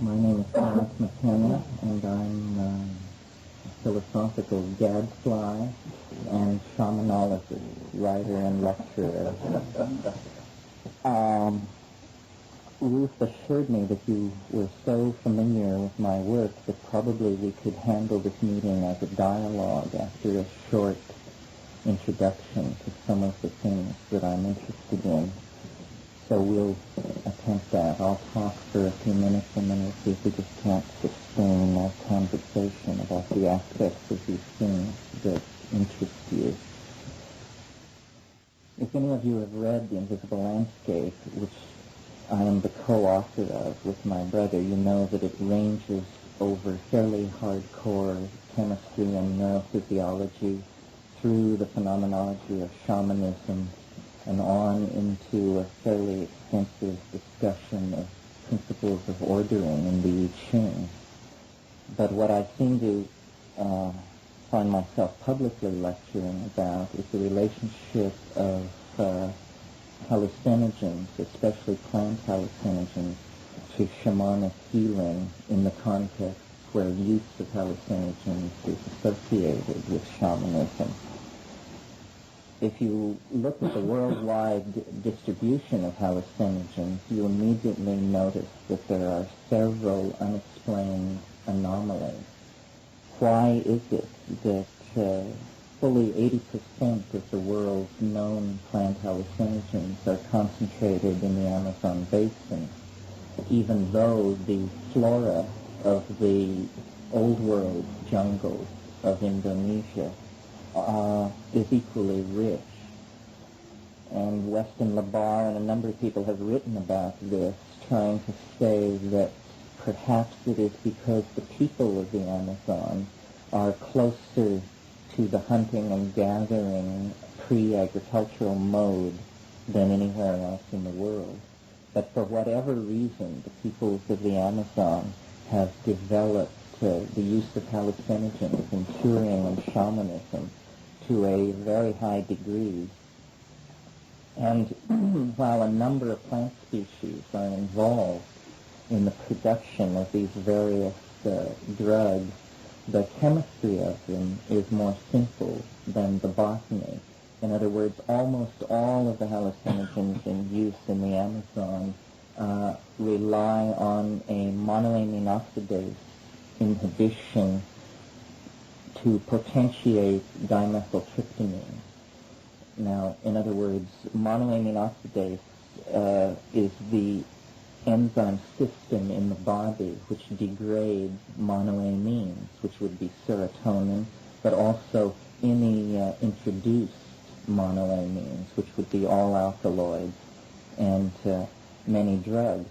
My name is Terence McKenna, and I'm a philosophical gadfly and shamanologist, writer and lecturer. Ruth assured me that you were so familiar with my work that probably we could handle this meeting as a dialogue after a short introduction to some of the things that I'm interested in. So we'll attempt that. I'll talk for a few minutes and then we'll see if we just can't sustain a conversation about the aspects of these things that interest you. If any of you have read The Invisible Landscape, which I am the co-author of with my brother, you know that it ranges over fairly hardcore chemistry and neurophysiology through the phenomenology of shamanism and on into a fairly extensive discussion of principles of ordering in the I Ching. But what I seem to find myself publicly lecturing about is the relationship of hallucinogens, especially plant hallucinogens, to shamanic healing in the context where use of hallucinogens is associated with shamanism. If you look at the worldwide distribution of hallucinogens, you immediately notice that there are several unexplained anomalies. Why is it that fully 80% of the world's known plant hallucinogens are concentrated in the Amazon basin, even though the flora of the old world jungles of Indonesia is equally rich? And Weston Labar and a number of people have written about this, trying to say that perhaps it is because the people of the Amazon are closer to the hunting and gathering pre-agricultural mode than anywhere else in the world. But for whatever reason, the peoples of the Amazon have developed the use of hallucinogens in curing and shamanism to a very high degree. And while a number of plant species are involved in the production of these various drugs, the chemistry of them is more simple than the botany. In other words, almost all of the hallucinogens in use in the Amazon rely on a monoamine oxidase inhibition to potentiate dimethyltryptamine. Now, in other words, monoamine oxidase is the enzyme system in the body which degrades monoamines, which would be serotonin, but also any introduced monoamines, which would be all alkaloids and many drugs.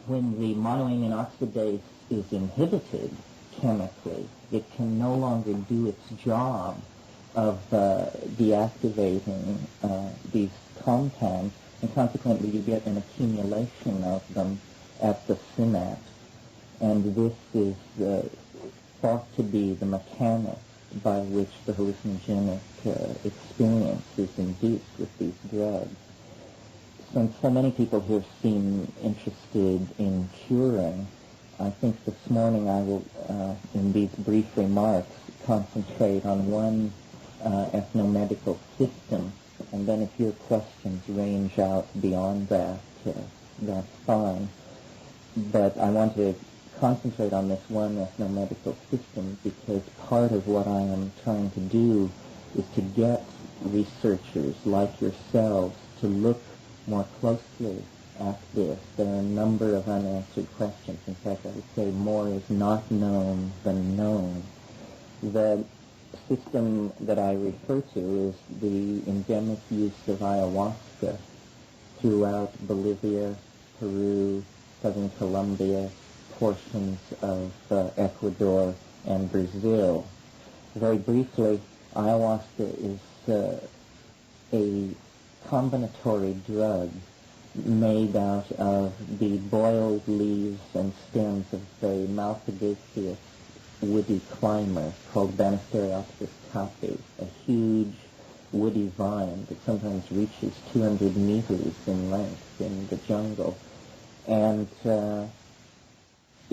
When the monoamine oxidase is inhibited chemically, it can no longer do its job of deactivating these compounds, and consequently you get an accumulation of them at the synapse. And this is thought to be the mechanics by which the hallucinogenic experience is induced with these drugs. Since so many people here seem interested in curing, I think this morning I will, in these brief remarks, concentrate on one ethnomedical system, and then if your questions range out beyond that, that's fine. But I want to concentrate on this one ethnomedical system because part of what I am trying to do is to get researchers like yourselves to look more closely at this. There are a number of unanswered questions. In fact, I would say more is not known than known. The system that I refer to is the endemic use of ayahuasca throughout Bolivia, Peru, southern Colombia, portions of Ecuador, and Brazil. Very briefly, ayahuasca is a combinatory drug made out of the boiled leaves and stems of the malpighiaceous woody climber called Banisteriopsis caapi, a huge woody vine that sometimes reaches 200 meters in length in the jungle. And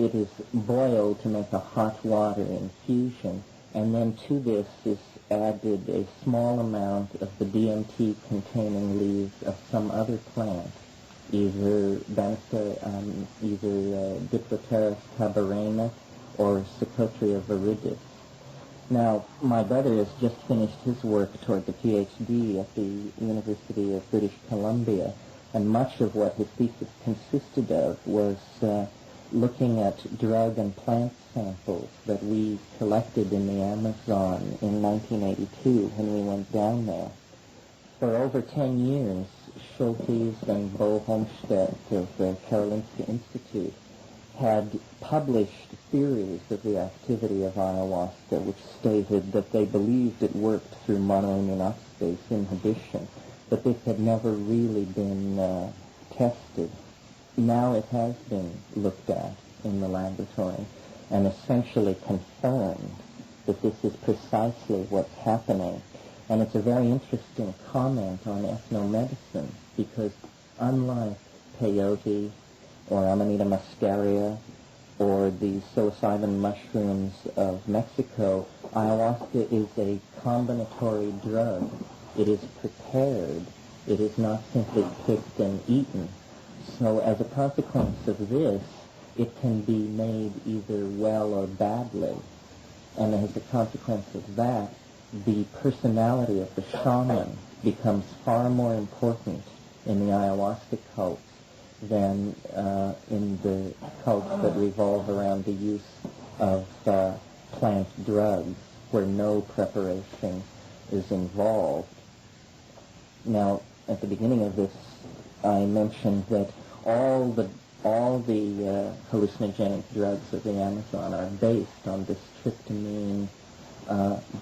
it is boiled to make a hot water infusion, and then to this is added a small amount of the DMT-containing leaves of some other plant, either Diploteris tabarena or Secotria viridis. Now, my brother has just finished his work toward the PhD at the University of British Columbia, and much of what his thesis consisted of was looking at drug and plant samples that we collected in the Amazon in 1982 when we went down there. For over 10 years, Schultes and Bo Homstedt of the Karolinska Institute had published theories of the activity of ayahuasca, which stated that they believed it worked through monoamine oxidase inhibition, but this had never really been tested. Now it has been looked at in the laboratory and essentially confirmed that this is precisely what's happening. And it's a very interesting comment on ethnomedicine, because unlike peyote or Amanita muscaria or the psilocybin mushrooms of Mexico, ayahuasca is a combinatory drug. It is prepared. It is not simply picked and eaten. So as a consequence of this, it can be made either well or badly. And as a consequence of that, the personality of the shaman becomes far more important in the ayahuasca cults than in the cults that revolve around the use of plant drugs, where no preparation is involved. Now, at the beginning of this, I mentioned that all the hallucinogenic drugs of the Amazon are based on this tryptamine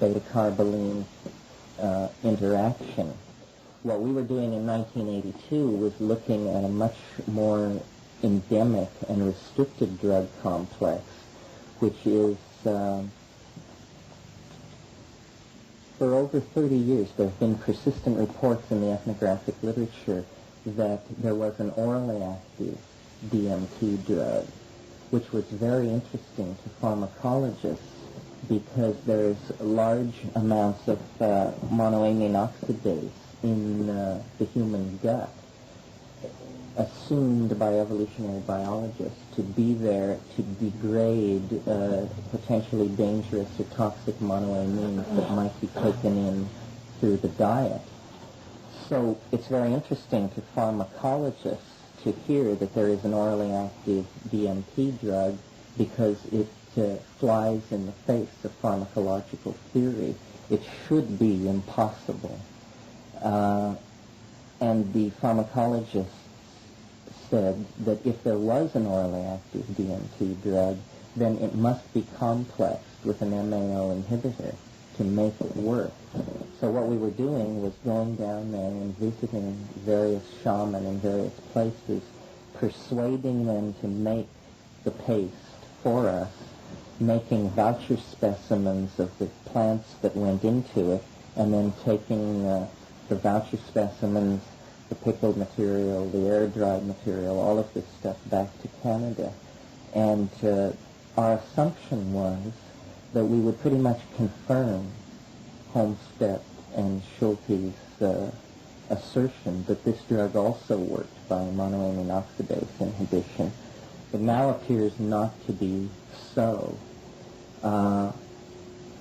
beta-carboline interaction. What we were doing in 1982 was looking at a much more endemic and restricted drug complex, which is, for over 30 years, there have been persistent reports in the ethnographic literature that there was an orally active DMT drug, which was very interesting to pharmacologists because there's large amounts of monoamine oxidase in the human gut, assumed by evolutionary biologists to be there to degrade potentially dangerous or toxic monoamines that might be taken in through the diet. So it's very interesting to pharmacologists to hear that there is an orally active DMT drug, because it flies in the face of pharmacological theory. It should be impossible. And the pharmacologists said that if there was an orally active DMT drug, then it must be complexed with an MAO inhibitor to make it work. So what we were doing was going down there and visiting various shamans in various places, persuading them to make the paste for us, making voucher specimens of the plants that went into it, and then taking the voucher specimens, the pickled material, the air-dried material, all of this stuff back to Canada. And our assumption was that we would pretty much confirm Homestead and Schultes' assertion that this drug also worked by monoamine oxidase inhibition. It now appears not to be so.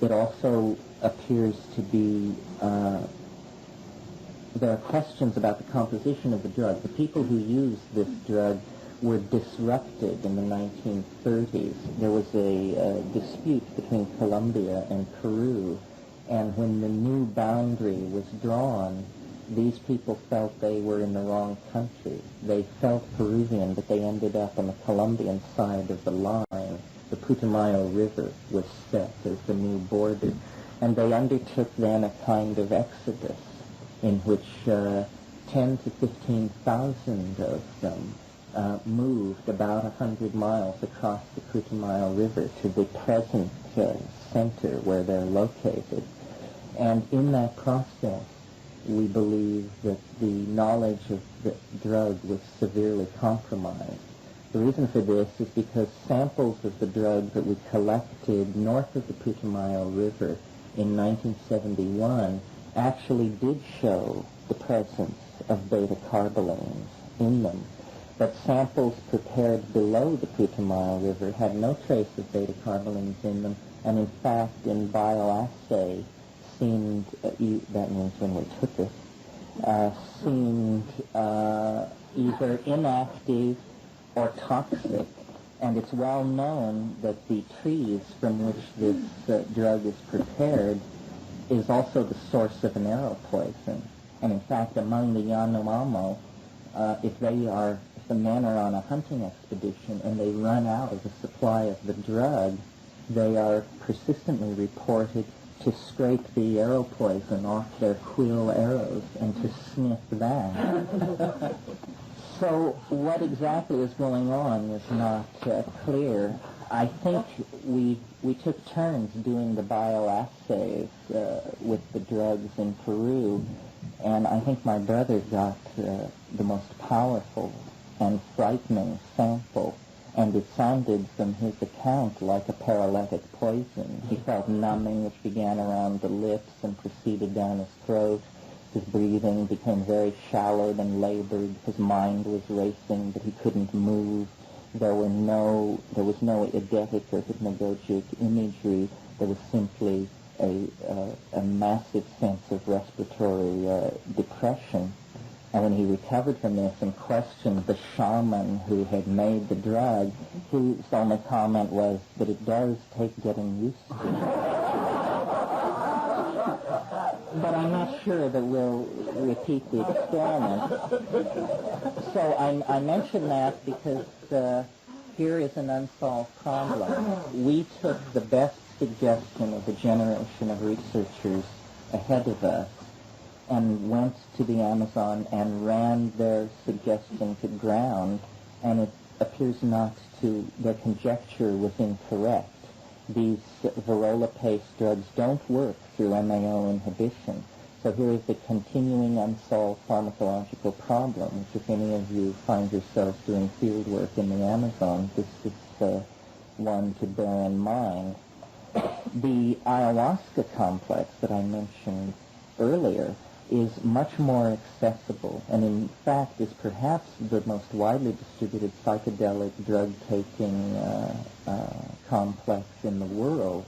It also appears to be, there are questions about the composition of the drug. The people who used this drug were disrupted in the 1930s. There was a dispute between Colombia and Peru, and when the new boundary was drawn, these people felt they were in the wrong country. They felt Peruvian, but they ended up on the Colombian side of the line. The Putumayo River was set as the new border, and they undertook then a kind of exodus in which 10 to 15,000 of them moved about 100 miles across the Putumayo River to the present center where they're located. And in that process, we believe that the knowledge of the drug was severely compromised. The reason for this is because samples of the drug that we collected north of the Putumayo River in 1971 actually did show the presence of beta-carbolines in them. But samples prepared below the Putumayo River had no trace of beta-carbolines in them, and in fact, in bioassay, seemed, that means when we took it, seemed either inactive or toxic. And it's well known that the trees from which this drug is prepared is also the source of an arrow poison. And in fact, among the Yanomamo, if the men are on a hunting expedition and they run out of the supply of the drug, they are persistently reported to scrape the arrow poison off their quill arrows and to sniff that. So what exactly is going on is not clear. I think we took turns doing the bioassays with the drugs in Peru, and I think my brother got the most powerful and frightening sample, and it sounded from his account like a paralytic poison. He felt numbing which began around the lips and proceeded down his throat. His breathing became very shallowed and labored. His mind was racing, but he couldn't move. There was no eidetic or hypnagogic imagery. There was simply a massive sense of respiratory depression. And when he recovered from this and questioned the shaman who had made the drug, his only comment was that it does take getting used to. But I'm not sure that we'll repeat the experiment. So I mention that because here is an unsolved problem. We took the best suggestion of a generation of researchers ahead of us and went to the Amazon and ran their suggestion to ground, and it appears their conjecture was incorrect. These Varrola-based drugs don't work through MAO inhibition. So here is the continuing unsolved pharmacological problem, which if any of you find yourselves doing field work in the Amazon, this is one to bear in mind. The ayahuasca complex that I mentioned earlier is much more accessible, and in fact is perhaps the most widely distributed psychedelic drug-taking complex in the world.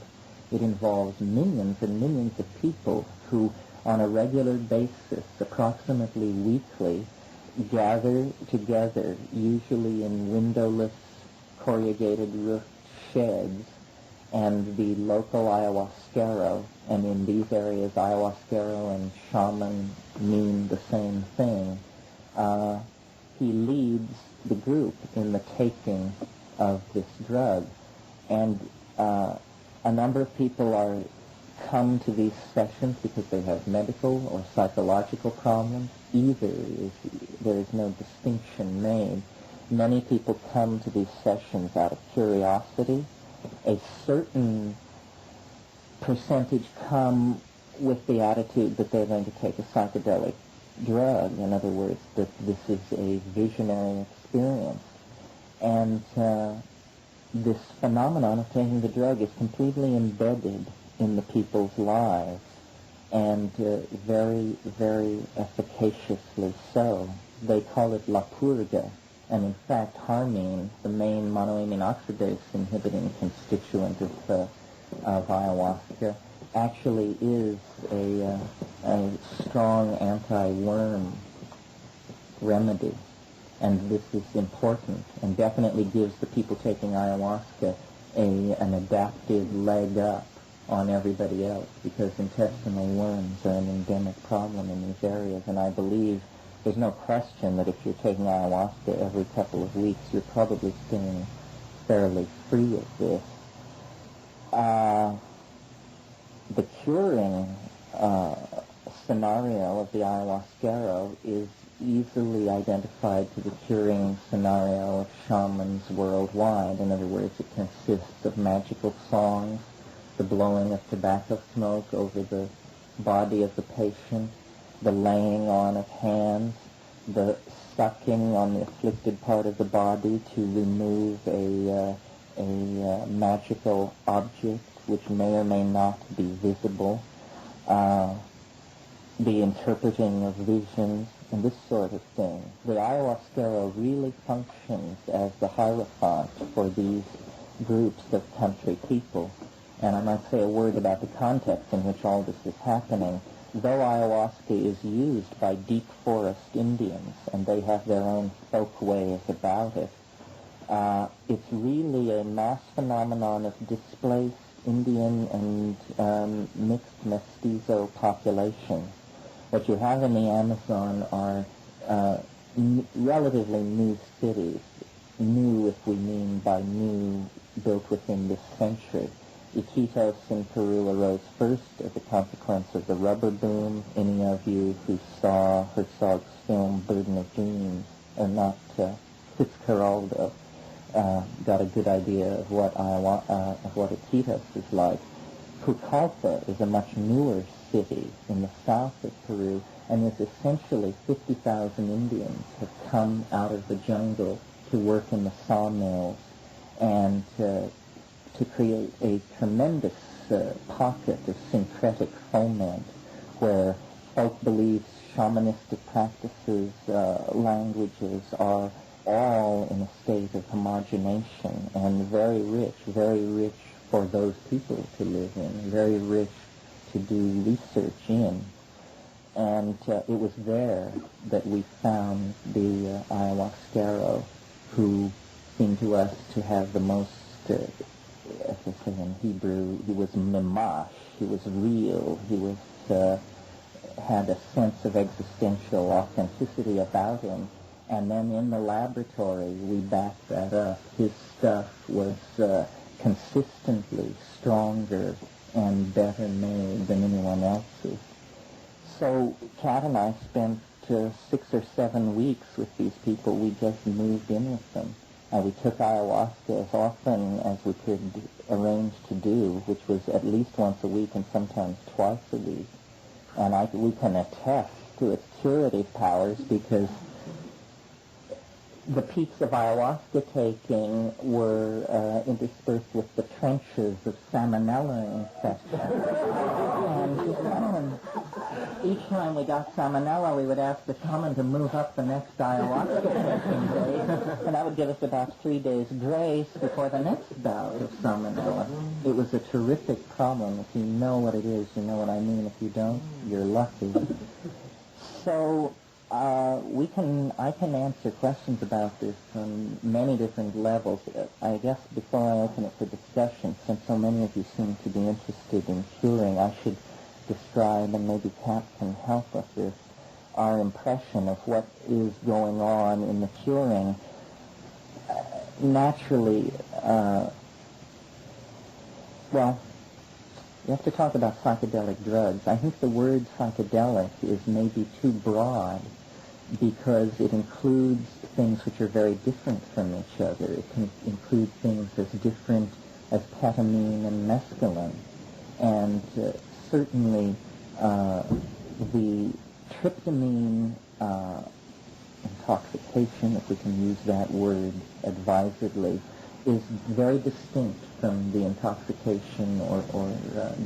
It involves millions and millions of people who, on a regular basis, approximately weekly, gather together, usually in windowless, corrugated roofed sheds, and the local ayahuasquero, and in these areas ayahuasquero and shaman mean the same thing. He leads the group in the taking of this drug, and a number of people come to these sessions because they have medical or psychological problems. There is no distinction made. Many people come to these sessions out of curiosity. A certain percentage come with the attitude that they're going to take a psychedelic drug. In other words, that this is a visionary experience. And this phenomenon of taking the drug is completely embedded in the people's lives, and very, very efficaciously so. They call it la purga. And in fact, harmine, the main monoamine oxidase inhibiting constituent of ayahuasca, actually is a strong anti-worm remedy. And this is important and definitely gives the people taking ayahuasca an adaptive leg up on everybody else, because intestinal worms are an endemic problem in these areas. And I believe there's no question that if you're taking ayahuasca every couple of weeks, you're probably staying fairly free of this. The curing scenario of the ayahuasquero is easily identified to the curing scenario of shamans worldwide. In other words, it consists of magical songs, the blowing of tobacco smoke over the body of the patient, the laying on of hands, the sucking on the afflicted part of the body to remove a magical object which may or may not be visible, the interpreting of visions, and this sort of thing. The ayahuasca really functions as the hierophant for these groups of country people. And I might say a word about the context in which all this is happening. Though ayahuasca is used by deep forest Indians, and they have their own folk ways about it, it's really a mass phenomenon of displaced Indian and mixed mestizo population. What you have in the Amazon are relatively new cities, new if we mean by new, built within this century. Iquitos in Peru arose first as a consequence of the rubber boom. Any of you who saw Herzog's film Burden of Dreams, or not Fitzcarraldo, got a good idea of what Iquitos is like. Pucallpa is a much newer city in the south of Peru, and is essentially 50,000 Indians have come out of the jungle to work in the sawmills and to create a tremendous pocket of syncretic foment where folk beliefs, shamanistic practices, languages are all in a state of homogenation, and very rich for those people to live in, very rich to do research in. And it was there that we found the ayahuasquero, who seemed to us to have the most, as they say in Hebrew, he was mimash, he was real, he was had a sense of existential authenticity about him. And then in the laboratory, we backed that up. His stuff was consistently stronger and better made than anyone else's. So Kat and I spent 6 or 7 weeks with these people. We just moved in with them. And we took ayahuasca as often as we could arrange to do, which was at least once a week and sometimes twice a week. And we can attest to its curative powers, because the peaks of ayahuasca taking were interspersed with the trenches of salmonella infection. And each time we got salmonella, we would ask the shaman to move up the next ayahuasca taking day, and that would give us about 3 days grace before the next bout of salmonella. It was a terrific problem. If you know what it is, you know what I mean. If you don't, you're lucky. So I can answer questions about this on many different levels. I guess before I open it for discussion, since so many of you seem to be interested in curing, I should describe, and maybe Kat can help us with, our impression of what is going on in the curing. Naturally, well, you have to talk about psychedelic drugs. I think the word psychedelic is maybe too broad, because it includes things which are very different from each other. It can include things as different as ketamine and mescaline. And certainly the tryptamine intoxication, if we can use that word advisedly, is very distinct from the intoxication or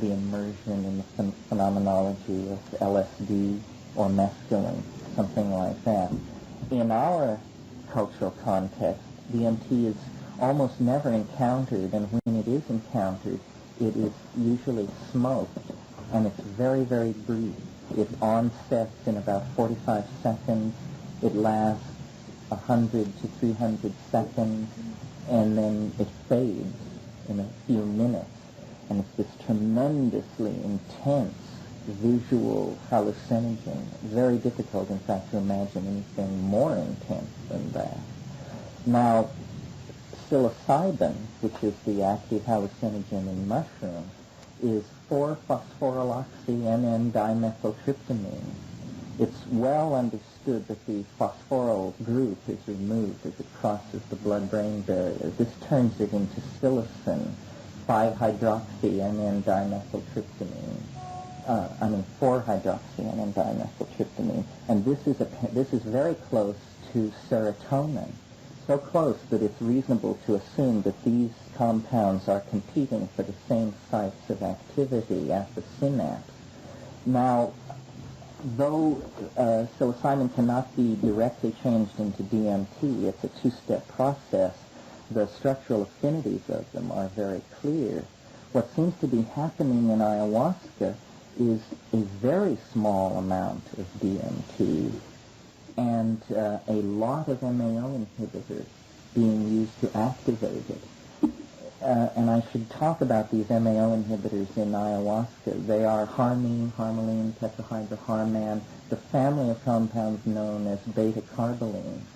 the immersion in the phenomenology of LSD or mescaline, something like that. In our cultural context, DMT is almost never encountered, and when it is encountered, it is usually smoked, and it's very, very brief. It onsets in about 45 seconds. It lasts 100 to 300 seconds, and then it fades in a few minutes. And it's this tremendously intense visual hallucinogen. Very difficult, in fact, to imagine anything more intense than that. Now, psilocybin, which is the active hallucinogen in mushrooms, is 4-phosphoryloxy-NN-dimethyltryptamine. It's well understood that the phosphoryl group is removed as it crosses the blood-brain barrier. This turns it into psilocin, 5-hydroxy-NN-dimethyltryptamine. 4-hydroxy-NN-dimethyltryptamine. And this is very close to serotonin, so close that it's reasonable to assume that these compounds are competing for the same sites of activity at the synapse. Now, though psilocybin cannot be directly changed into DMT, it's a two-step process, the structural affinities of them are very clear. What seems to be happening in ayahuasca is a very small amount of DMT and a lot of MAO inhibitors being used to activate it. And I should talk about these MAO inhibitors in ayahuasca. They are harmine, harmaline, tetrahydroharman, the family of compounds known as beta-carbolines.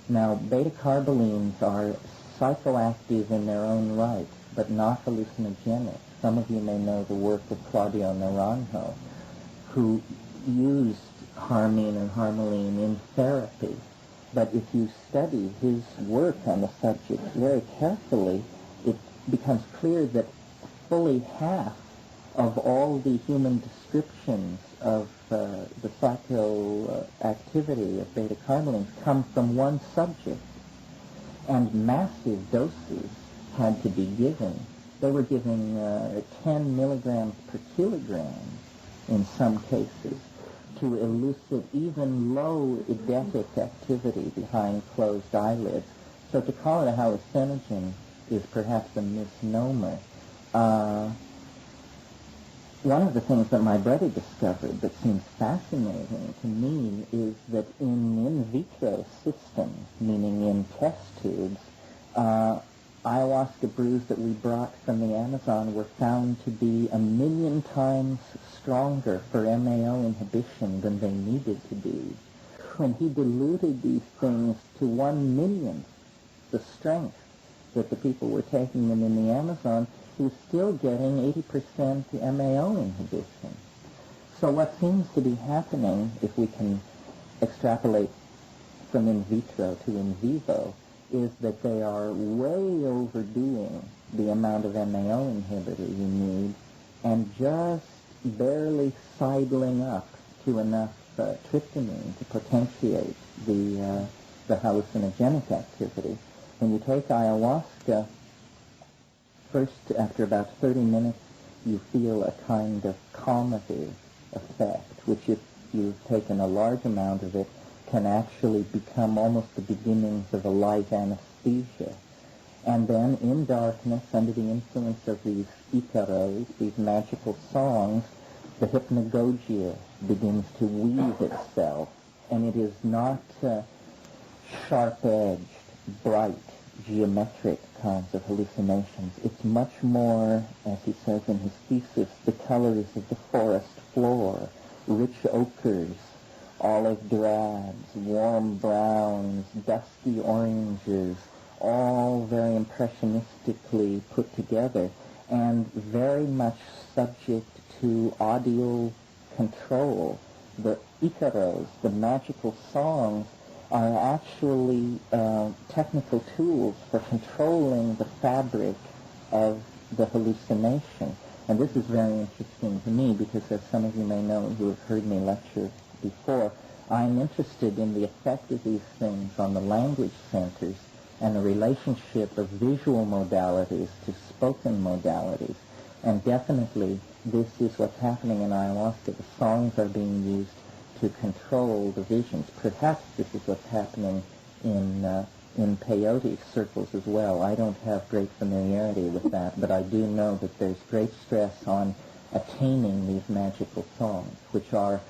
Now, beta-carbolines are psychoactive in their own right, but not hallucinogenic. Some of you may know the work of Claudio Naranjo, who used harmine and harmaline in therapy. But if you study his work on the subject very carefully, it becomes clear that fully half of all the human descriptions of the psychoactivity of beta-carbolines come from one subject, and massive doses had to be given. They were giving 10 milligrams per kilogram in some cases to elicit even low eidetic activity behind closed eyelids. So to call it a hallucinogen is perhaps a misnomer. One of the things that my brother discovered that seems fascinating to me is that in vitro systems, meaning in test tubes, ayahuasca brews that we brought from the Amazon were found to be 1,000,000 times stronger for MAO inhibition than they needed to be. When he diluted these things to 1/1,000,000th the strength that the people were taking them in the Amazon, he was still getting 80% MAO inhibition. So what seems to be happening, if we can extrapolate from in vitro to in vivo, is that they are way overdoing the amount of MAO inhibitor you need and just barely sidling up to enough tryptamine to potentiate the hallucinogenic activity. When you take ayahuasca, first, after about 30 minutes, you feel a kind of calmative effect, which if you've taken a large amount of it, can actually become almost the beginnings of a light anesthesia. And then, in darkness, under the influence of these ikaros, these magical songs, the hypnagogia begins to weave itself, and it is not sharp-edged, bright, geometric kinds of hallucinations. It's much more, as he says in his thesis, the colors of the forest floor, rich ochres, olive drabs, warm browns, dusky oranges, all very impressionistically put together and very much subject to audio control. The ikaros, the magical songs, are actually technical tools for controlling the fabric of the hallucination. And this is very interesting to me because, as some of you may know who have heard me lecture before, I'm interested in the effect of these things on the language centers and the relationship of visual modalities to spoken modalities. And definitely this is what's happening in ayahuasca. The songs are being used to control the visions. Perhaps this is what's happening in peyote circles as well. I don't have great familiarity with that, but I do know that there's great stress on attaining these magical songs, which are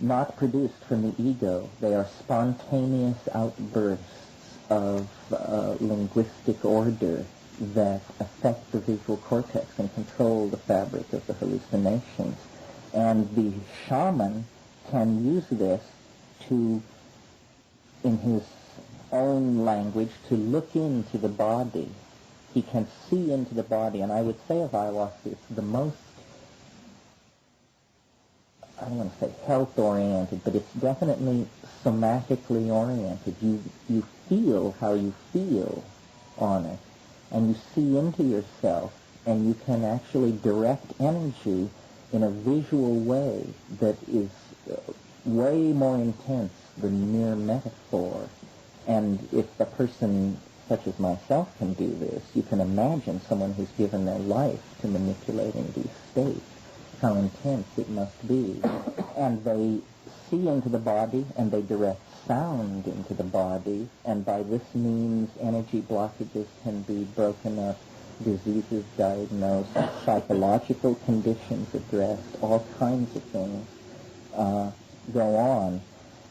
not produced from the ego. They are spontaneous outbursts of linguistic order that affect the visual cortex and control the fabric of the hallucinations. And the shaman can use this to, in his own language, to look into the body. He can see into the body, and I would say of ayahuasca, it's the most, I don't want to say health-oriented, but it's definitely somatically oriented. You feel how you feel on it, and you see into yourself, and you can actually direct energy in a visual way that is way more intense the mere metaphor. And if a person such as myself can do this, you can imagine someone who's given their life to manipulating these states, how intense it must be. And they see into the body, and they direct sound into the body, and by this means energy blockages can be broken up, diseases diagnosed, psychological conditions addressed, all kinds of things go on.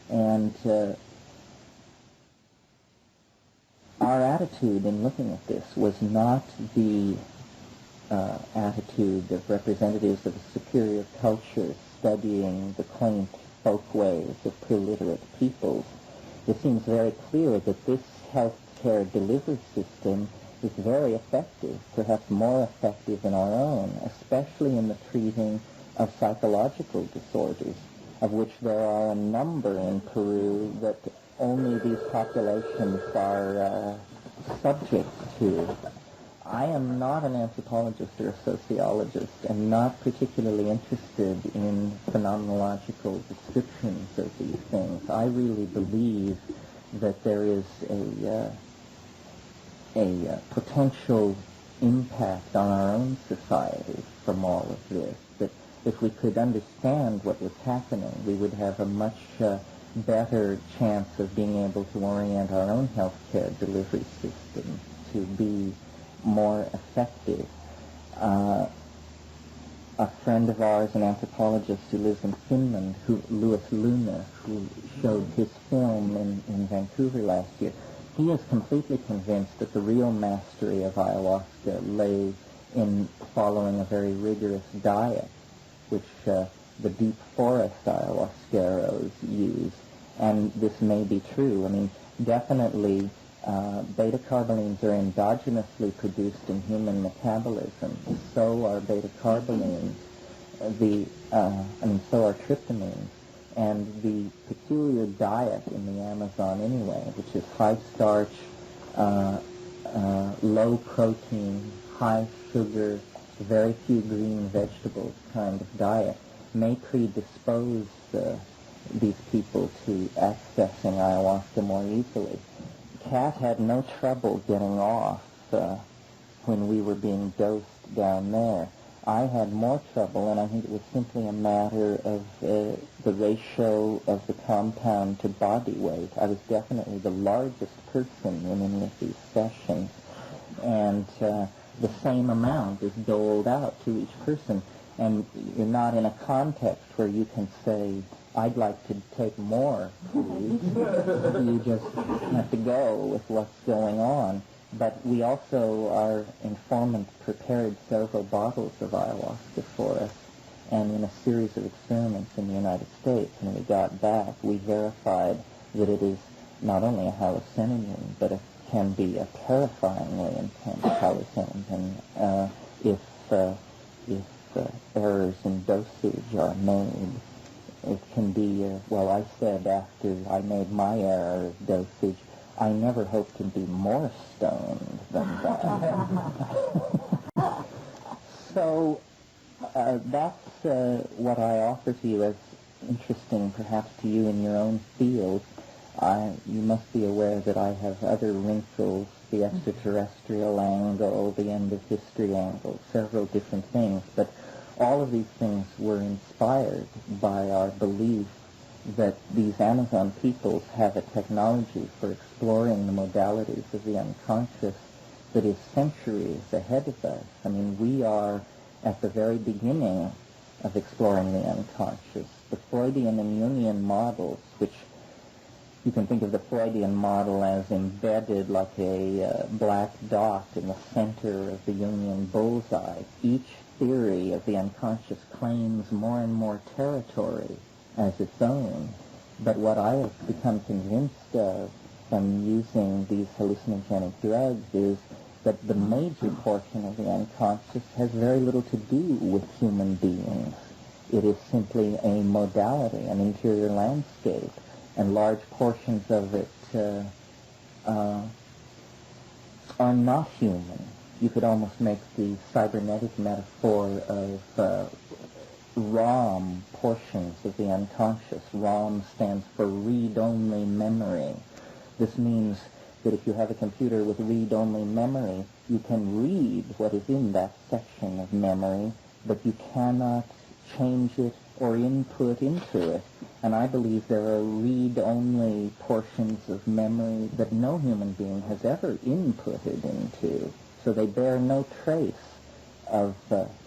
And our attitude in looking at this was not the attitude of representatives of a superior culture studying the quaint folkways of preliterate peoples. It seems very clear that this healthcare delivery system is very effective, perhaps more effective than our own, especially in the treating of psychological disorders, of which there are a number in Peru that only these populations are subject to. I am not an anthropologist or a sociologist, and not particularly interested in phenomenological descriptions of these things. I really believe that there is a potential impact on our own society from all of this, that if we could understand what was happening, we would have a much better chance of being able to orient our own healthcare delivery system to be more effective. A friend of ours, an anthropologist who lives in Finland, Louis Luna, who showed his film in Vancouver last year, he is completely convinced that the real mastery of ayahuasca lay in following a very rigorous diet, which the deep forest ayahuasqueros use. And this may be true. I mean, definitely beta-carbolines are endogenously produced in human metabolism. So are beta-carbolines. So are tryptamines. And the peculiar diet in the Amazon anyway, which is high starch, low protein, high sugar, very few green vegetables kind of diet, may predispose these people to accessing ayahuasca more easily. Kat had no trouble getting off when we were being dosed down there. I had more trouble, and I think it was simply a matter of the ratio of the compound to body weight. I was definitely the largest person in any of these sessions, and the same amount is doled out to each person, and you're not in a context where you can say, I'd like to take more, please. You just have to go with what's going on. But we also, our informant prepared several bottles of ayahuasca for us, and in a series of experiments in the United States, when we got back, we verified that it is not only a hallucinogen, but it can be a terrifyingly intense hallucinogen if errors in dosage are made. It can be, I said after I made my error of dosage, I never hoped to be more stoned than that. So that's what I offer to you as interesting perhaps to you in your own field. You must be aware that I have other wrinkles, the extraterrestrial angle, the end of history angle, several different things, but all of these things were inspired by our belief that these Amazon peoples have a technology for exploring the modalities of the unconscious that is centuries ahead of us. I mean, we are at the very beginning of exploring the unconscious. The Freudian and Jungian models, which you can think of the Freudian model as embedded like a black dot in the center of the Jungian bullseye. Each theory of the unconscious claims more and more territory as its own. But what I have become convinced of from using these hallucinogenic drugs is that the major portion of the unconscious has very little to do with human beings. It is simply a modality, an interior landscape, and large portions of it are not human. You could almost make the cybernetic metaphor of ROM portions of the unconscious. ROM stands for read-only memory. This means that if you have a computer with read-only memory, you can read what is in that section of memory, but you cannot change it or input into it. And I believe there are read-only portions of memory that no human being has ever inputted into. So they bear no trace of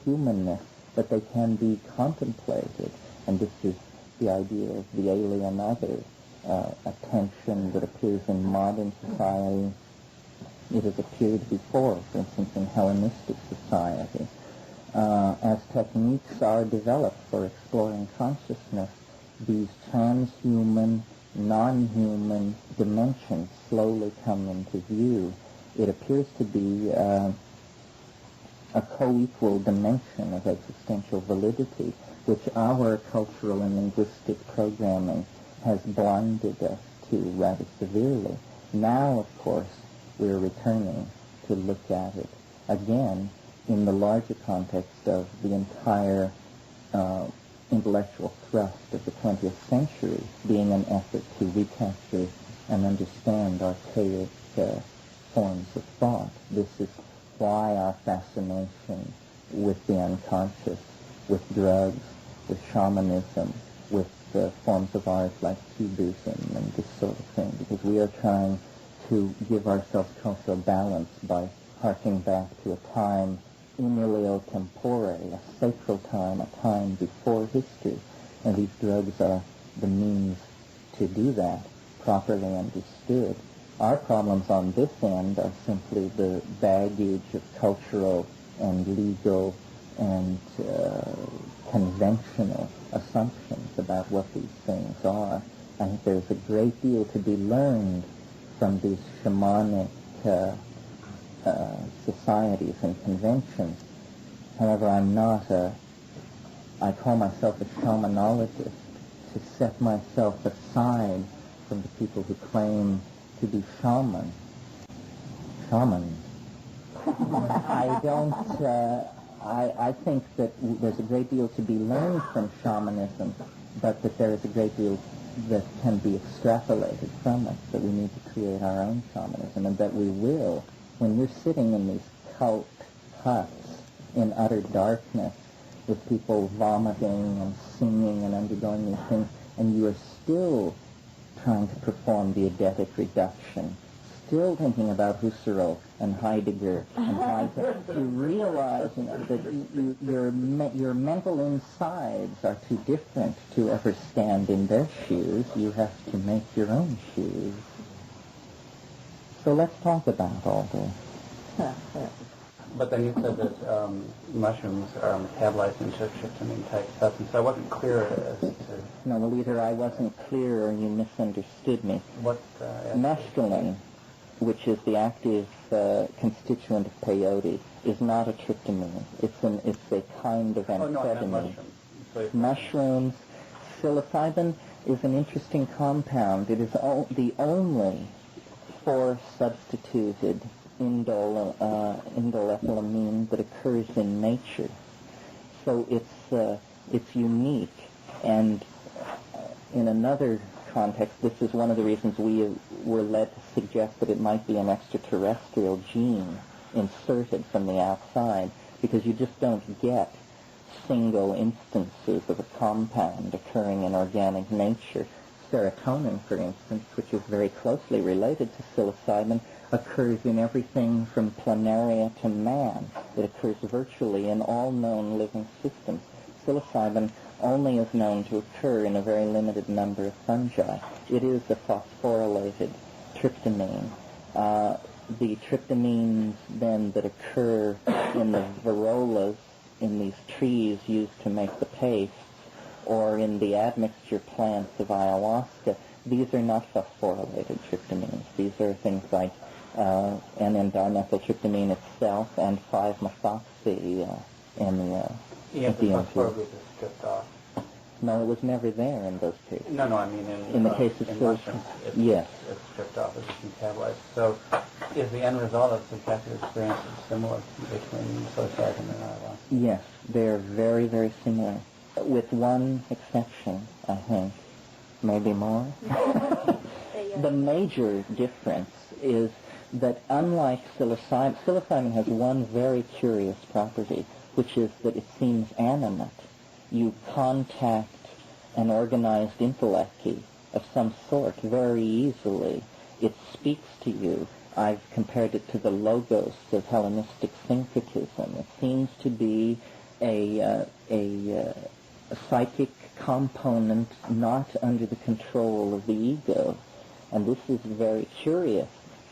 humanness, but they can be contemplated. And this is the idea of the alien other, a tension that appears in modern society. It has appeared before, for instance, in Hellenistic society. As techniques are developed for exploring consciousness, these transhuman, non-human dimensions slowly come into view. It appears to be a co-equal dimension of existential validity, which our cultural and linguistic programming has blinded us to rather severely. Now, of course, we're returning to look at it again in the larger context of the entire intellectual thrust of the 20th century being an effort to recapture and understand archaic forms of thought. This is why our fascination with the unconscious, with drugs, with shamanism, with forms of art like cubism and this sort of thing, because we are trying to give ourselves cultural balance by harking back to a time in ilio tempore, a sacral time, a time before history. And these drugs are the means to do that, properly understood. Our problems on this end are simply the baggage of cultural and legal and conventional assumptions about what these things are. I think there's a great deal to be learned from these shamanic societies and conventions. However, I call myself a shamanologist to set myself aside from the people who claim to be shamans. I don't, I think that there's a great deal to be learned from shamanism, but that there is a great deal that can be extrapolated from it, that we need to create our own shamanism, and that we will. When you're sitting in these cult huts in utter darkness with people vomiting and singing and undergoing these things, and you are still trying to perform the eidetic reduction, still thinking about Husserl and Heidegger and Heidegger, you realize that your mental insides are too different to ever stand in their shoes. You have to make your own shoes. So let's talk about all this. But then you said that mushrooms are metabolized into tryptamine-type substance. I wasn't clear as to... No, well, either I wasn't clear or you misunderstood me. What? Mescaline, which is the active constituent of peyote, is not a tryptamine. It's a kind of amphetamine. Mushrooms. Psilocybin is an interesting compound. It is the only substituted indolethylamine that occurs in nature. So it's unique. And in another context, this is one of the reasons we were led to suggest that it might be an extraterrestrial gene inserted from the outside, because you just don't get single instances of a compound occurring in organic nature. Serotonin, for instance, which is very closely related to psilocybin, occurs in everything from planaria to man. It occurs virtually in all known living systems. Psilocybin only is known to occur in a very limited number of fungi. It is a phosphorylated tryptamine. The tryptamines then that occur in the varrolas, in these trees used to make the paste, or in the admixture plants of ayahuasca, these are not phosphorylated tryptamines. These are things like N,N-dimethyltryptamine itself and 5-methoxy phosphorylate is stripped off. No, it was never there in those cases. No, I mean in the case of mushrooms, yes, it's stripped off, it's metabolized. So is the end result of subjective experience similar between psilocybin and ayahuasca? yes, they're very, very similar. with one exception, I think, maybe more. The major difference is that unlike psilocybin has one very curious property, which is that it seems animate. You contact an organized intellect of some sort very easily. It speaks to you. I've compared it to the logos of Hellenistic syncretism. It seems to be a psychic component not under the control of the ego. And this is very curious,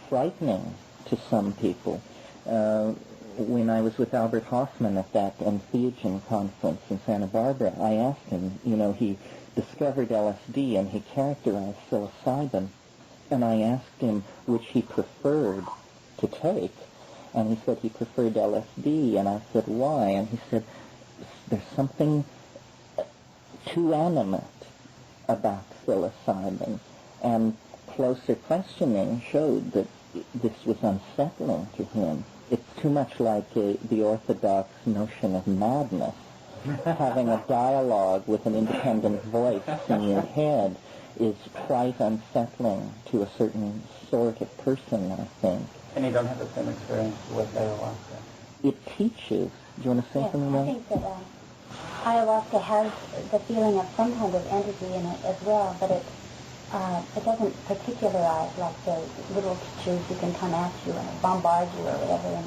frightening to some people. When I was with Albert Hoffman at that entheogen conference in Santa Barbara, I asked him, he discovered LSD and he characterized psilocybin, and I asked him which he preferred to take, and he said he preferred LSD, and I said, why? And he said, there's something too animate about psilocybin, and closer questioning showed that this was unsettling to him. It's too much like the orthodox notion of madness. Having a dialogue with an independent voice in your head is quite unsettling to a certain sort of person, I think. And you don't have the same experience with ayahuasca? It teaches. Do you want to say something about it? I think that ayahuasca has the feeling of some kind of entity in it as well, but it doesn't particularize like the little creatures who can come at you and bombard you or whatever.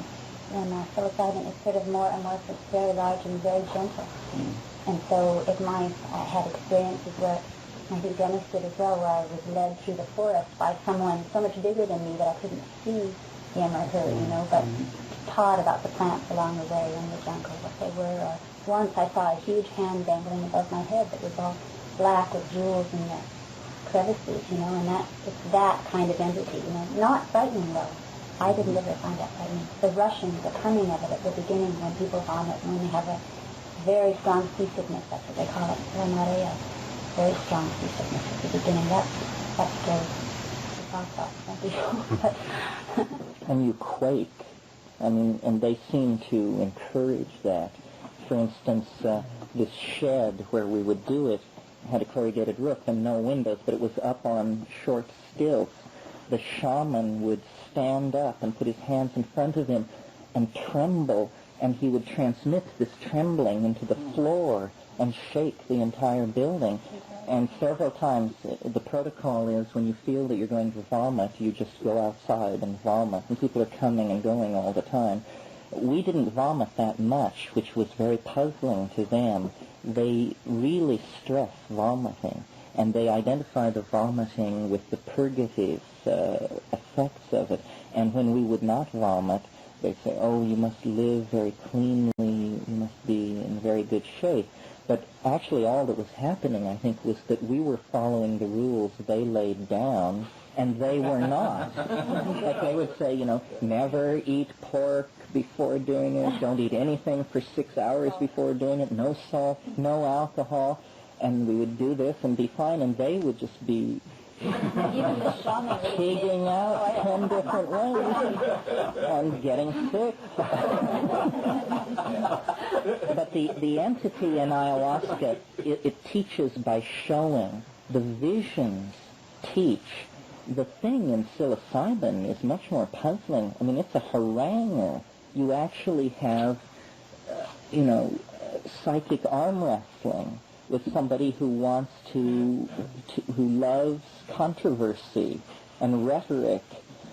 And psilocybin is sort of more amorphous, very large and very gentle. And so I had experiences where, I think Dennis did as well, where I was led through the forest by someone so much bigger than me that I couldn't see him or her, but taught about the plants along the way in the jungle, what they were. Or once I saw a huge hand dangling above my head that was all black with jewels in the crevices, and it's that kind of entity, not frightening though. I didn't ever find that frightening. The rushing, the coming of it at the beginning when people vomit, when they have a very strong seasickness, that's what they call it, a very strong seasickness at the beginning. That's scary. And you quake. And they seem to encourage that. For instance, this shed where we would do it had a corrugated roof and no windows, but it was up on short stilts. The shaman would stand up and put his hands in front of him and tremble, and he would transmit this trembling into the floor and shake the entire building. And several times the protocol is when you feel that you're going to vomit, you just go outside and vomit, and people are coming and going all the time. We didn't vomit that much, which was very puzzling to them. They really stress vomiting, and they identify the vomiting with the purgative effects of it. And when we would not vomit, they'd say, oh, you must live very cleanly, you must be in very good shape. But actually all that was happening, I think, was that we were following the rules they laid down, and they were not. Like they would say, never eat pork before doing it, don't eat anything for 6 hours before doing it, no salt, no alcohol, and we would do this and be fine, and they would just be pigging out 10 different ways and getting sick. But the entity in ayahuasca, it teaches by showing. The visions teach. The thing in psilocybin is much more puzzling. It's a haranguer. You actually have, psychic arm wrestling with somebody who wants who loves controversy and rhetoric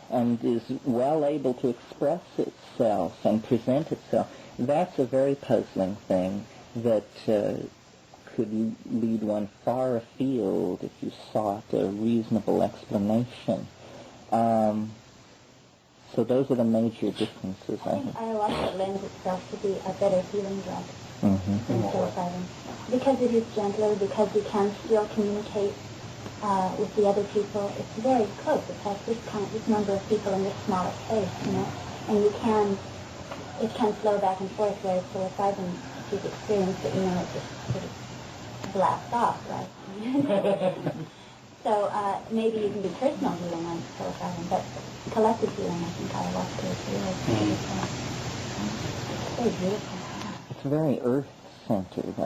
and is well able to express itself and present itself. That's a very puzzling thing that could lead one far afield if you sought a reasonable explanation. So those are the major differences, I think. Ayahuasca lends itself to be a better healing drug than psilocybin. Because it is gentler, because you can still communicate with the other people. It's very close. It has this number of people in this smaller space, and it can flow back and forth, whereas psilocybin, if you've experienced it, it just sort of blasts off, right? So maybe you can do personal healing on psilocybin, but collective healing, I think ayahuasca is really very beautiful. It's very earth-centered.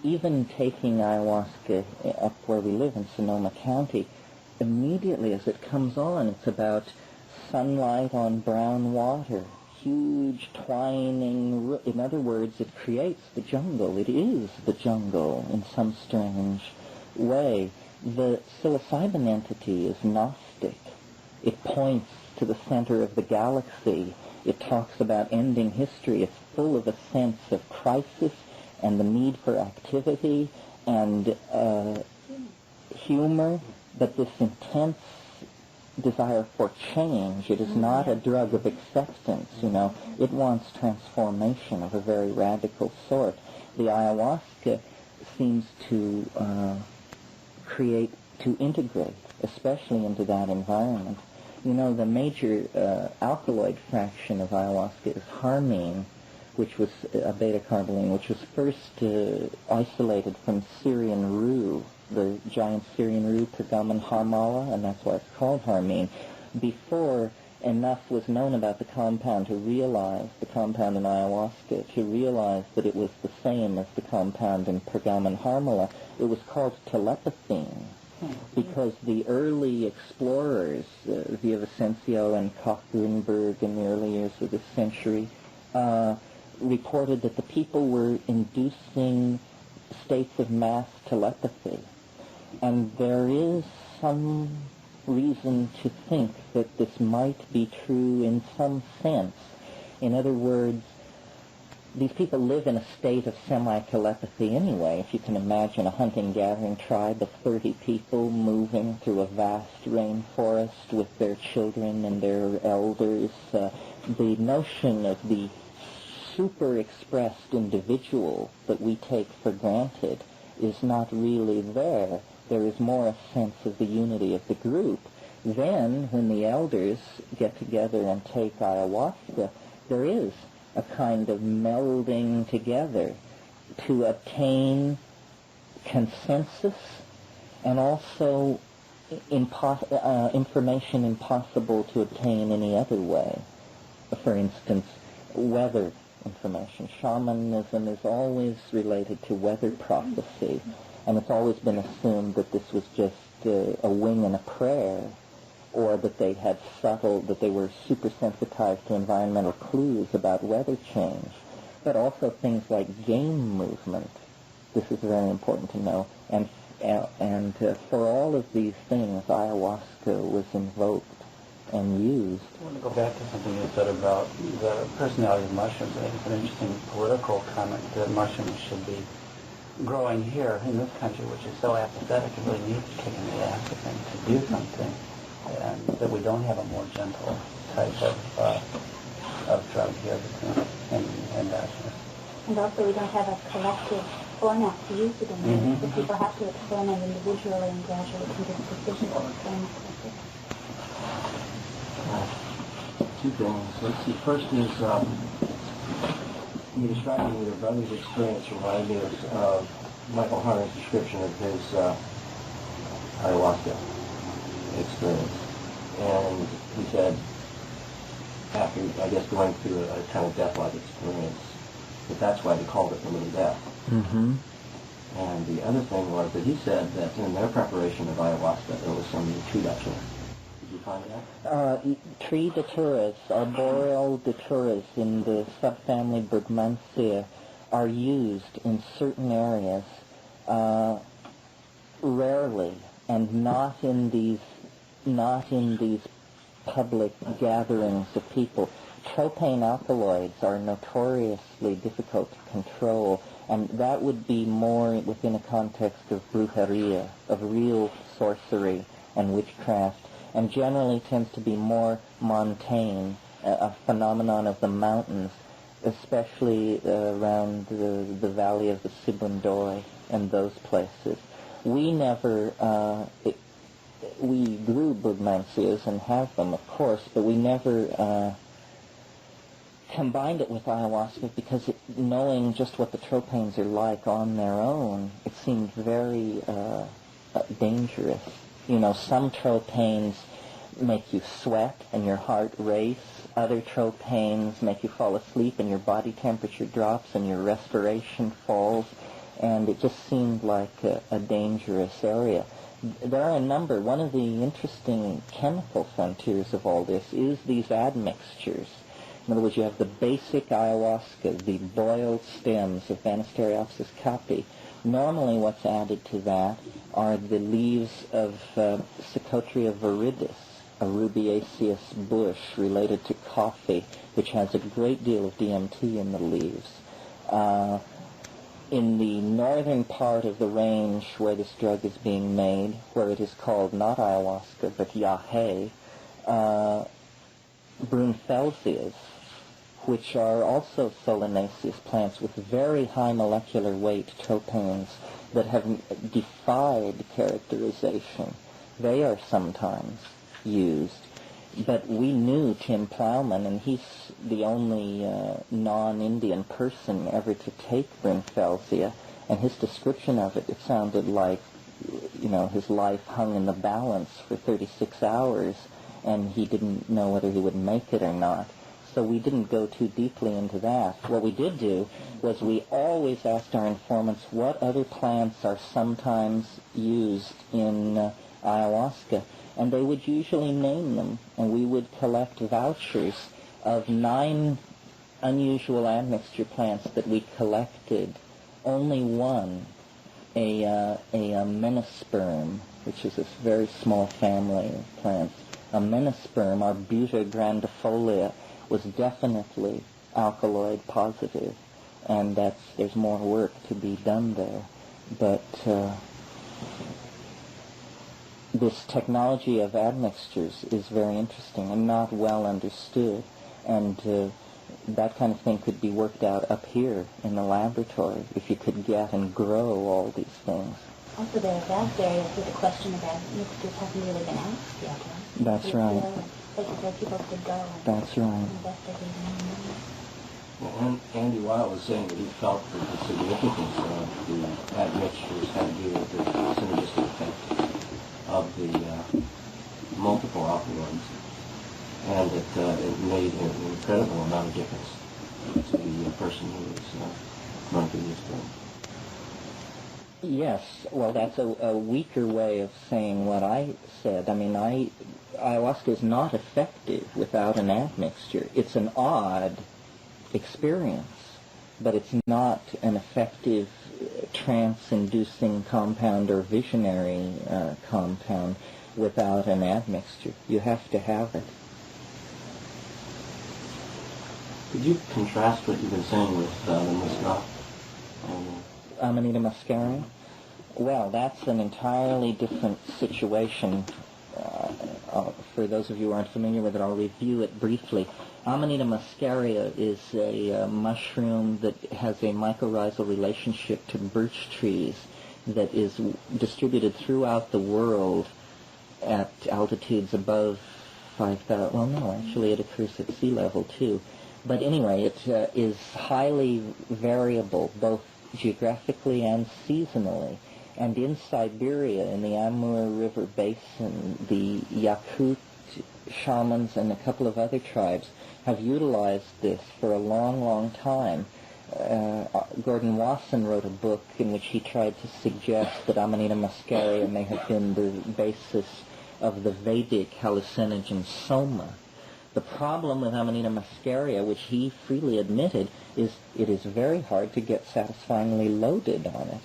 even taking ayahuasca up where we live in Sonoma County, immediately as it comes on, it's about sunlight on brown water, huge twining, in other words, it creates the jungle. It is the jungle in some strange way. The psilocybin entity is Gnostic. It points to the center of the galaxy. It talks about ending history. It's full of a sense of crisis and the need for activity and humor, but this intense desire for change. It is not a drug of acceptance, It wants transformation of a very radical sort. The ayahuasca seems to integrate, especially into that environment. The major alkaloid fraction of ayahuasca is harmine, which was a beta-carboline, which was first isolated from Syrian rue, the giant Syrian rue, Pergamon harmala, and that's why it's called harmine. Before enough was known about the compound in ayahuasca, to realize that it was the same as the compound in Pergamon harmala, it was called telepathine, because the early explorers, Villavicencio and Koch-Grünberg in the early years of this century, reported that the people were inducing states of mass telepathy. And there is some reason to think that this might be true in some sense. In other words, these people live in a state of semi-telepathy anyway. If you can imagine a hunting-gathering tribe of 30 people moving through a vast rainforest with their children and their elders, the notion of the super-expressed individual that we take for granted is not really there. There is more a sense of the unity of the group. Then, when the elders get together and take ayahuasca, there is a kind of melding together to obtain consensus and also information impossible to obtain any other way. For instance, weather information. Shamanism is always related to weather prophecy, and it's always been assumed that this was just a wing and a prayer, or that they were super sensitized to environmental clues about weather change, but also things like game movement. This is very important to know. And for all of these things, ayahuasca was invoked and used. I want to go back to something you said about the personality of mushrooms. I think it's an interesting political comment that mushrooms should be growing here in this country, which is so apathetic and really needs to kick in the ass, I think, to do something, and that we don't have a more gentle type of drug here between endogenous. And also we don't have a collective format to use it in. So people have to experiment individually and gradually come to decisions to experiment with it. Two things. Let's see. First is you describing your brother's experience reminded me of Michael Harner's description of his ayahuasca experience. And he said, after, I guess, going through a kind of death-like experience, that's why they called it the little death. Mm-hmm. And the other thing was that he said that in their preparation of ayahuasca, there was some tree datura. Did you find that? Tree daturas, arboreal daturas in the subfamily Bergmansia are used in certain areas, rarely, and not in these public gatherings of people. Tropane alkaloids are notoriously difficult to control, and that would be more within a context of brujeria, of real sorcery and witchcraft, and generally tends to be more montane, a phenomenon of the mountains, especially around the valley of the Sibundoy and those places. We never, we grew Bergmansias and have them, of course, but we never combined it with ayahuasca because knowing just what the tropanes are like on their own, it seemed very dangerous. You know, some tropanes make you sweat and your heart race. Other tropanes make you fall asleep and your body temperature drops and your respiration falls. and it just seemed like a dangerous area. There are a number. One of the interesting chemical frontiers of all this is these admixtures. In other words, you have the basic ayahuasca, the boiled stems of Banisteriopsis caapi. Normally what's added to that are the leaves of Psychotria viridis, a rubiaceous bush related to coffee, which has a great deal of DMT in the leaves. In the northern part of the range where this drug is being made, where it is called not ayahuasca but yahe, brunfelsias, which are also solanaceous plants with very high molecular weight terpenes that have defied characterization. They are sometimes used. But we knew Tim Plowman, and he's the only non-Indian person ever to take brunfelsia, and his description of it sounded like, his life hung in the balance for 36 hours, and he didn't know whether he would make it or not. So we didn't go too deeply into that. What we did do was we always asked our informants what other plants are sometimes used in ayahuasca, and they would usually name them, and we would collect vouchers of 9 unusual admixture plants that we collected. Only one, a menisperm, which is this very small family of plants, a menisperm, Arbuta grandifolia, was definitely alkaloid positive, and there's more work to be done there. But this technology of admixtures is very interesting and not well understood, and that kind of thing could be worked out up here in the laboratory if you could get and grow all these things. Also, there are vast areas where the question about mixtures hasn't really been asked yet, right? That's right. Places where people could go and That's right. investigate. Well, Andy Weil was saying that he felt that the significance of the admixtures had to do with the synergistic effect of the multiple alkaloids, and that it made an incredible amount of difference to the person who was going through this thing. Yes, well, that's a weaker way of saying what I said. I mean, ayahuasca is not effective without an admixture. It's an odd experience, but it's not an effective trance-inducing compound or visionary compound without an admixture. You have to have it. Could you contrast what you've been saying with the Muscat? Amanita muscaria? Well, that's an entirely different situation. For those of you who aren't familiar with it, I'll review it briefly. Amanita muscaria is a mushroom that has a mycorrhizal relationship to birch trees that is distributed throughout the world at altitudes above 5,000. Well, no, actually it occurs at sea level too. But anyway, it is highly variable, both geographically and seasonally. And in Siberia, in the Amur River Basin, the Yakut shamans and a couple of other tribes have utilized this for a long, long time. Gordon Wasson wrote a book in which he tried to suggest that Amanita muscaria may have been the basis of the Vedic hallucinogen soma. The problem with Amanita muscaria, which he freely admitted, is it is very hard to get satisfyingly loaded on it.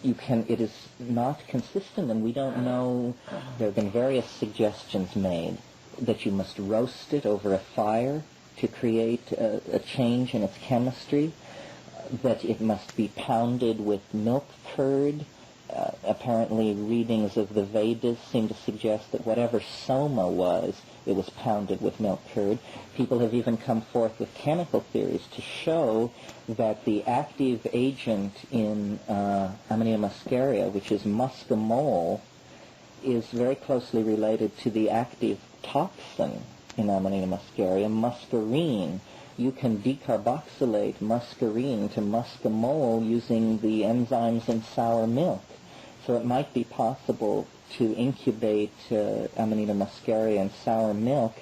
It is not consistent, and we don't know. There have been various suggestions made that you must roast it over a fire to create a change in its chemistry, that it must be pounded with milk curd. Apparently readings of the Vedas seem to suggest that whatever soma was, it was pounded with milk curd. People have even come forth with chemical theories to show that the active agent in Amanita muscaria, which is muscimol, is very closely related to the active toxin in Amanita muscaria, muscarine. You can decarboxylate muscarine to muscimol using the enzymes in sour milk. So it might be possible to incubate Amanita muscaria in sour milk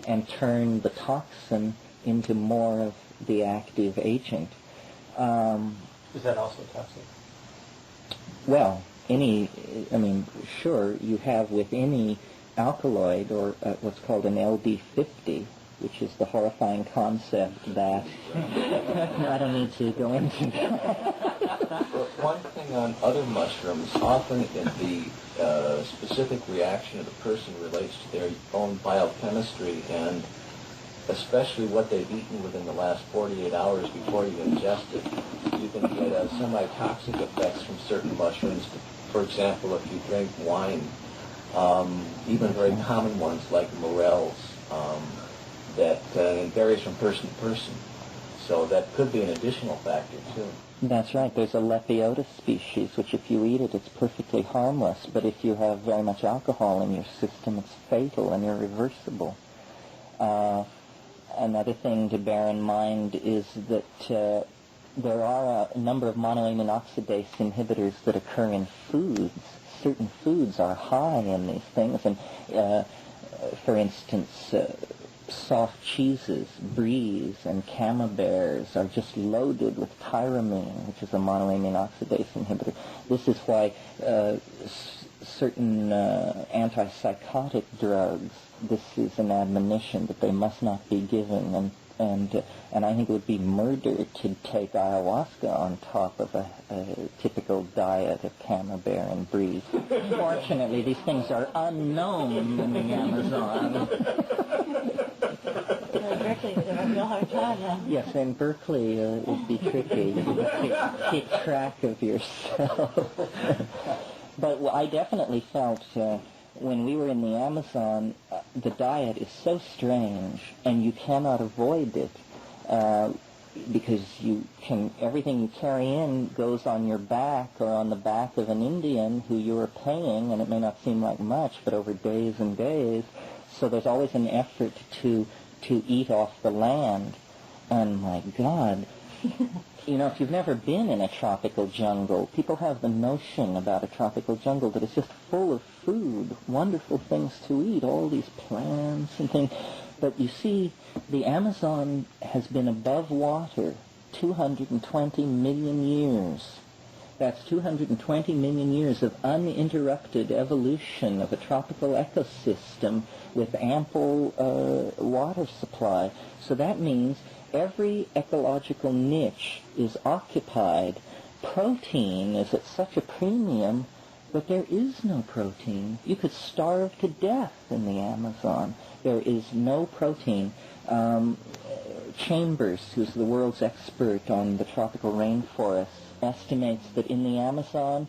and turn the toxin into more of the active agent. Is that also toxic? Well, sure, you have with any alkaloid or what's called an LD50, which is the horrifying concept that I don't need to go into. One thing on other mushrooms, often the specific reaction of the person relates to their own biochemistry and especially what they've eaten within the last 48 hours before you ingest it. You can get semi-toxic effects from certain mushrooms. For example, if you drink wine, even very common ones like morels, that it varies from person to person. So that could be an additional factor, too. That's right. There's a Lepiota species, which if you eat it, it's perfectly harmless. But if you have very much alcohol in your system, it's fatal and irreversible. Another thing to bear in mind is that there are a number of monoamine oxidase inhibitors that occur in foods. Certain foods are high in these things, and for instance, soft cheeses, bries, and camemberts are just loaded with tyramine, which is a monoamine oxidase inhibitor. This is why certain antipsychotic drugs, this is an admonition that they must not be given, and I think it would be murder to take ayahuasca on top of a typical diet of camembert and brie. Fortunately, these things are unknown in the Amazon. Berkeley would have a real hard time then. Yes, in Berkeley it would be tricky to keep track of yourself. But I definitely felt when we were in the Amazon, the diet is so strange, and you cannot avoid it because everything you carry in goes on your back or on the back of an Indian who you are paying, and it may not seem like much, but over days and days. So there's always an effort to eat off the land. And my God, if you've never been in a tropical jungle, people have the notion about a tropical jungle that it's just full of food, wonderful things to eat, all these plants and things. But you see, the Amazon has been above water 220 million years. That's 220 million years of uninterrupted evolution of a tropical ecosystem with ample water supply. So that means every ecological niche is occupied. Protein is at such a premium, but there is no protein. You could starve to death in the Amazon. There is no protein. Chambers, who's the world's expert on the tropical rainforests, estimates that in the Amazon,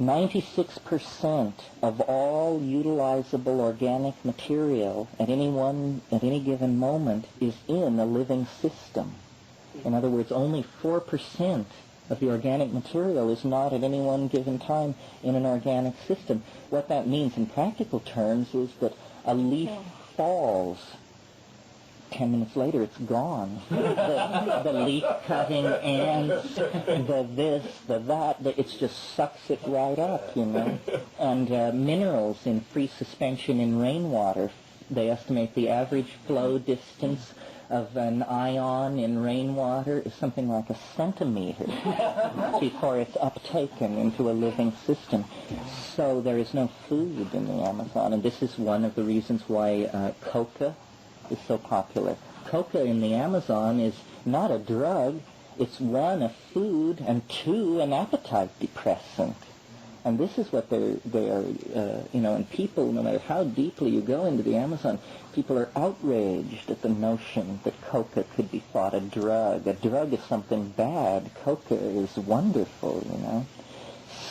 96% of all utilizable organic material at any given moment is in a living system. In other words, only 4% of the organic material is not at any one given time in an organic system. What that means in practical terms is that a leaf falls. 10 minutes later, it's gone. The leaf-cutting ants, the this, the that, it just sucks it right up, And minerals in free suspension in rainwater, they estimate the average flow distance of an ion in rainwater is something like a centimeter before it's uptaken into a living system. So there is no food in the Amazon, and this is one of the reasons why coca is so popular. Coca in the Amazon is not a drug. It's one, a food, and two, an appetite depressant. And this is what they are, and people, no matter how deeply you go into the Amazon, people are outraged at the notion that coca could be thought a drug. A drug is something bad. Coca is wonderful,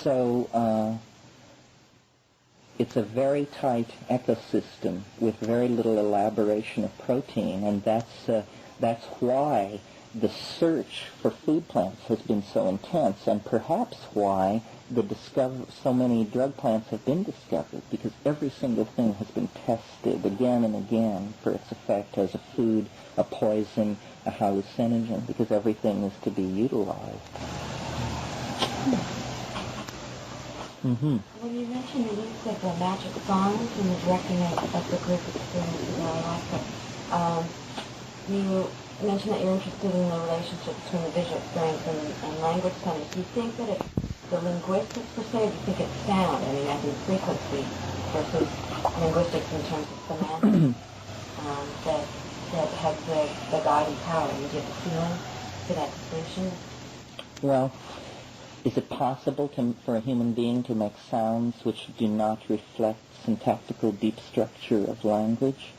So, it's a very tight ecosystem with very little elaboration of protein, and that's why the search for food plants has been so intense, and perhaps why so many drug plants have been discovered, because every single thing has been tested again and again for its effect as a food, a poison, a hallucinogen, because everything is to be utilized. Mm-hmm. Well, you mentioned the use of magic songs in the directing of the group experience in ayahuasca. You mentioned that you're interested in the relationship between the visual experience and language studies. Do you think that it's the linguistics per se, or do you think it's sound? I mean, as in frequency versus linguistics in terms of semantics that has the guiding power? And do you have a feeling to that distinction? Well, is it possible for a human being to make sounds which do not reflect syntactical deep structure of language?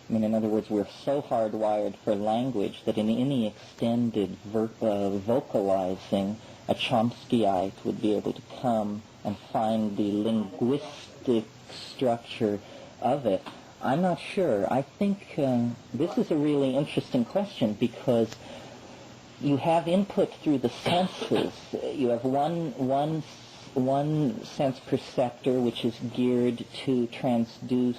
I mean, in other words, we're so hardwired for language that in any extended vocalizing, a Chomskyite would be able to come and find the linguistic structure of it. I'm not sure. I think this is a really interesting question because you have input through the senses. You have one sense perceptor which is geared to transduce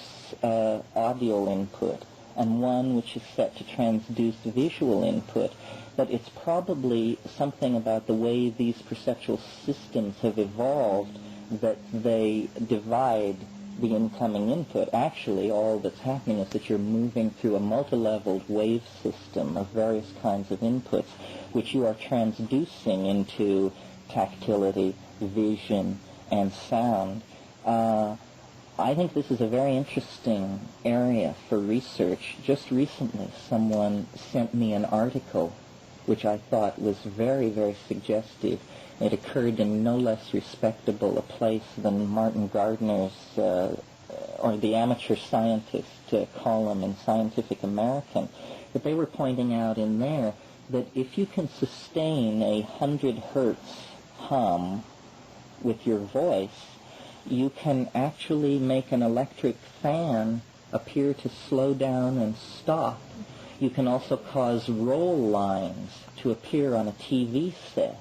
audio input, and one which is set to transduce visual input. But it's probably something about the way these perceptual systems have evolved that they divide the incoming input. Actually, all that's happening is that you're moving through a multi-leveled wave system of various kinds of inputs, which you are transducing into tactility, vision, and sound. I think this is a very interesting area for research. Just recently, someone sent me an article which I thought was very, very suggestive. It occurred in no less respectable a place than Martin Gardner's, or the amateur scientist column in Scientific American. But they were pointing out in there that if you can sustain 100 hertz hum with your voice, you can actually make an electric fan appear to slow down and stop. You can also cause roll lines to appear on a TV set.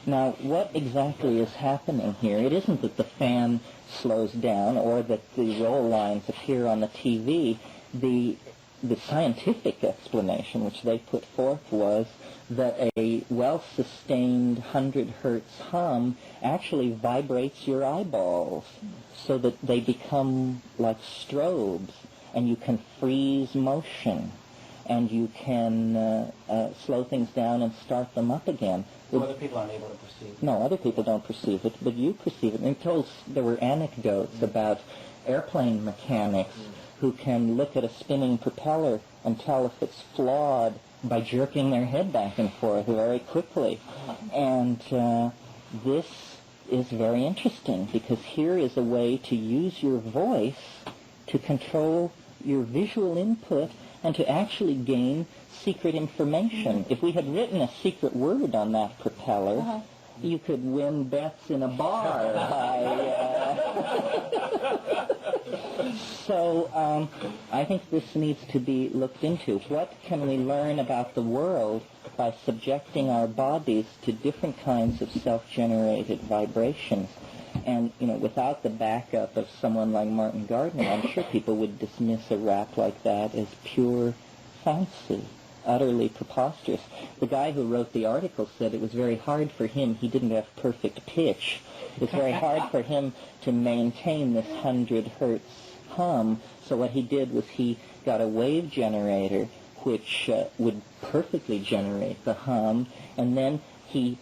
Now, what exactly is happening here? It isn't that the fan slows down or that the roll lines appear on the TV. The scientific explanation which they put forth was that a well-sustained 100 hertz hum actually vibrates your eyeballs so that they become like strobes, and you can freeze motion, and you can slow things down and start them up again. So other people aren't able to perceive it? No, other people don't perceive it, but you perceive it. And there were anecdotes about airplane mechanics who can look at a spinning propeller and tell if it's flawed by jerking their head back and forth very quickly. And this is very interesting because here is a way to use your voice to control your visual input and to actually gain secret information. If we had written a secret word on that propeller, you could win bets in a bar So I think this needs to be looked into. What can we learn about the world by subjecting our bodies to different kinds of self-generated vibrations? And, without the backup of someone like Martin Gardner, I'm sure people would dismiss a rap like that as pure fancy, utterly preposterous. The guy who wrote the article said it was very hard for him. He didn't have perfect pitch. It was very hard for him to maintain this 100 hertz hum. So what he did was he got a wave generator which would perfectly generate the hum, and then he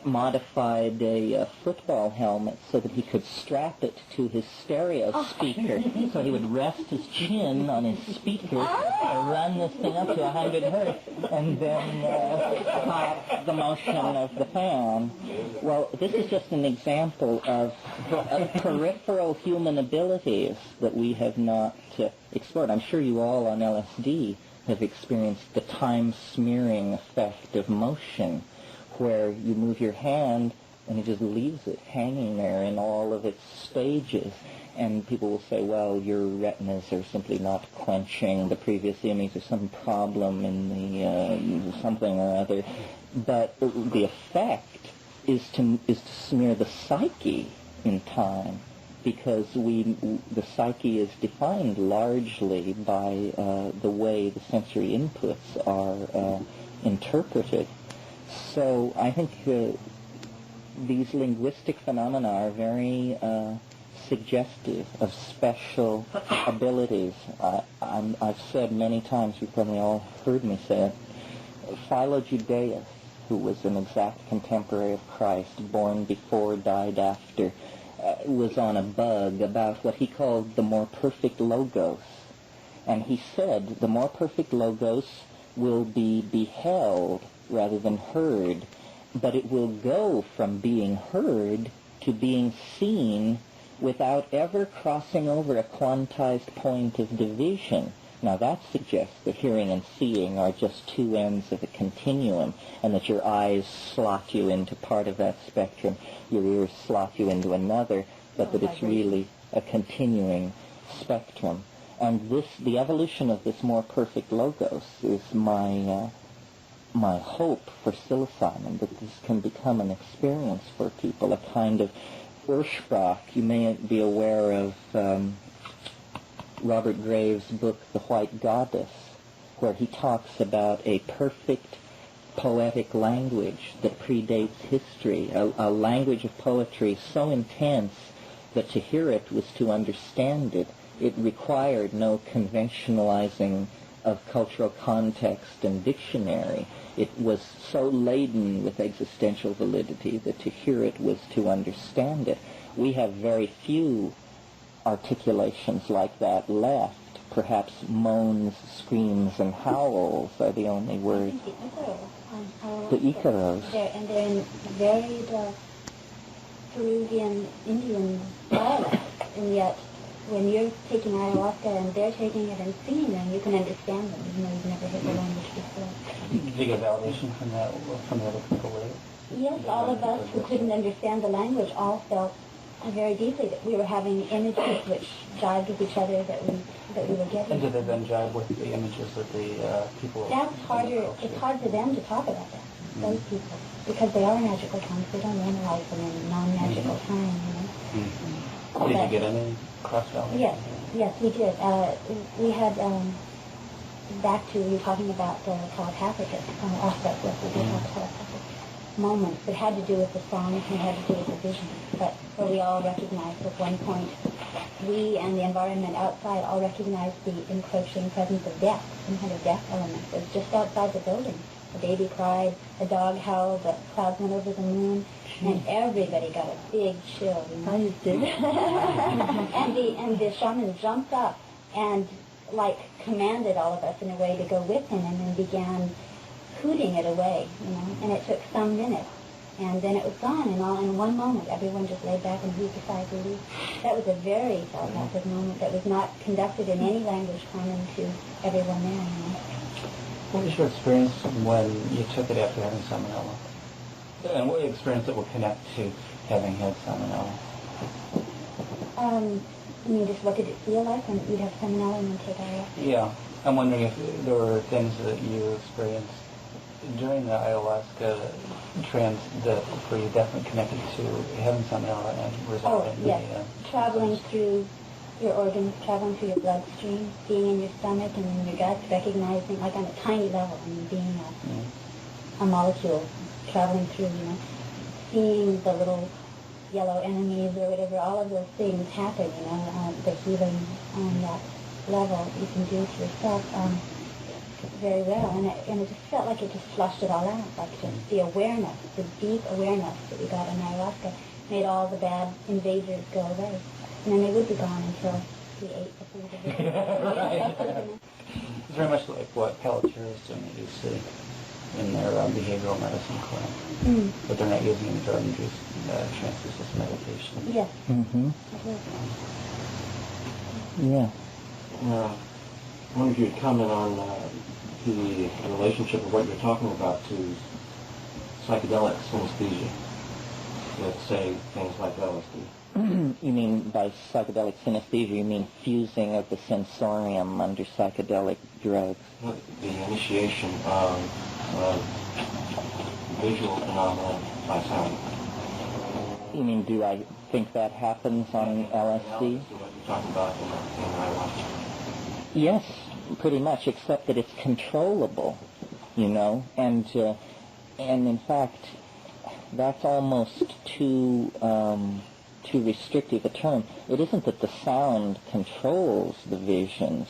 modified a football helmet so that he could strap it to his stereo speaker. So he would rest his chin on his speaker, run this thing up to 100 hertz, and then stop the motion of the fan. Well, this is just an example of peripheral human abilities that we have not explored. I'm sure you all on LSD have experienced the time smearing effect of motion, where you move your hand and it just leaves it hanging there in all of its stages. And people will say, well, your retinas are simply not quenching the previous image, or some problem in the something or other. But the effect is to smear the psyche in time, because the psyche is defined largely by the way the sensory inputs are interpreted. So I think these linguistic phenomena are very suggestive of special abilities. I've said many times, you've probably all heard me say it, Philo Judaeus, who was an exact contemporary of Christ, born before, died after, was on a bug about what he called the more perfect logos. And he said the more perfect logos will be beheld rather than heard, but it will go from being heard to being seen without ever crossing over a quantized point of division. Now that suggests that hearing and seeing are just two ends of a continuum, and that your eyes slot you into part of that spectrum, your ears slot you into another, but that it's really a continuing spectrum. And the evolution of this more perfect logos is my hope for psilocybin, that this can become an experience for people, a kind of Ursprach. You may be aware of Robert Graves' book, The White Goddess, where he talks about a perfect poetic language that predates history, a language of poetry so intense that to hear it was to understand it. It required no conventionalizing of cultural context and dictionary. It was so laden with existential validity that to hear it was to understand it. We have very few articulations like that left. Perhaps moans, screams, and howls are the only words. The Icaros. And they're in varied Peruvian Indian dialects, and yet when you're taking ayahuasca and they're taking it and singing them, you can understand them, even though you've never heard the language before. Did you get validation from that, from the other people later? Yes, all of us who couldn't understand the language all felt very deeply that we were having images which jived with each other that we were getting. And did they then jive with the images that the people... That's harder. It's hard for them to talk about that, those people, because they are magical times. They don't analyze them in non-magical time, you know. Did you get any cross-validation? Yes, we did. We had, back to you talking about the telepathic aspect, yes, we did have telepathic moments that had to do with the songs and had to do with the vision, but where we all recognized at one point, we and the environment outside all recognized the encroaching presence of death, some kind of death element. It was just outside the building. A baby cried, a dog howled, the clouds went over the moon, and everybody got a big chill. You know? I did. and the shaman jumped up and commanded all of us in a way to go with him, and then began hooting it away, you know, and it took some minutes. And then it was gone, and all in one moment, everyone just laid back and heaved a sigh of relief. That was a very telepathic moment that was not conducted in any language common to everyone there, you know. What was your experience when you took it after having salmonella? And what experience that will connect to having had salmonella? I mean, just what did it feel like when you'd have salmonella and then take ayahuasca? Yeah. I'm wondering if there were things that you experienced during the ayahuasca trance that were you definitely connected to having salmonella and resolving traveling through your organs, traveling through your bloodstream, being in your stomach and in your gut, recognizing, like on a tiny level, I mean, being a molecule traveling through, you know, seeing the little yellow enemies or whatever, all of those things happen, you know, the healing on that level you can do to yourself very well, and it just felt like it just flushed it all out, like just the awareness, the deep awareness that we got in ayahuasca made all the bad invaders go away. And then they would be gone until we ate the food. It's very much like what Pelletiers do, you see in their behavioral medicine clinic. But they're not using any drug-induced trance-resistant medication. Yes. Mm-hmm. Yeah. I wonder if you'd comment on the relationship of what you're talking about to psychedelic synesthesia, let's say things like LSD. You mean by psychedelic synesthesia, you mean fusing of the sensorium under psychedelic drugs? The initiation of visual phenomena by sound. You mean, do I think that happens on LSD? What you're talking about in ayahuasca. Yes, pretty much, except that it's controllable, you know, and in fact, that's almost too too restrictive a term, it isn't that the sound controls the visions,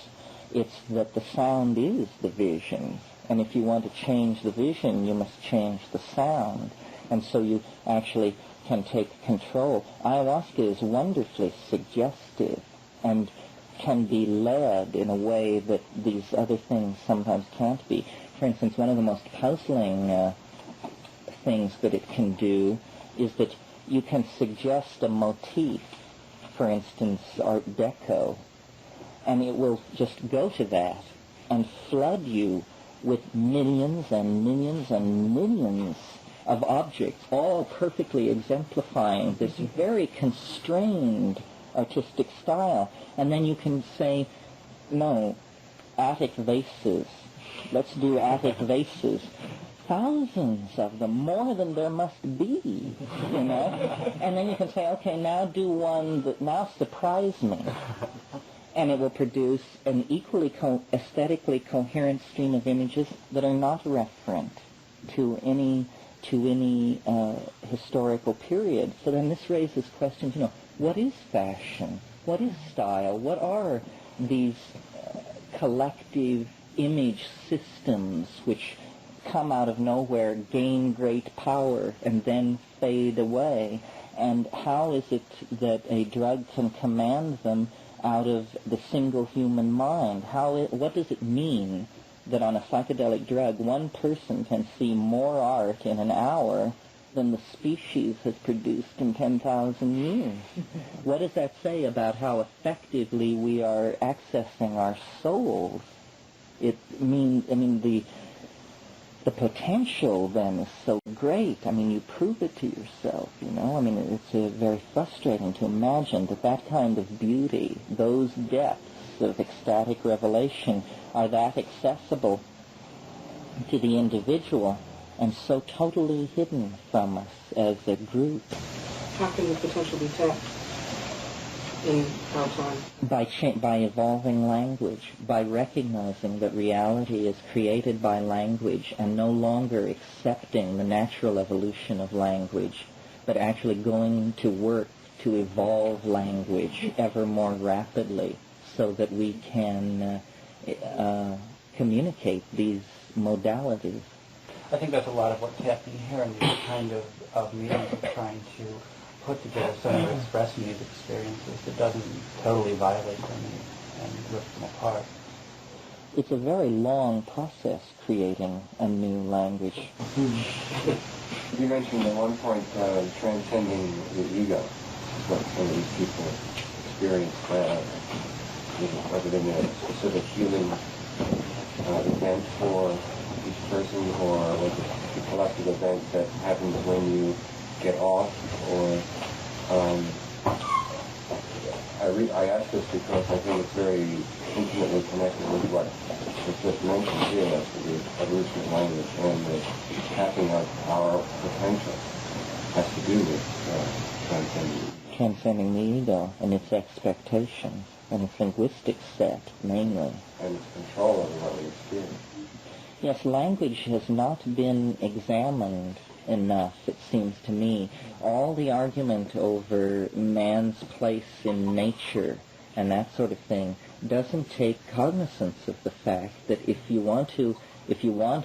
it's that the sound is the visions. And if you want to change the vision, you must change the sound. And so you actually can take control. Ayahuasca is wonderfully suggestive and can be led in a way that these other things sometimes can't be. For instance, one of the most puzzling things that it can do is that you can suggest a motif, for instance, Art Deco, and it will just go to that and flood you with millions and millions and millions of objects, all perfectly exemplifying this very constrained artistic style. And then you can say, no, attic vases. Let's do attic vases. Thousands of them, more than there must be, you know. And then you can say, okay, now do one that now surprise me. And it will produce an equally aesthetically coherent stream of images that are not referent to any historical period. So then this raises questions, you know, what is fashion? What is style? What are these collective image systems which come out of nowhere, gain great power, and then fade away? And how is it that a drug can command them out of the single human mind? What does it mean that on a psychedelic drug, one person can see more art in an hour than the species has produced in 10,000 years? What does that say about how effectively we are accessing our souls? The potential then is so great. I mean, you prove it to yourself, you know. I mean, it's very frustrating to imagine that kind of beauty, those depths of ecstatic revelation are that accessible to the individual and so totally hidden from us as a group. How can the potential be tapped in our time? By evolving language, by recognizing that reality is created by language and no longer accepting the natural evolution of language, but actually going to work to evolve language ever more rapidly so that we can communicate these modalities. I think that's a lot of what's happening here in these kind of meetings of trying to put together some of expressing these experiences that doesn't totally violate them and rip them apart. It's a very long process creating a new language. You mentioned at one point transcending the ego, what some of these people experience, whether in a specific healing event for each person or was it a collective event that happens when you get off, or I ask this because I think it's very intimately connected with what was just mentioned here, the evolution of language and the tapping of our potential has to do with transcending the ego and its expectations and its linguistic set, mainly. And its control over what we experience. Yes, language has not been examined enough, it seems to me. All the argument over man's place in nature and that sort of thing doesn't take cognizance of the fact that if you want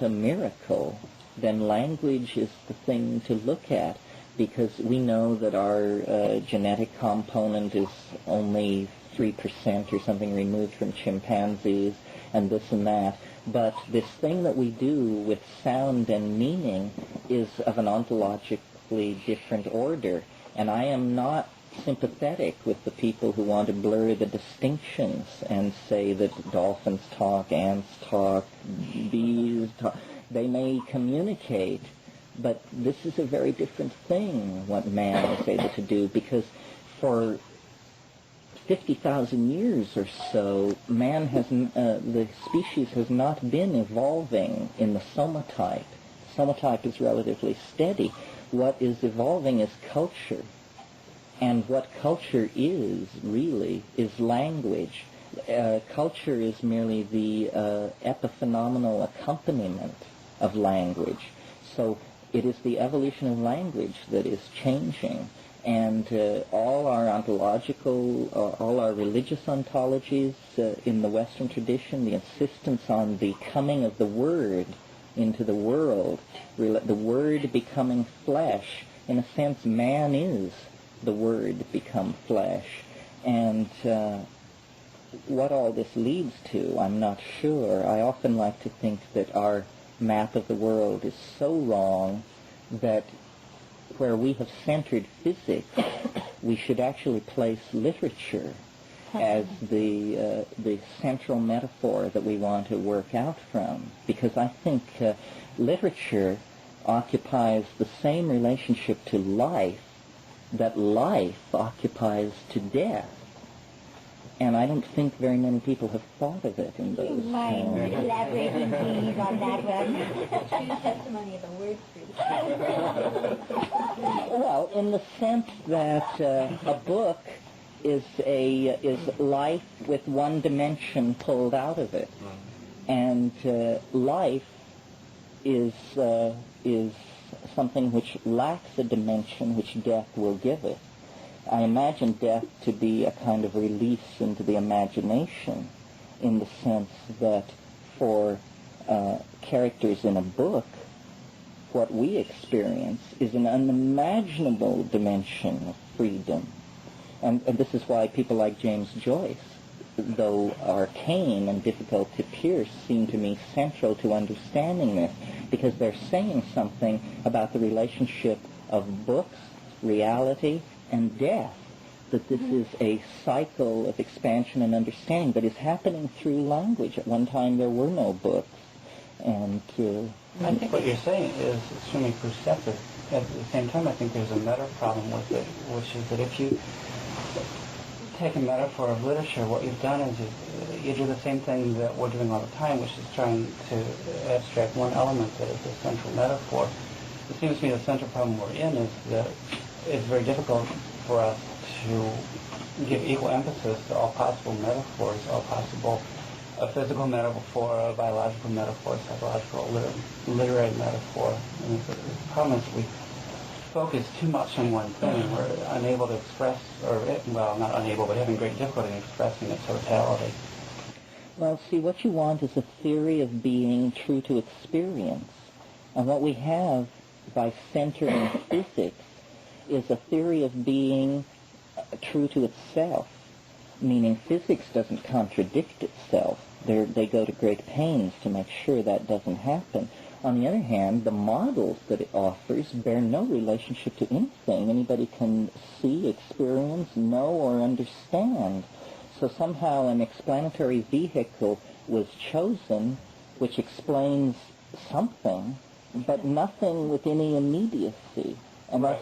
a miracle, then language is the thing to look at, because we know that our genetic component is only 3% or something removed from chimpanzees and this and that. But this thing that we do with sound and meaning is of an ontologically different order. And I am not sympathetic with the people who want to blur the distinctions and say that dolphins talk, ants talk, bees talk. They may communicate, but this is a very different thing, what man is able to do, because for 50,000 years or so, the species has not been evolving in the somatype. Somatype is relatively steady. What is evolving is culture. And what culture is, really, is language. Culture is merely the epiphenomenal accompaniment of language. So it is the evolution of language that is changing. And all our ontological, all our religious ontologies in the Western tradition, the insistence on the coming of the Word into the world, the Word becoming flesh. In a sense, man is the Word become flesh. And what all this leads to, I'm not sure. I often like to think that our map of the world is so wrong that where we have centered physics, we should actually place literature as the central metaphor that we want to work out from. Because I think literature occupies the same relationship to life that life occupies to death. And I don't think very many people have thought of it in those Mind elaborating please on that one. True testimony of the word truth. Well, in the sense that a book is life with one dimension pulled out of it, and life is something which lacks a dimension which death will give it. I imagine death to be a kind of release into the imagination, in the sense that for characters in a book, what we experience is an unimaginable dimension of freedom. And this is why people like James Joyce, though arcane and difficult to pierce, seem to me central to understanding this, because they're saying something about the relationship of books, reality, and death, that this is a cycle of expansion and understanding that is happening through language. At one time there were no books. And I think what you're saying is extremely perceptive. At the same time, I think there's a meta problem with it, which is that if you take a metaphor of literature, what you've done is you do the same thing that we're doing all the time, which is trying to abstract one element that is the central metaphor. It seems to me the central problem we're in is that it's very difficult for us to give equal emphasis to all possible metaphors, all possible a physical metaphor, a biological metaphor, psychological, literary metaphor. And the problem is we focus too much on one thing. We're unable to express, or, well, not unable, but having great difficulty in expressing its totality. well, see, what you want is a theory of being true to experience. And what we have by centering physics is a theory of being true to itself, meaning physics doesn't contradict itself. They go to great pains to make sure that doesn't happen. On the other hand, the models that it offers bear no relationship to anything anybody can see, experience, know, or understand. So somehow an explanatory vehicle was chosen which explains something, but nothing with any immediacy. And Right.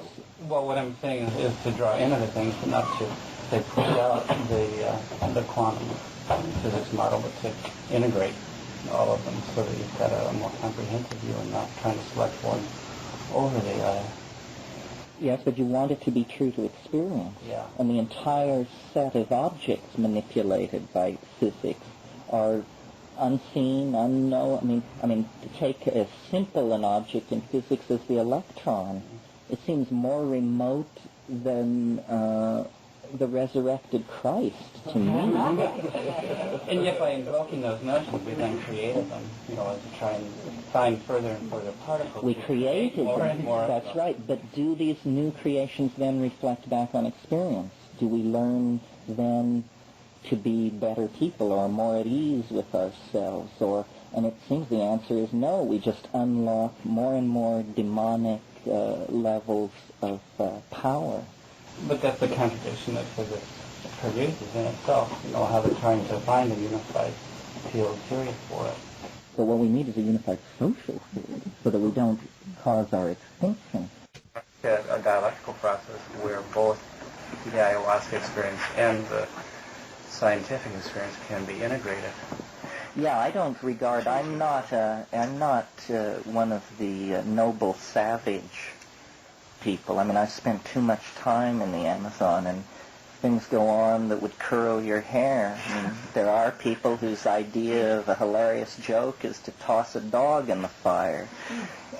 Well, what I'm saying is to draw in other things, but not to, say, push out the quantum physics model, but to integrate all of them so that you've got a more comprehensive view and not trying to select one over the other. Yes, but you want it to be true to experience. Yeah. And the entire set of objects manipulated by physics are unseen, unknown. I mean, to take as simple an object in physics as the electron, it seems more remote than the resurrected Christ to me. And yet by invoking those notions, we then created them, to try and find further and further particles. We created more them. and more of That's them. right. But do these new creations then reflect back on experience? Do we learn then to be better people or more at ease with ourselves? And it seems the answer is no. We just unlock more and more demonic levels of power. But that's the contradiction that physics produces in itself, how they're trying to find a unified field theory for it. But what we need is a unified social theory so that we don't cause our extinction. A dialectical process where both the ayahuasca experience and the scientific experience can be integrated. Yeah, I don't regard. I'm not one of the noble savage people. I mean, I've spent too much time in the Amazon, and things go on that would curl your hair. I mean, there are people whose idea of a hilarious joke is to toss a dog in the fire,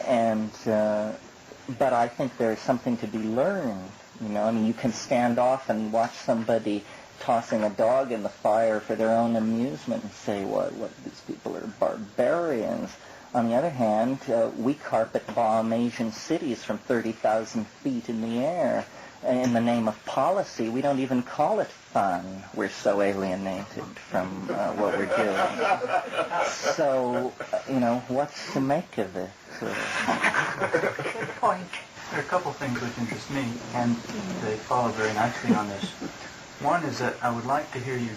and but I think there's something to be learned You know, I mean, you can stand off and watch somebody tossing a dog in the fire for their own amusement and say, what these people are barbarians. On the other hand, we carpet bomb Asian cities from 30,000 feet in the air. In the name of policy, we don't even call it fun. We're so alienated from what we're doing. So, you know, what's to make of it? Good point. There are a couple things which interest me, and they follow very nicely on this. One is that I would like to hear you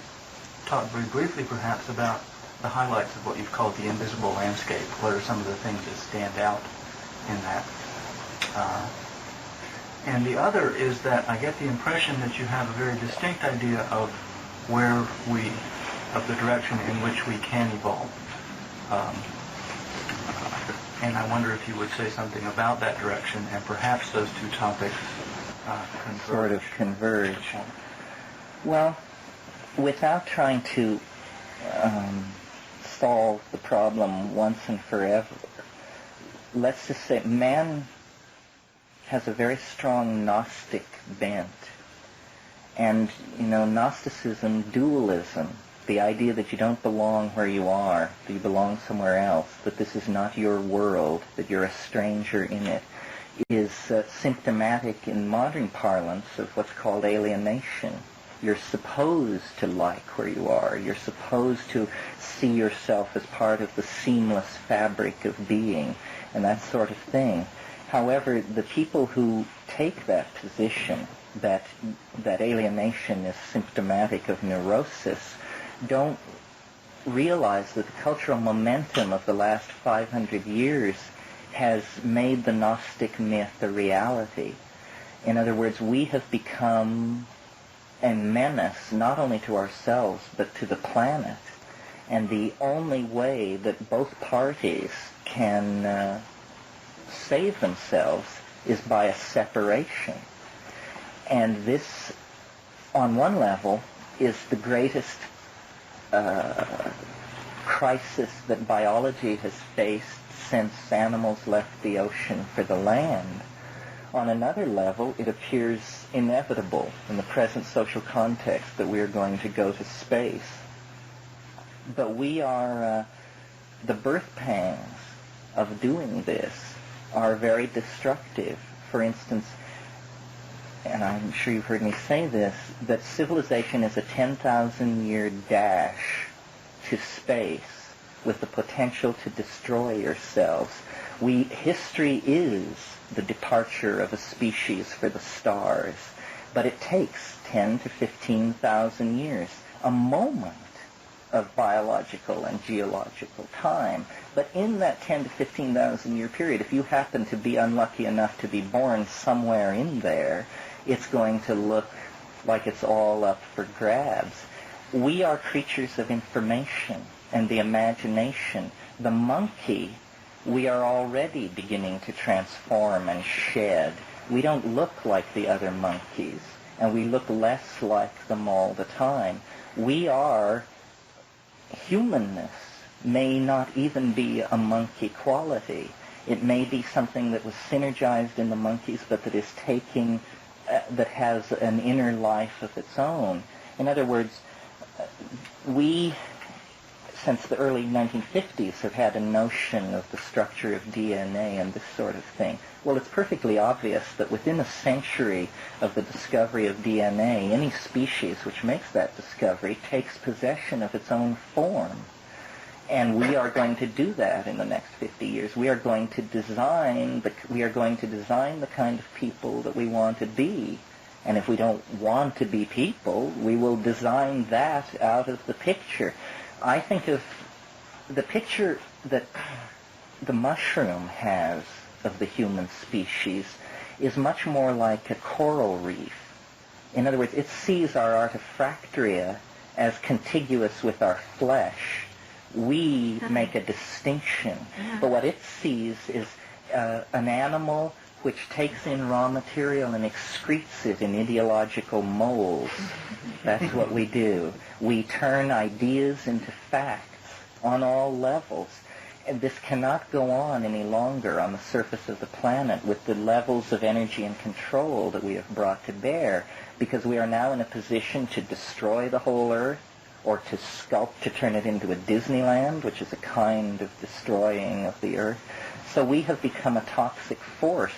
talk very briefly, perhaps, about the highlights of what you've called the invisible landscape. What are some of the things that stand out in that? And the other is that I get the impression that you have a very distinct idea of of the direction in which we can evolve. And I wonder if you would say something about that direction, and perhaps those two topics sort of converge. Well, without trying to solve the problem once and forever, let's just say man has a very strong Gnostic bent. And, you know, Gnosticism, dualism, the idea that you don't belong where you are, that you belong somewhere else, that this is not your world, that you're a stranger in it, is symptomatic in modern parlance of what's called alienation. You're supposed to like where you are. You're supposed to see yourself as part of the seamless fabric of being, and that sort of thing. However, the people who take that position, that alienation is symptomatic of neurosis, don't realize that the cultural momentum of the last 500 years has made the Gnostic myth a reality. In other words, we have become a menace not only to ourselves but to the planet. And the only way that both parties can save themselves is by a separation. And this, on one level, is the greatest crisis that biology has faced since animals left the ocean for the land. On another level, it appears inevitable in the present social context that we are going to go to space. But we are, the birth pangs of doing this are very destructive. For instance, and I'm sure you've heard me say this, that civilization is a 10,000-year dash to space with the potential to destroy yourselves. History is the departure of a species for the stars, but it takes 10 to 15,000 years, a moment of biological and geological time. But in that 10 to 15,000 year period, if you happen to be unlucky enough to be born somewhere in there, it's going to look like it's all up for grabs. We are creatures of information and the imagination. The monkey, we are already beginning to transform and shed. We don't look like the other monkeys, and we look less like them all the time. Humanness may not even be a monkey quality. It may be something that was synergized in the monkeys, but that is that has an inner life of its own. In other words, we, since the early 1950s, have had a notion of the structure of DNA and this sort of thing. Well, it's perfectly obvious that within a century of the discovery of DNA, any species which makes that discovery takes possession of its own form. And we are going to do that in the next 50 years. We are going to design the kind of people that we want to be. And if we don't want to be people, we will design that out of the picture. I think of the picture that the mushroom has of the human species is much more like a coral reef. In other words, it sees our artifactoria as contiguous with our flesh. We make a distinction. But what it sees is an animal which takes in raw material and excretes it in ideological molds. That's what we do. We turn ideas into facts on all levels. And this cannot go on any longer on the surface of the planet with the levels of energy and control that we have brought to bear, because we are now in a position to destroy the whole Earth, or to sculpt, to turn it into a Disneyland, which is a kind of destroying of the Earth. So we have become a toxic force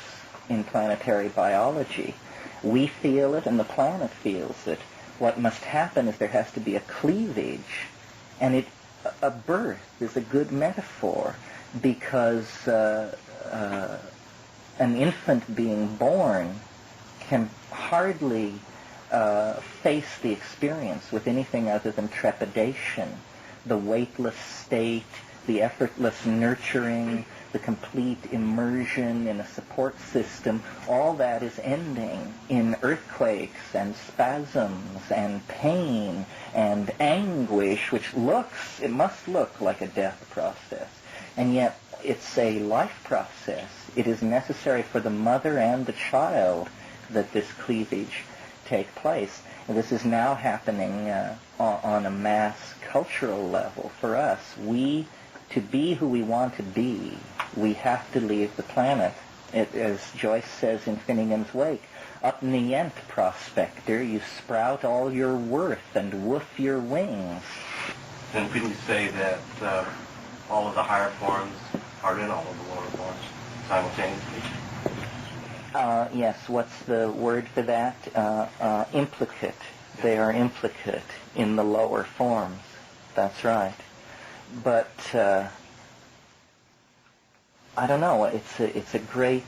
in planetary biology. We feel it and the planet feels it. What must happen is there has to be a cleavage, and a birth is a good metaphor, because an infant being born can hardly face the experience with anything other than trepidation. The weightless state, the effortless nurturing, the complete immersion in a support system, all that is ending in earthquakes and spasms and pain and anguish, which it must look like a death process. And yet it's a life process. It is necessary for the mother and the child that this cleavage take place. And this is now happening on a mass cultural level for us. To be who we want to be, we have to leave the planet. As Joyce says in Finnegan's Wake, up nient, prospector, you sprout all your worth and woof your wings. Then couldn't you say that all of the higher forms are in all of the lower forms simultaneously? Yes, what's the word for that? Implicate. They are implicate in the lower forms. That's right. But I don't know. It's a great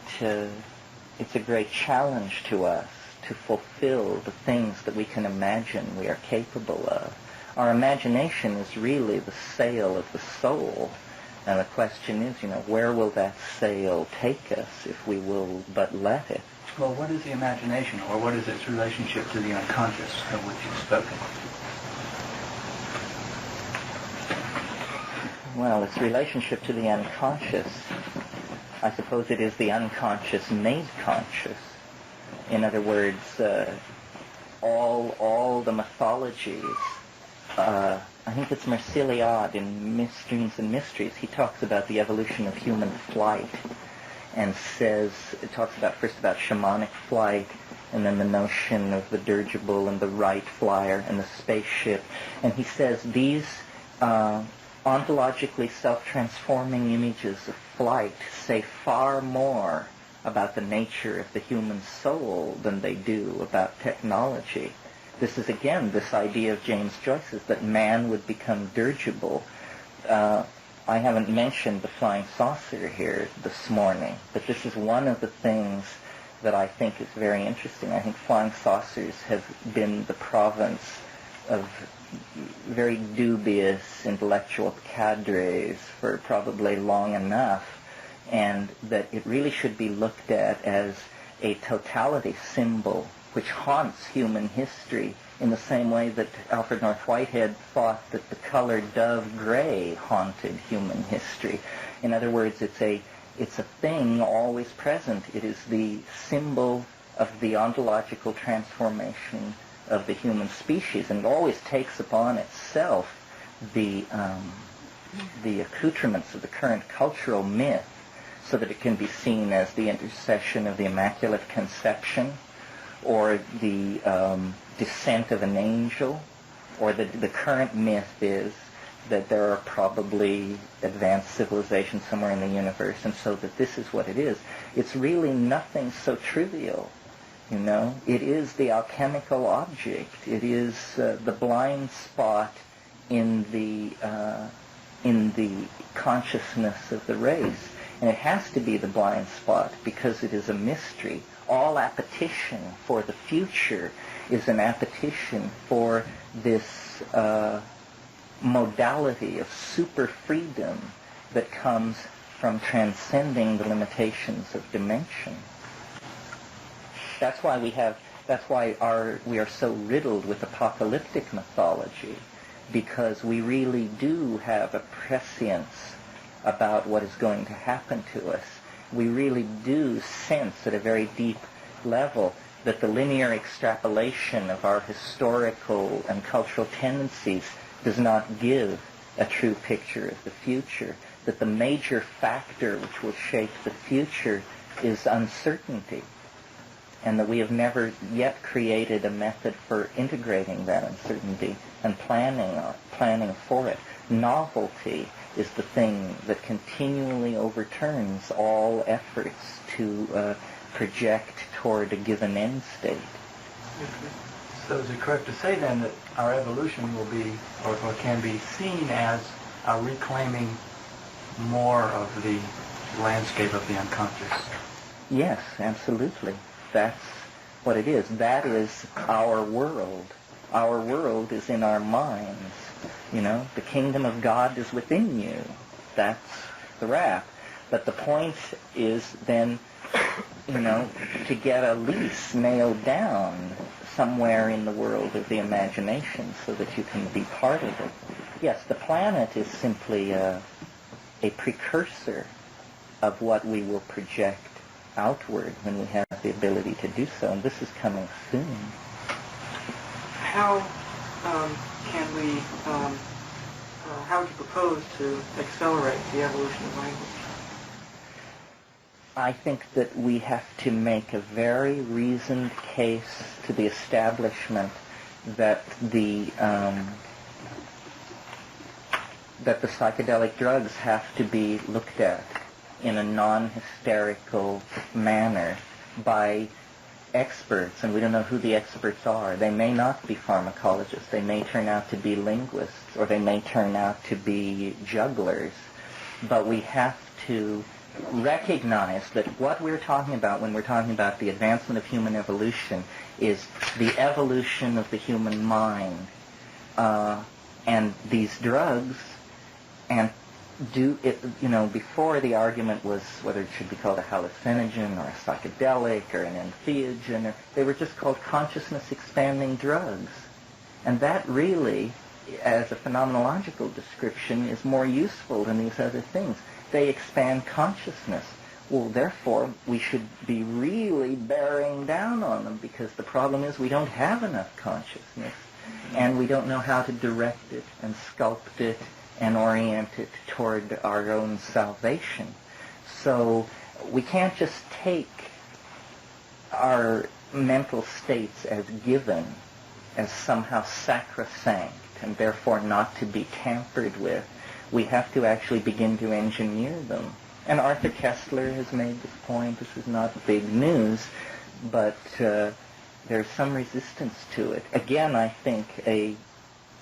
challenge to us to fulfill the things that we can imagine we are capable of. Our imagination is really the sail of the soul, and the question is, where will that sail take us if we will but let it? Well, what is the imagination, or what is its relationship to the unconscious of which you've spoken? Well, its relationship to the unconscious, I suppose it is the unconscious made conscious. In other words, all the mythologies, I think it's Merciliade in Dreams and Mysteries. He talks about the evolution of human flight, and it talks first about shamanic flight, and then the notion of the dirigible and the Wright flyer and the spaceship. And he says these ontologically self-transforming images of flight say far more about the nature of the human soul than they do about technology. This is, again, this idea of James Joyce's that man would become dirigible. I haven't mentioned the flying saucer here this morning, but this is one of the things that I think is very interesting. I think flying saucers have been the province of very dubious intellectual cadres for probably long enough, and that it really should be looked at as a totality symbol which haunts human history in the same way that Alfred North Whitehead thought that the color dove gray haunted human history. In other words, it's a thing always present. It is the symbol of the ontological transformation of the human species, and it always takes upon itself the accoutrements of the current cultural myth, so that it can be seen as the intercession of the Immaculate Conception, or the descent of an angel, or the current myth is that there are probably advanced civilizations somewhere in the universe, and so that this is what it is. It's really nothing so trivial, It is the alchemical object. It is the blind spot in the consciousness of the race. And it has to be the blind spot because it is a mystery. All appetition for the future is an appetition for this modality of super freedom that comes from transcending the limitations of dimension. That's why we are so riddled with apocalyptic mythology, because we really do have a prescience about what is going to happen to us. We really do sense at a very deep level that the linear extrapolation of our historical and cultural tendencies does not give a true picture of the future, that the major factor which will shape the future is uncertainty, and that we have never yet created a method for integrating that uncertainty and planning for it. Novelty is the thing that continually overturns all efforts to project toward a given end state. So is it correct to say then that our evolution will be, or can be seen as a reclaiming more of the landscape of the unconscious? Yes, absolutely. That's what it is. That is our world. Our world is in our minds. You know, the kingdom of God is within you. That's the rap. But the point is then, you know, to get a lease nailed down somewhere in the world of the imagination so that you can be part of it. Yes, the planet is simply a precursor of what we will project outward when we have the ability to do so, and this is coming soon. How can we, how would you propose to accelerate the evolution of language? I think that we have to make a very reasoned case to the establishment that the psychedelic drugs have to be looked at in a non-hysterical manner by experts, and we don't know who the experts are. They may not be pharmacologists. They may turn out to be linguists, or they may turn out to be jugglers. But we have to recognize that what we're talking about when we're talking about the advancement of human evolution is the evolution of the human mind. And these drugs, and do it, you know, before the argument was whether it should be called a hallucinogen or a psychedelic or an entheogen, or they were just called consciousness expanding drugs. And that really, as a phenomenological description, is more useful than these other things. They expand consciousness. Well, therefore, we should be really bearing down on them, because the problem is we don't have enough consciousness, and we don't know how to direct it and sculpt it and orient it toward our own salvation. So we can't just take our mental states as given, as somehow sacrosanct, and therefore not to be tampered with. We have to actually begin to engineer them. And Arthur Koestler has made this point. This is not big news, but there's some resistance to it. Again, I think a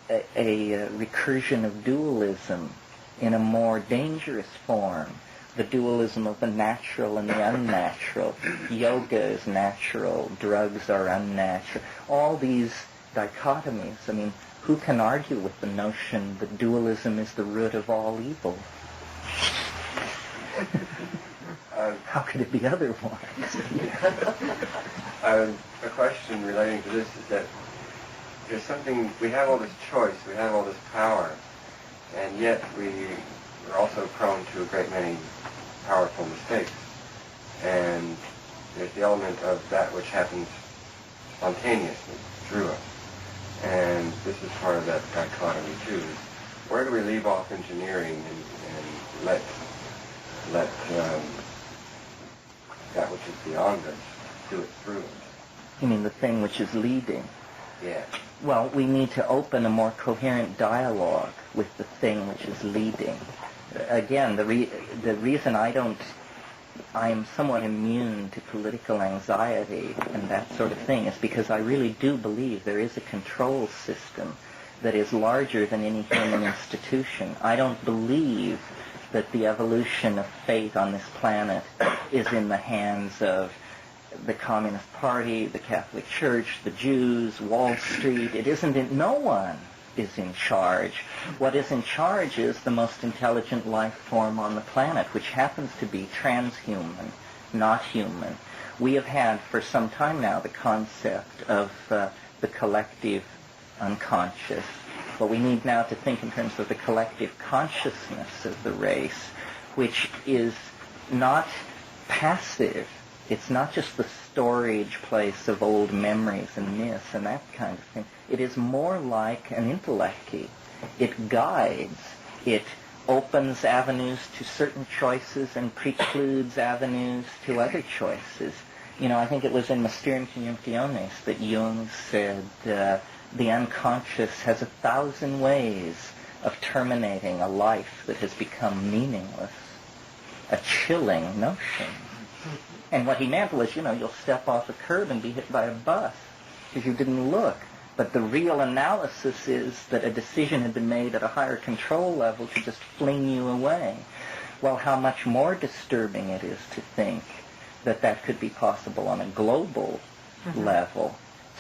recursion of dualism in a more dangerous form. The dualism of the natural and the unnatural. Yoga is natural, drugs are unnatural. All these dichotomies, I mean, who can argue with the notion that dualism is the root of all evil? How could it be otherwise? A question relating to this is that there's something, we have all this choice, we have all this power, and yet we're also prone to a great many powerful mistakes. And there's the element of that which happens spontaneously through us. And this is part of that dichotomy too. Is where do we leave off engineering and let that which is beyond us do it through us? You mean the thing which is leading? Yeah. Well, we need to open a more coherent dialogue with the thing which is leading. Again, the reason I'm somewhat immune to political anxiety and that sort of thing is because I really do believe there is a control system that is larger than any human institution. I don't believe that the evolution of fate on this planet is in the hands of the Communist Party, the Catholic Church, the Jews, Wall Street. It isn't. No one is in charge. What is in charge is the most intelligent life form on the planet, which happens to be transhuman, not human. We have had for some time now the concept of the collective unconscious. But we need now to think in terms of the collective consciousness of the race, which is not passive. It's not just the storage place of old memories and myths and that kind of thing. It is more like an intellect. It guides. It opens avenues to certain choices and precludes avenues to other choices. I think it was in Mysterium Coniunctionis that Jung said the unconscious has 1,000 ways of terminating a life that has become meaningless. A chilling notion. And what he meant was, you'll step off a curb and be hit by a bus because you didn't look. But the real analysis is that a decision had been made at a higher control level to just fling you away. Well, how much more disturbing it is to think that that could be possible on a global level.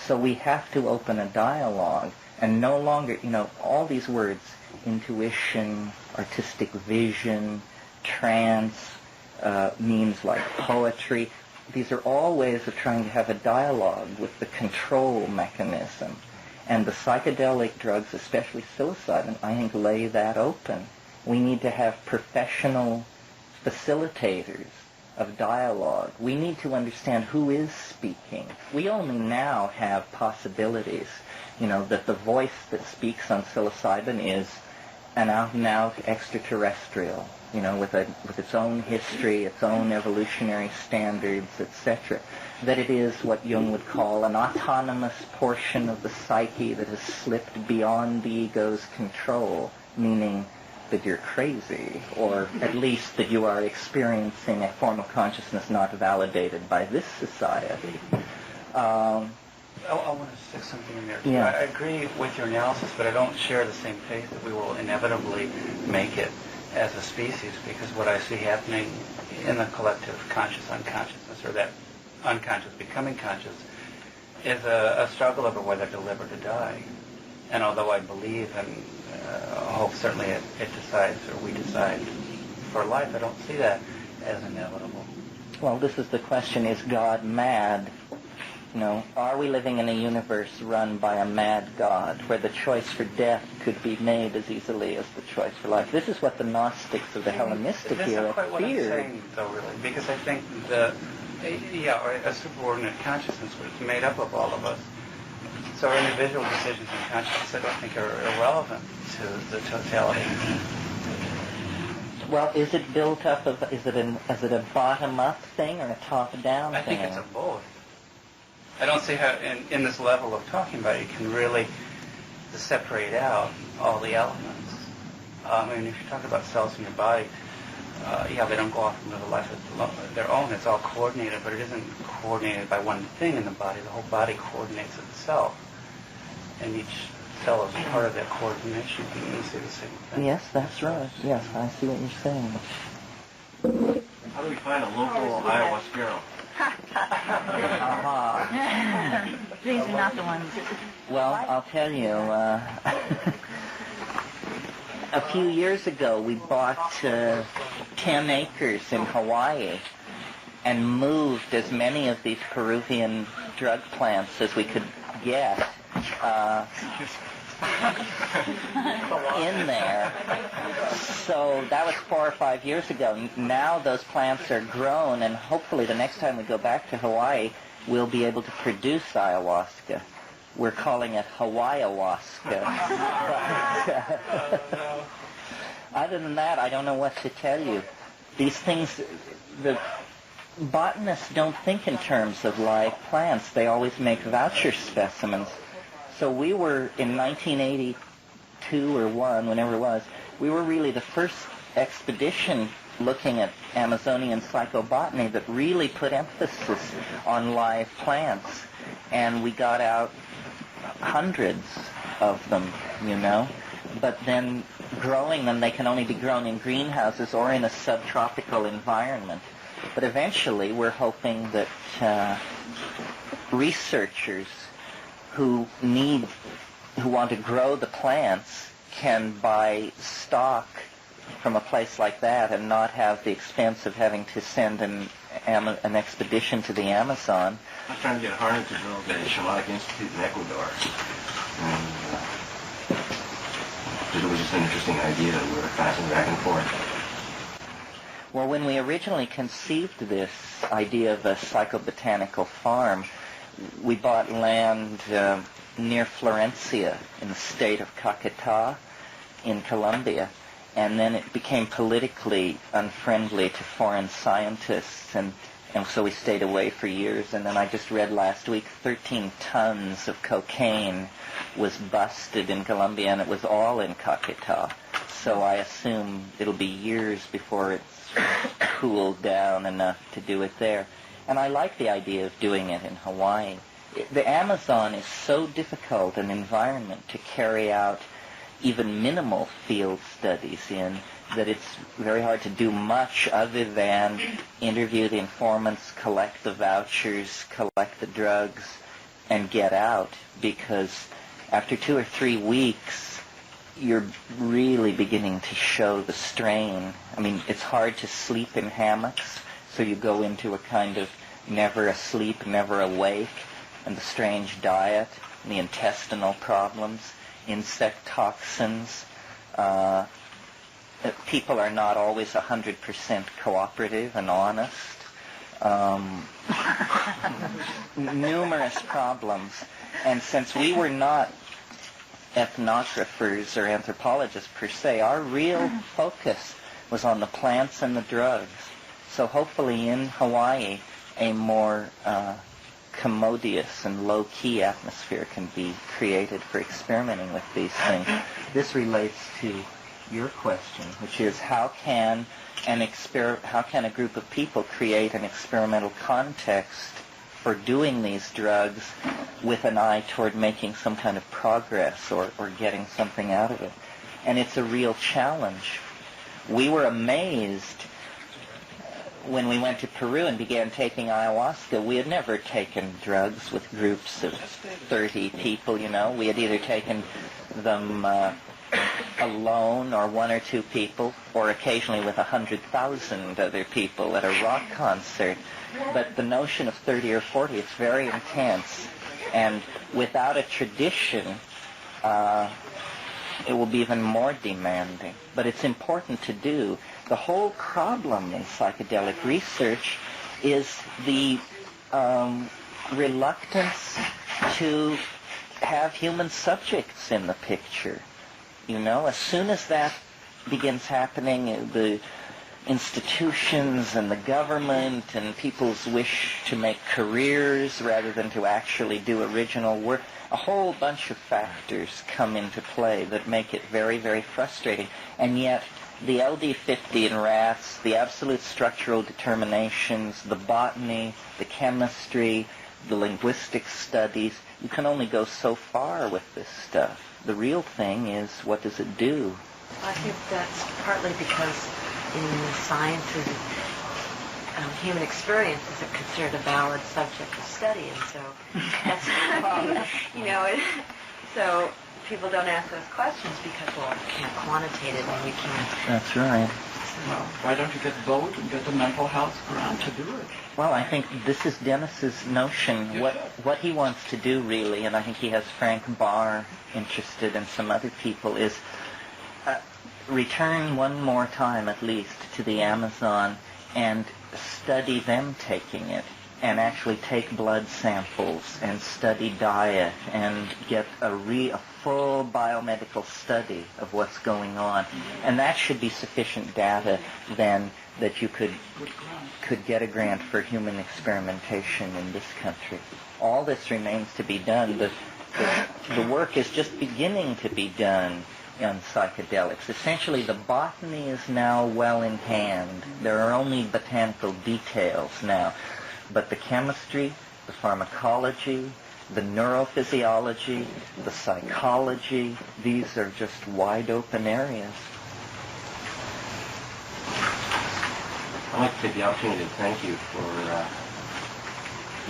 So we have to open a dialogue and no longer, all these words, intuition, artistic vision, trance, means like poetry. These are all ways of trying to have a dialogue with the control mechanism. And the psychedelic drugs, especially psilocybin, I think lay that open. We need to have professional facilitators of dialogue. We need to understand who is speaking. We only now have possibilities, that the voice that speaks on psilocybin is an out-and-out extraterrestrial, with its own history, its own evolutionary standards, etc. That it is what Jung would call an autonomous portion of the psyche that has slipped beyond the ego's control, meaning that you're crazy, or at least that you are experiencing a form of consciousness not validated by this society. I want to stick something in there. Yeah. I agree with your analysis, but I don't share the same faith that we will inevitably make it as a species, because what I see happening in the collective conscious unconsciousness, or that unconscious becoming conscious, is a struggle over whether to live or to die. And although I believe and hope certainly it decides, or we decide for life, I don't see that as inevitable. Well, this is the question, is God mad? Are we living in a universe run by a mad God, where the choice for death could be made as easily as the choice for life? This is what the Gnostics of the Hellenistic era feared. That's not quite what I'm saying, though, really, because I think a superordinate consciousness was made up of all of us. So our individual decisions and consciousness, I don't think, are irrelevant to the totality. Well, is it built up of, is it a bottom-up thing or a top-down thing? I think it's a both. I don't see how, in this level of talking about it, you can really separate out all the elements. If you talk about cells in your body, they don't go off and live a life of their own. It's all coordinated, but it isn't coordinated by one thing in the body. The whole body coordinates itself, and each cell is part of that coordination. You see the same thing. Yes, that's right. Yes, I see what you're saying. How do we find a local ayahuasquero? These are not the ones. Well, I'll tell you, a few years ago we bought 10 acres in Hawaii and moved as many of these Peruvian drug plants as we could get in there. So that was 4 or 5 years ago. Now those plants are grown, and hopefully the next time we go back to Hawaii, we'll be able to produce ayahuasca. We're calling it Hawaii-awaska. Other than that, I don't know what to tell you. These things, the botanists don't think in terms of live plants. They always make voucher specimens. So we were, in 1982 or 1, whenever it was, we were really the first expedition looking at Amazonian psychobotany that really put emphasis on live plants. And we got out hundreds of them, But then growing them, they can only be grown in greenhouses or in a subtropical environment. But eventually we're hoping that researchers who want to grow the plants can buy stock from a place like that and not have the expense of having to send an expedition to the Amazon. I'm trying to get Harlan to build a shamanic institute in Ecuador. And it was just an interesting idea that we were passing back and forth. Well, when we originally conceived this idea of a psychobotanical farm, we bought land near Florencia in the state of Caquetá in Colombia. and then it became politically unfriendly to foreign scientists, and so we stayed away for years. And then I just read last week 13 tons of cocaine was busted in Colombia, and it was all in Caquetá. So I assume it'll be years before it's cooled down enough to do it there. And I like the idea of doing it in Hawaii. The Amazon is so difficult an environment to carry out even minimal field studies in that it's very hard to do much other than interview the informants, collect the vouchers, collect the drugs, and get out, because after 2 or 3 weeks, you're really beginning to show the strain. I mean, it's hard to sleep in hammocks, so you go into a kind of never asleep, never awake, and the strange diet, and the intestinal problems, insect toxins. People are not always 100% cooperative and honest. Numerous problems. And since we were not ethnographers or anthropologists per se, our real focus was on the plants and the drugs. So hopefully in Hawaii, a more commodious and low-key atmosphere can be created for experimenting with these things. This relates to your question, which is how can a group of people create an experimental context for doing these drugs with an eye toward making some kind of progress or getting something out of it. And it's a real challenge. We were amazed when we went to Peru and began taking ayahuasca. We had never taken drugs with groups of 30 people, you know. We had either taken them alone or 1 or 2 people, or occasionally with 100,000 other people at a rock concert. But the notion of 30 or 40, it's very intense. And without a tradition, it will be even more demanding. But it's important to do. The whole problem in psychedelic research is the reluctance to have human subjects in the picture. You know, as soon as that begins happening, the institutions and the government and people's wish to make careers rather than to actually do original work, a whole bunch of factors come into play that make it very, very frustrating. And yet, the LD50 in rats, the absolute structural determinations, the botany, the chemistry, the linguistic studies, you can only go so far with this stuff. The real thing is, what does it do? I think that's partly because in the sciences, human experience is considered a valid subject of study, and so that's, so people don't ask those questions because, well, we can't quantitate it and we can't. That's right. Well, why don't you get both and get the mental health grant to do it? Well, I think this is Dennis's notion. What he wants to do, really, and I think he has Frank Barr interested and some other people, is return one more time, at least, to the Amazon and study them taking it, and actually take blood samples and study diet and get a full biomedical study of what's going on. And that should be sufficient data then that you could get a grant for human experimentation in this country. All this remains to be done. The work is just beginning to be done on psychedelics. Essentially, the botany is now well in hand. There are only botanical details now. But the chemistry, the pharmacology, the neurophysiology, the psychology, these are just wide open areas. I'd like to take the opportunity to thank you for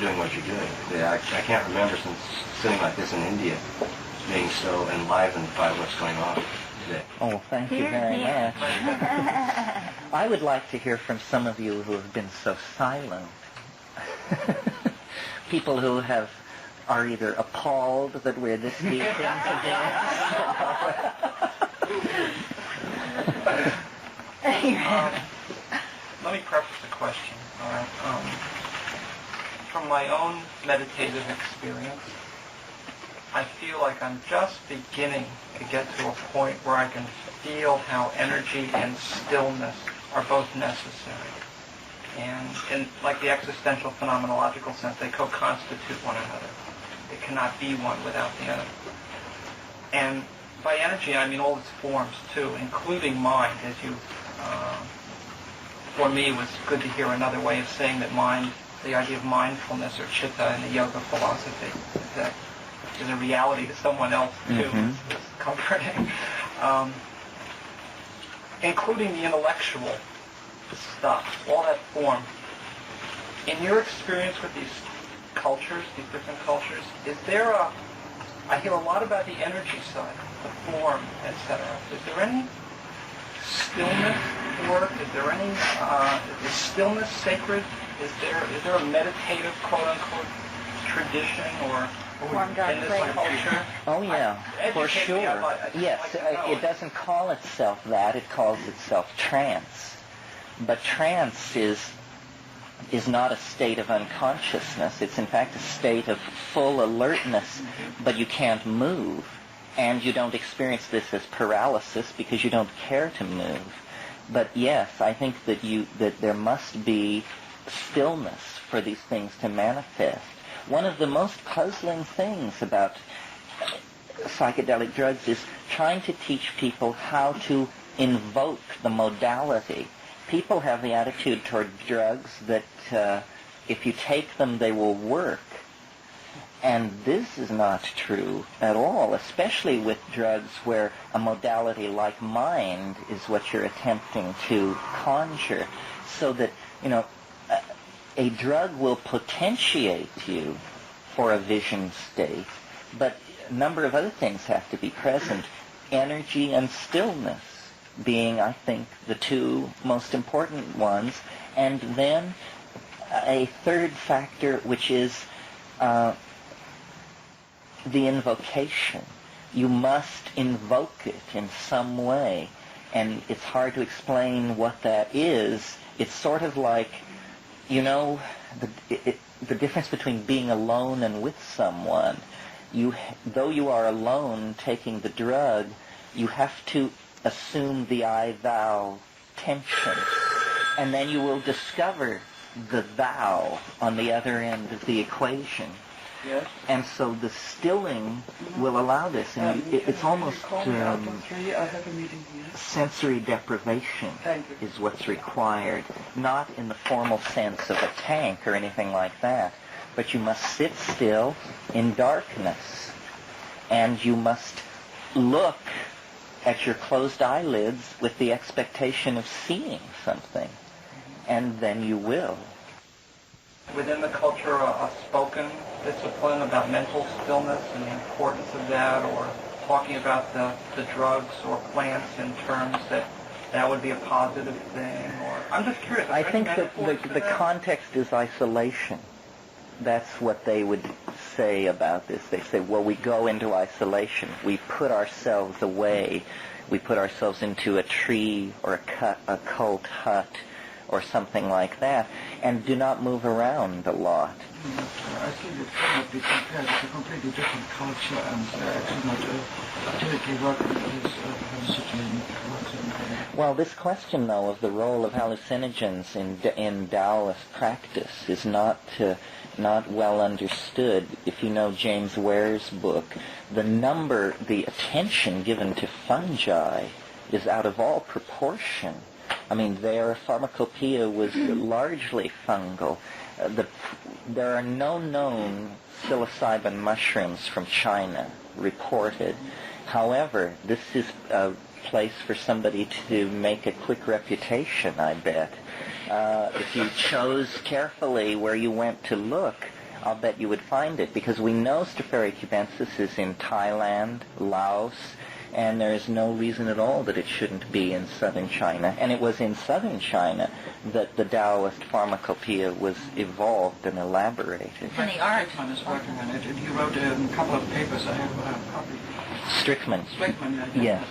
doing what you're doing. I can't remember since sitting like this in India being so enlivened by what's going on today. Oh, thank you very much. I would like to hear from some of you who have been so silent. People who are either appalled that we're this deep into Let me preface the question. From my own meditative experience, I feel like I'm just beginning to get to a point where I can feel how energy and stillness are both necessary. And in like the existential phenomenological sense, they co-constitute one another. It cannot be one without the other. And by energy, I mean all its forms, too, including mind, as you, for me, it was good to hear another way of saying that mind, the idea of mindfulness or chitta in the yoga philosophy, that is a reality to someone else, too. It's comforting. Including the intellectual stuff, all that form. In your experience with these cultures, these different cultures, is there I hear a lot about the energy side, the form, etc. Is there any stillness work? Is there any, is stillness sacred? Is there a meditative, quote-unquote, tradition or in this culture? Oh yeah, for sure. Yes, it doesn't call itself that. It calls itself trance. But trance is not a state of unconsciousness. It's in fact a state of full alertness, but you can't move. And you don't experience this as paralysis because you don't care to move. But yes, I think that there must be stillness for these things to manifest. One of the most puzzling things about psychedelic drugs is trying to teach people how to invoke the modality. People have the attitude toward drugs that if you take them, they will work. And this is not true at all, especially with drugs where a modality like mind is what you're attempting to conjure. So that, a drug will potentiate you for a vision state, but a number of other things have to be present. Energy and stillness being, I think, the two most important ones. And then a third factor, which is the invocation. You must invoke it in some way. And it's hard to explain what that is. It's sort of like, the difference between being alone and with someone. Though you are alone taking the drug, you have to assume the I-thou tension. And then you will discover the thou on the other end of the equation. Yes. And so the stilling will allow this. And it's almost sensory deprivation is what's required. Not in the formal sense of a tank or anything like that. But you must sit still in darkness. And you must look at your closed eyelids with the expectation of seeing something. And then you will. Within the culture, a spoken discipline about mental stillness and the importance of that, or talking about the drugs or plants in terms that would be a positive thing, or I'm just curious. I think that the context is isolation. That's what they would say about this. They say, well, we go into isolation. We put ourselves away. We put ourselves into a tree or a cult hut or something like that, and do not move around a lot. I think it cannot be compared. It's a completely different culture, and actually not typically working with hallucinogen. Well, this question, though, of the role of hallucinogens in Taoist practice is not well understood. If you know James Ware's book, the attention given to fungi is out of all proportion. I mean, their pharmacopoeia was largely fungal. There are no known psilocybin mushrooms from China reported. However, this is a place for somebody to make a quick reputation, I bet. If you chose carefully where you went to look, I'll bet you would find it, because we know Stropharia cubensis is in Thailand, Laos, and there is no reason at all that it shouldn't be in southern China. And it was in southern China that the Taoist pharmacopoeia was evolved and elaborated. And the art. Strickman is working on it, and he wrote a couple of papers. I have a copy. Strickman. Strickman, Yes.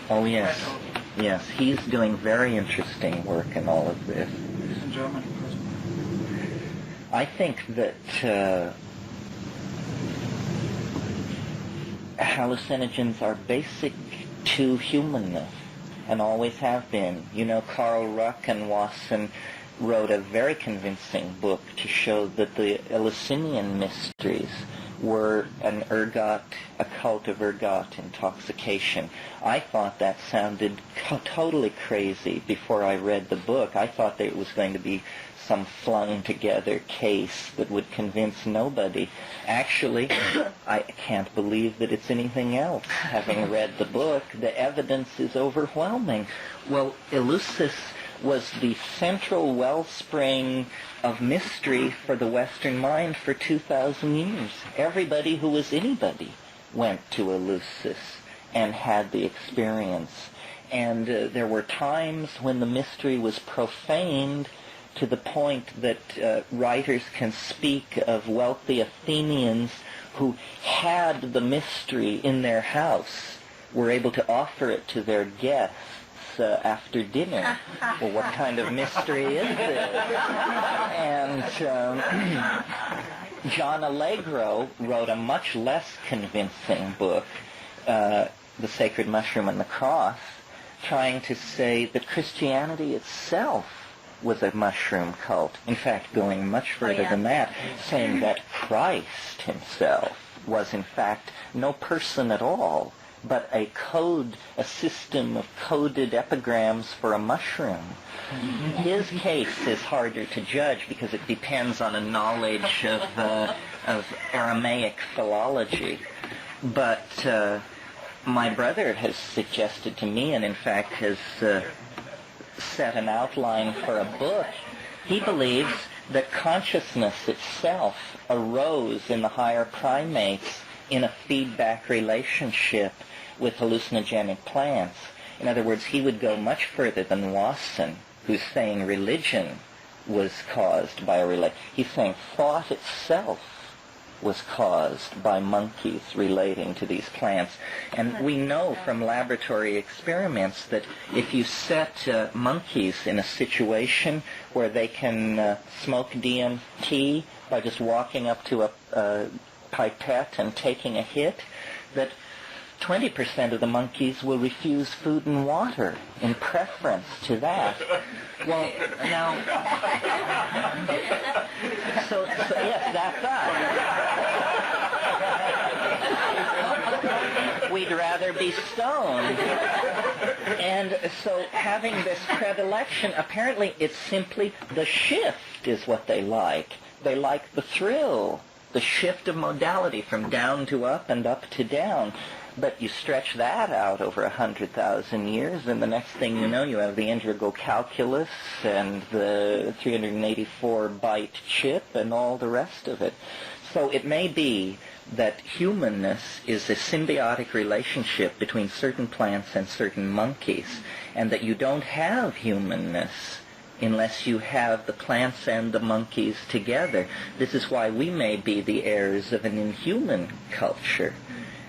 Oh, yes. Yes, he's doing very interesting work in all of this. He's in Germany. I think that hallucinogens are basic to humanness. and always have been. You know, Carl Ruck and Wasson wrote a very convincing book to show that the Eleusinian mysteries were an ergot, a cult of ergot intoxication. I thought that sounded totally crazy before I read the book. I thought that it was going to be some flung-together case that would convince nobody. Actually, I can't believe that it's anything else. Having read the book, the evidence is overwhelming. Well, Eleusis was the central wellspring of mystery for the Western mind for 2,000 years. Everybody who was anybody went to Eleusis and had the experience. And there were times when the mystery was profaned to the point that writers can speak of wealthy Athenians who had the mystery in their house, were able to offer it to their guests after dinner. Well, what kind of mystery is this? And John Allegro wrote a much less convincing book, The Sacred Mushroom and the Cross, trying to say that Christianity itself was a mushroom cult. In fact, going much further than that, saying that Christ himself was in fact no person at all, but a system of coded epigrams for a mushroom. His case is harder to judge because it depends on a knowledge of Aramaic philology. But my brother has suggested to me, and in fact has set an outline for a book, he believes that consciousness itself arose in the higher primates in a feedback relationship with hallucinogenic plants. In other words, he would go much further than Wasson, who's saying religion was caused by he's saying thought itself was caused by monkeys relating to these plants. And we know from laboratory experiments that if you set monkeys in a situation where they can smoke DMT by just walking up to a pipette and taking a hit, that 20% of the monkeys will refuse food and water in preference to that. Well, now, so yes, that's us. We'd rather be stoned. And so having this predilection, apparently it's simply the shift is what they like. They like the thrill, the shift of modality from down to up and up to down. But you stretch that out over 100,000 years, and the next thing you know, you have the integral calculus and the 384-byte chip and all the rest of it. So it may be that humanness is a symbiotic relationship between certain plants and certain monkeys, and that you don't have humanness unless you have the plants and the monkeys together. This is why we may be the heirs of an inhuman culture.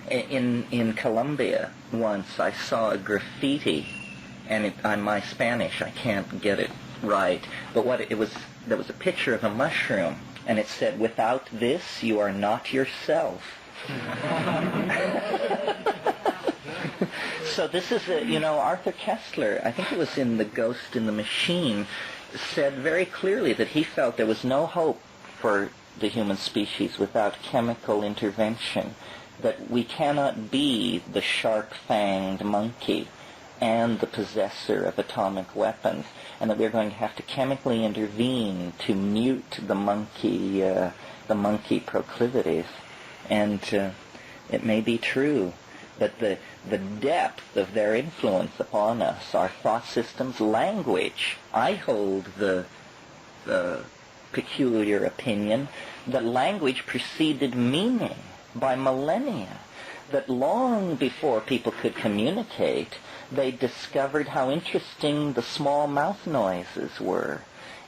In Colombia once I saw a graffiti, and on my Spanish I can't get it right, but there was a picture of a mushroom, and it said, "Without this you are not yourself." So this is Arthur Koestler, I think it was in The Ghost in the Machine, said very clearly that he felt there was no hope for the human species without chemical intervention, that we cannot be the sharp-fanged monkey and the possessor of atomic weapons, and that we're going to have to chemically intervene to mute the monkey proclivities. And it may be true that the depth of their influence upon us, our thought systems, language. I hold the peculiar opinion that language preceded meaning by millennia, that long before people could communicate, they discovered how interesting the small mouth noises were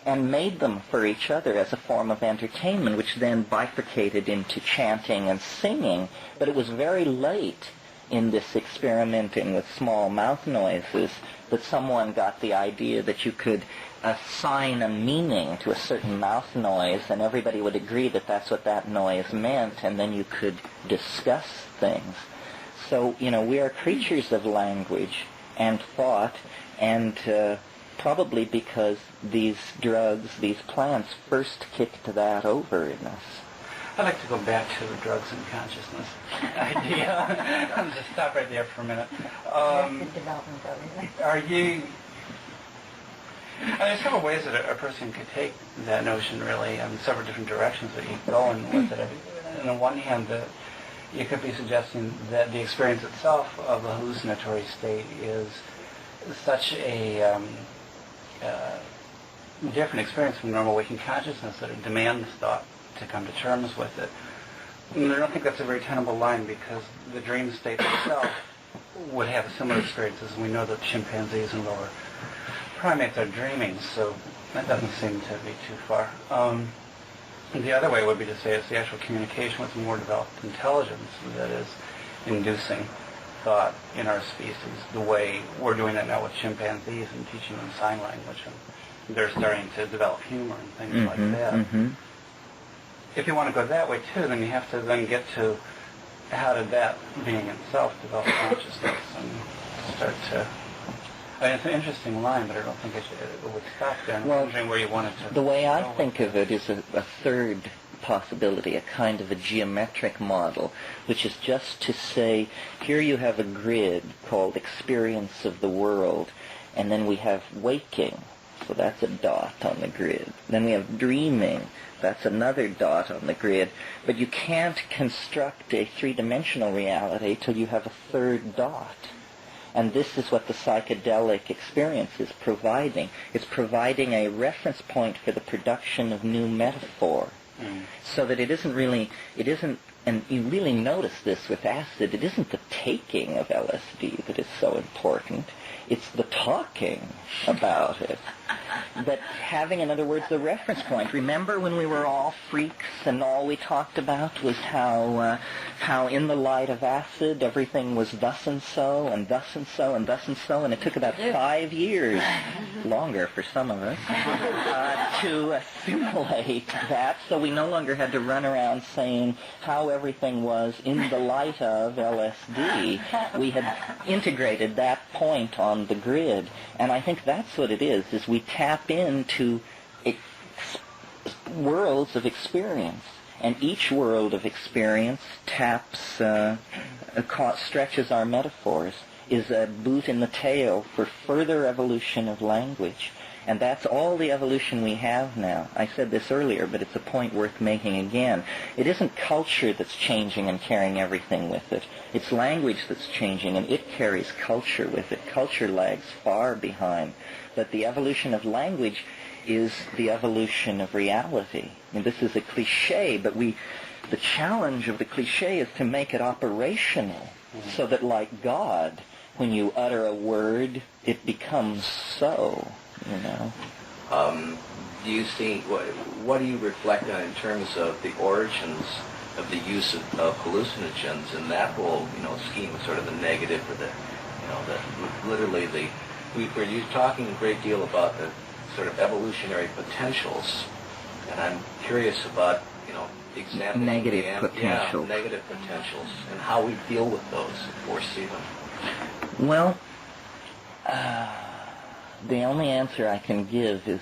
and made them for each other as a form of entertainment, which then bifurcated into chanting and singing. But it was very late in this experimenting with small mouth noises that someone got the idea that you could assign a meaning to a certain mouth noise, and everybody would agree that that's what that noise meant, and then you could discuss things. So, we are creatures of language, and thought, and probably because these drugs, these plants, first kicked that over in us. I'd like to go back to the drugs and consciousness idea. I'll just stop right there for a minute. Development of it. Are you... there's several ways that a person could take that notion, really, and several different directions that you could go in with it. On the one hand, you could be suggesting that the experience itself of a hallucinatory state is such a different experience from normal waking consciousness that it demands thought to come to terms with it. And I don't think that's a very tenable line, because the dream state itself would have similar experiences, and we know that chimpanzees and lower primates are dreaming, so that doesn't seem to be too far. The other way would be to say it's the actual communication with a more developed intelligence that is inducing thought in our species, the way we're doing that now with chimpanzees and teaching them sign language, and they're starting to develop humor and things like that. Mm-hmm. If you want to go that way too, then you have to then get to how did that being itself develop consciousness and start to... I mean, it's an interesting line, but I don't think it would stop there. I'm wondering where you wanted to... The way I think of it is a third possibility, a kind of a geometric model, which is just to say, here you have a grid called experience of the world, and then we have waking, so that's a dot on the grid. Then we have dreaming, that's another dot on the grid. But you can't construct a three-dimensional reality till you have a third dot. And this is what the psychedelic experience is providing. It's providing a reference point for the production of new metaphor. So that it isn't, and you really notice this with acid, it isn't the taking of LSD that is so important. It's the talking about it. But having, in other words, the reference point. Remember when we were all freaks and all we talked about was how in the light of acid everything was thus and so and thus and so and thus and so, and it took about 5 years, longer for some of us, to assimilate that, so we no longer had to run around saying how everything was in the light of LSD. We had integrated that point on the grid, and I think that's what it is we tap into worlds of experience, and each world of experience taps, stretches our metaphors, is a boot in the tail for further evolution of language. And that's all the evolution we have now. I said this earlier, but it's a point worth making again. It isn't culture that's changing and carrying everything with it. It's language that's changing, and it carries culture with it. Culture lags far behind. But the evolution of language is the evolution of reality. I mean, this is a cliche, but the challenge of the cliche is to make it operational, so that like God, when you utter a word, it becomes so. You know. Do you see what do you reflect on in terms of the origins of the use of hallucinogens in that whole scheme, sort of the negative or we're talking a great deal about the sort of evolutionary potentials, and I'm curious about examples negative potentials. Negative potentials, and how we deal with those and foresee them. Well. The only answer I can give is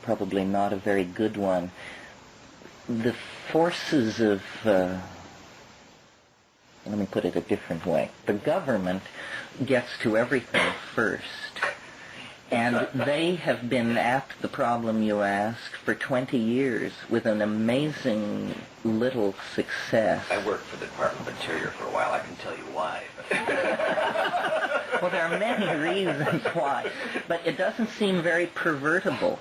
probably not a very good one. The forces of... let me put it a different way. The government gets to everything first. And they have been at the problem you ask for 20 years with an amazing little success. I worked for the Department of Interior for a while. I can tell you why. Well, there are many reasons why, but it doesn't seem very pervertible.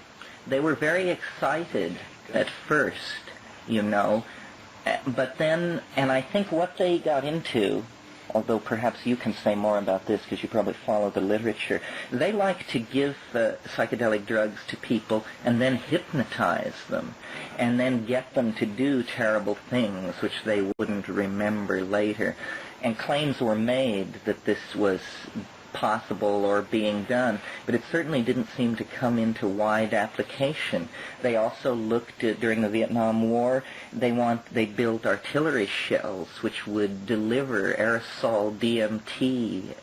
They were very excited at first, but then, and I think what they got into, although perhaps you can say more about this because you probably follow the literature, they like to give psychedelic drugs to people and then hypnotize them, and then get them to do terrible things which they wouldn't remember later. And claims were made that this was possible or being done, but it certainly didn't seem to come into wide application. They also looked at, during the Vietnam War, they built artillery shells which would deliver aerosol DMT.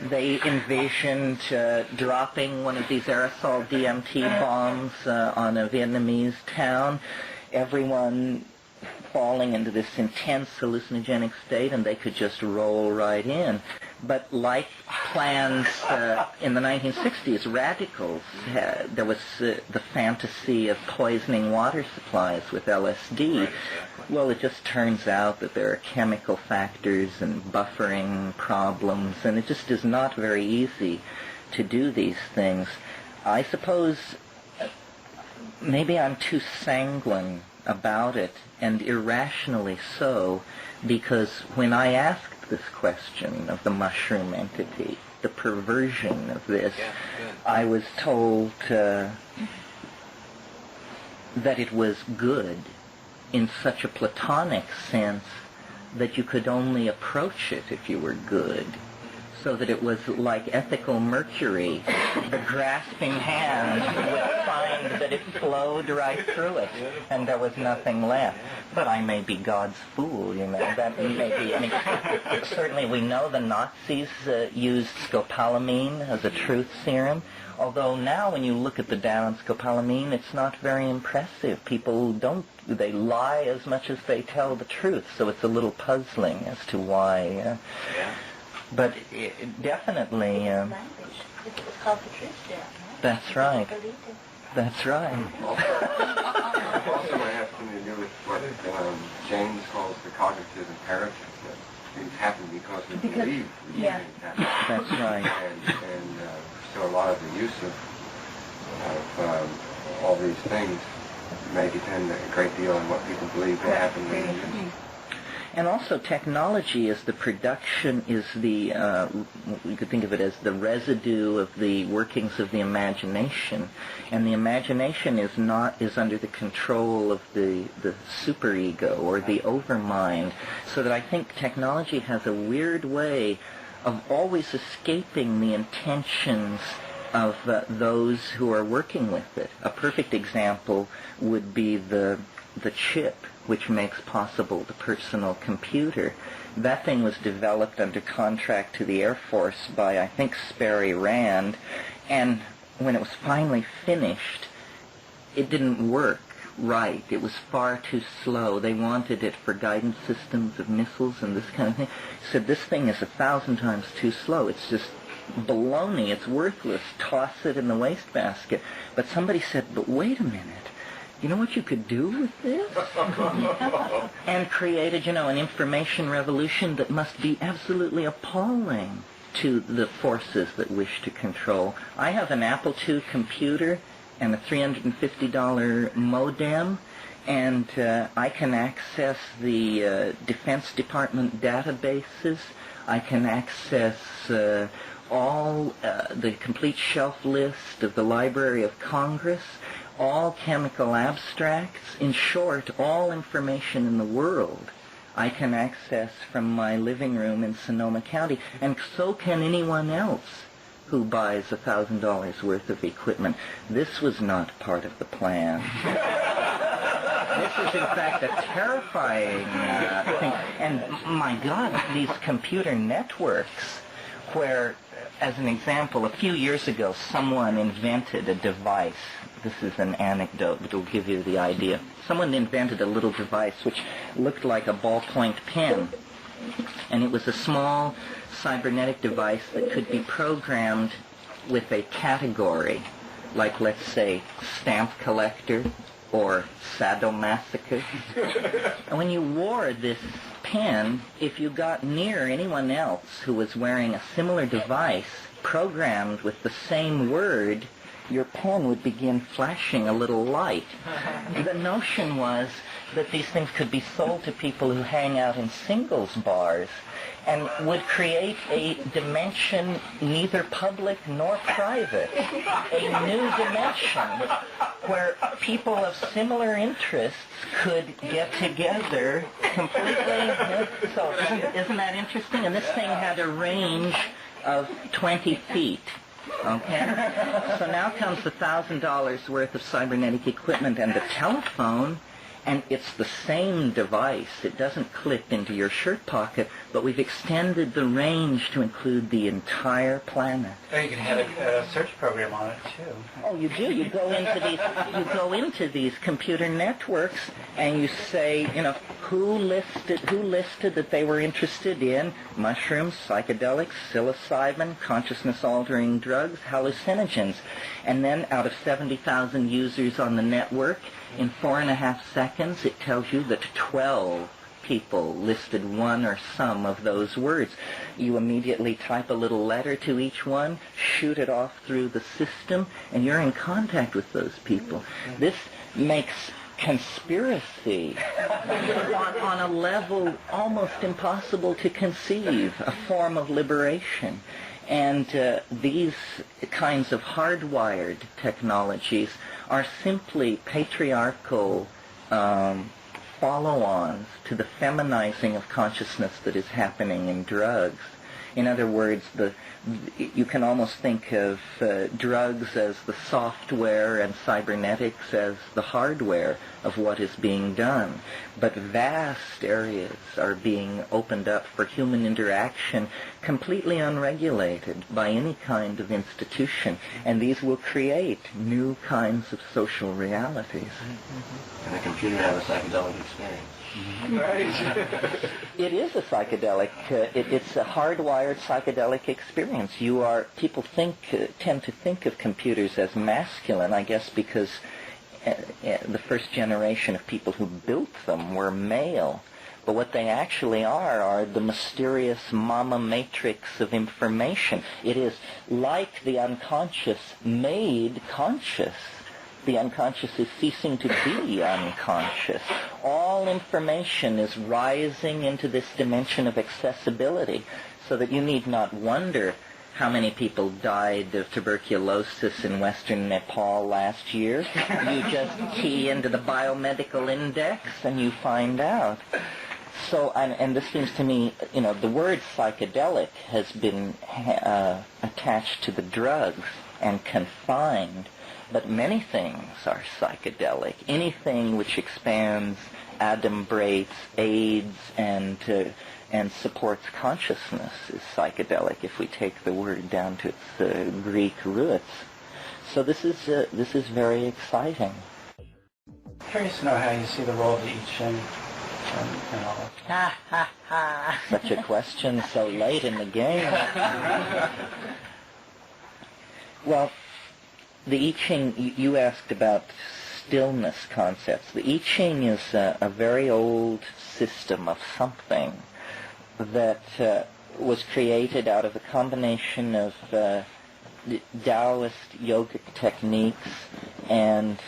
They envisioned dropping one of these aerosol DMT bombs on a Vietnamese town, everyone falling into this intense hallucinogenic state, and they could just roll right in. But like plans in the 1960s, radicals, there was the fantasy of poisoning water supplies with LSD. Well, it just turns out that there are chemical factors and buffering problems, and it just is not very easy to do these things. I suppose maybe I'm too sanguine about it, and irrationally so, because when I asked this question of the mushroom entity, the perversion of this, I was told that it was good in such a platonic sense that you could only approach it if you were good. So that it was like ethical mercury. The grasping hand would find that it flowed right through it, and there was nothing left. But I may be God's fool, you know. That may be. I mean, certainly we know the Nazis used scopolamine as a truth serum. Although now when you look at the data on scopolamine, it's not very impressive. People they lie as much as they tell the truth. So it's a little puzzling as to why. But definitely... It's called the truth serum, right? That's right. That's right. Also might have something to do with what James calls the cognitive imperative, that things happen because we believe things happen. That's right. And so a lot of the use of all these things may depend a great deal on what people believe will happen in the future. And also technology is the production, is the, you could think of it as the residue of the workings of the imagination. And the imagination is under the control of the superego or the overmind. So that I think technology has a weird way of always escaping the intentions of those who are working with it. A perfect example would be the chip, which makes possible the personal computer. That thing was developed under contract to the Air Force by, I think, Sperry Rand, and when it was finally finished, it didn't work right. It was far too slow. They wanted it for guidance systems of missiles and this kind of thing. Said, this thing is 1,000 times too slow. It's just baloney. It's worthless. Toss it in the wastebasket. But somebody said, but wait a minute. You know what you could do with this? And created, an information revolution that must be absolutely appalling to the forces that wish to control. I have an Apple II computer and a $350 modem, and I can access the Defense Department databases. I can access all the complete shelf list of the Library of Congress, all chemical abstracts, in short, all information in the world I can access from my living room in Sonoma County, and so can anyone else who buys $1,000 worth of equipment. This was not part of the plan. This is, in fact, a terrifying thing. And, my God, these computer networks where, as an example, a few years ago, someone invented a device. This is an anecdote, but it'll give you the idea. Someone invented a little device which looked like a ballpoint pen, and it was a small cybernetic device that could be programmed with a category, like, let's say, stamp collector or sadomasochist. And when you wore this pen, if you got near anyone else who was wearing a similar device programmed with the same word, your pen would begin flashing a little light. The notion was that these things could be sold to people who hang out in singles bars and would create a dimension neither public nor private, a new dimension where people of similar interests could get together completely. So isn't that interesting? And this thing had a range of 20 feet. Okay? So now comes the $1,000 worth of cybernetic equipment and the telephone, and it's the same device. It doesn't clip into your shirt pocket, but we've extended the range to include the entire planet. Or you can have a search program on it too. Oh, you do. You go into these computer networks, and you say, who listed that they were interested in mushrooms, psychedelics, psilocybin, consciousness-altering drugs, hallucinogens, and then out of 70,000 users on the network, in 4.5 seconds, it tells you that 12 people listed one or some of those words. You immediately type a little letter to each one, shoot it off through the system, and you're in contact with those people. This makes conspiracy on a level almost impossible to conceive, a form of liberation. And these kinds of hardwired technologies are simply patriarchal follow-ons to the feminizing of consciousness that is happening in drugs. In other words, you can almost think of drugs as the software and cybernetics as the hardware of what is being done. But vast areas are being opened up for human interaction completely unregulated by any kind of institution. And these will create new kinds of social realities. Can a computer have a psychedelic experience? It is a psychedelic. It's a hardwired psychedelic experience. People tend to think of computers as masculine, I guess, because the first generation of people who built them were male. But what they actually are the mysterious mama matrix of information. It is like the unconscious made conscious. The unconscious is ceasing to be unconscious. All information is rising into this dimension of accessibility, so that you need not wonder how many people died of tuberculosis in western Nepal last year. You just key into the biomedical index and you find out. So, and this seems to me, the word psychedelic has been attached to the drugs and confined. But many things are psychedelic. Anything which expands, adumbrates, aids, and supports consciousness is psychedelic if we take the word down to its Greek roots. So this is very exciting. Curious to know how you see the role of the I Ching and all of that. Ha ha ha! Such a question so late in the game. Well, the I Ching, you asked about stillness concepts. The I Ching is a very old system of something that was created out of a combination of Taoist yogic techniques and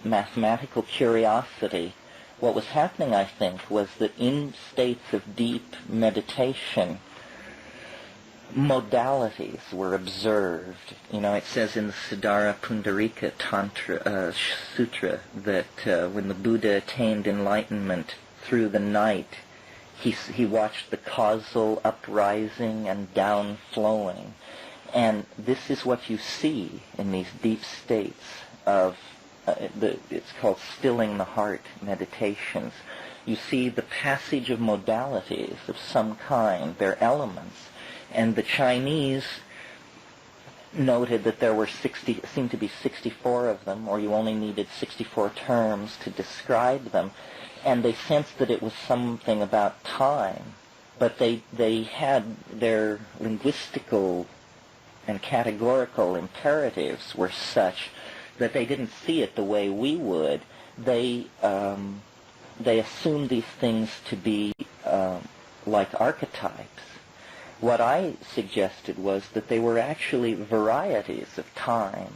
mathematical curiosity. What was happening, I think, was that in states of deep meditation, modalities were observed. It says in the Siddhara Pundarika Tantra Sutra that when the Buddha attained enlightenment through the night, he watched the causal uprising and downflowing. And this is what you see in these deep states of, it's called stilling the heart meditations. You see the passage of modalities of some kind, their elements. And the Chinese noted that there were seemed to be 64 of them, or you only needed 64 terms to describe them. And they sensed that it was something about time, but they had their linguistical and categorical imperatives were such that they didn't see it the way we would. They assumed these things to be like archetypes. What I suggested was that they were actually varieties of time.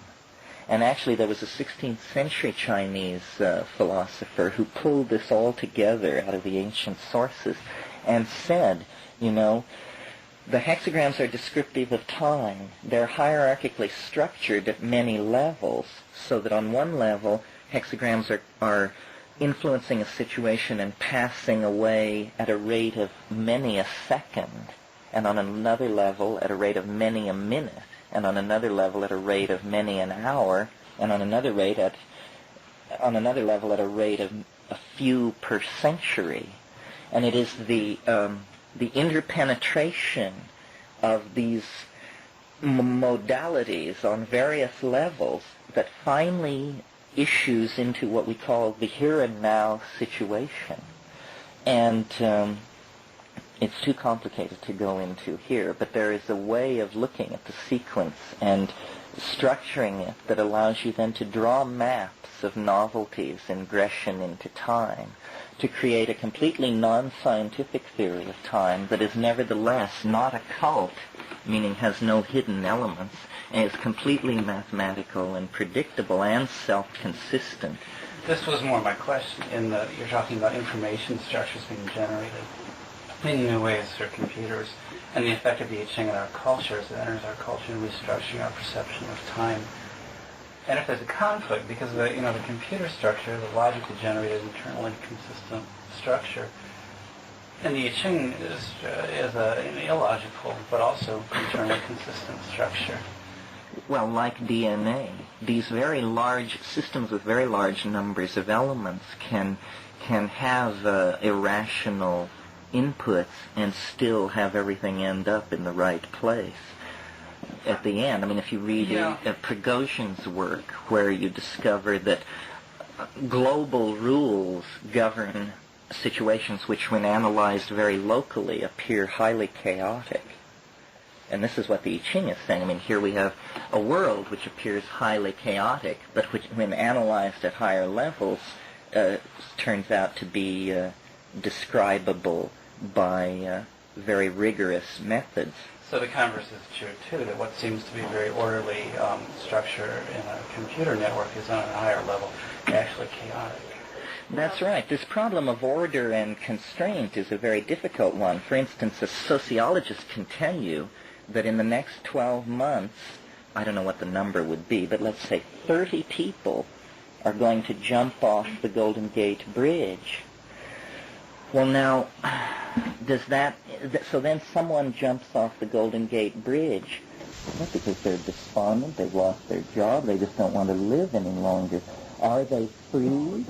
And actually there was a 16th century Chinese philosopher who pulled this all together out of the ancient sources and said, the hexagrams are descriptive of time. They're hierarchically structured at many levels, so that on one level, hexagrams are influencing a situation and passing away at a rate of many a second. and on another level at a rate of many a minute, and on another level at a rate of many an hour, and on another level at a rate of a few per century. And it is the interpenetration of these modalities on various levels that finally issues into what we call the here and now situation. And it's too complicated to go into here, but there is a way of looking at the sequence and structuring it that allows you then to draw maps of novelties, ingression into time, to create a completely non-scientific theory of time that is nevertheless not occult, meaning has no hidden elements, and is completely mathematical and predictable and self-consistent. This was more my question, in that you're talking about information structures being generated in new ways through computers, and the effect of the I Ching in our culture as it enters our culture and restructuring our perception of time. And if there's a conflict, because the computer structure, the logically generated, internally consistent structure, and the I Ching is an illogical but also internally consistent structure. Well, like DNA, these very large systems with very large numbers of elements can have irrational inputs and still have everything end up in the right place at the end. I mean, if you read Prigozhin's work, where you discover that global rules govern situations which, when analyzed very locally, appear highly chaotic. And this is what the I Ching is saying. I mean, here we have a world which appears highly chaotic, but which, when analyzed at higher levels, turns out to be describable by very rigorous methods. So the converse is true, too, that what seems to be a very orderly structure in a computer network is on a higher level actually chaotic. That's right. This problem of order and constraint is a very difficult one. For instance, a sociologist can tell you that in the next 12 months, I don't know what the number would be, but let's say 30 people are going to jump off the Golden Gate Bridge. Well, now, so then someone jumps off the Golden Gate Bridge, not because they're despondent, they've lost their job, they just don't want to live any longer. Are they free?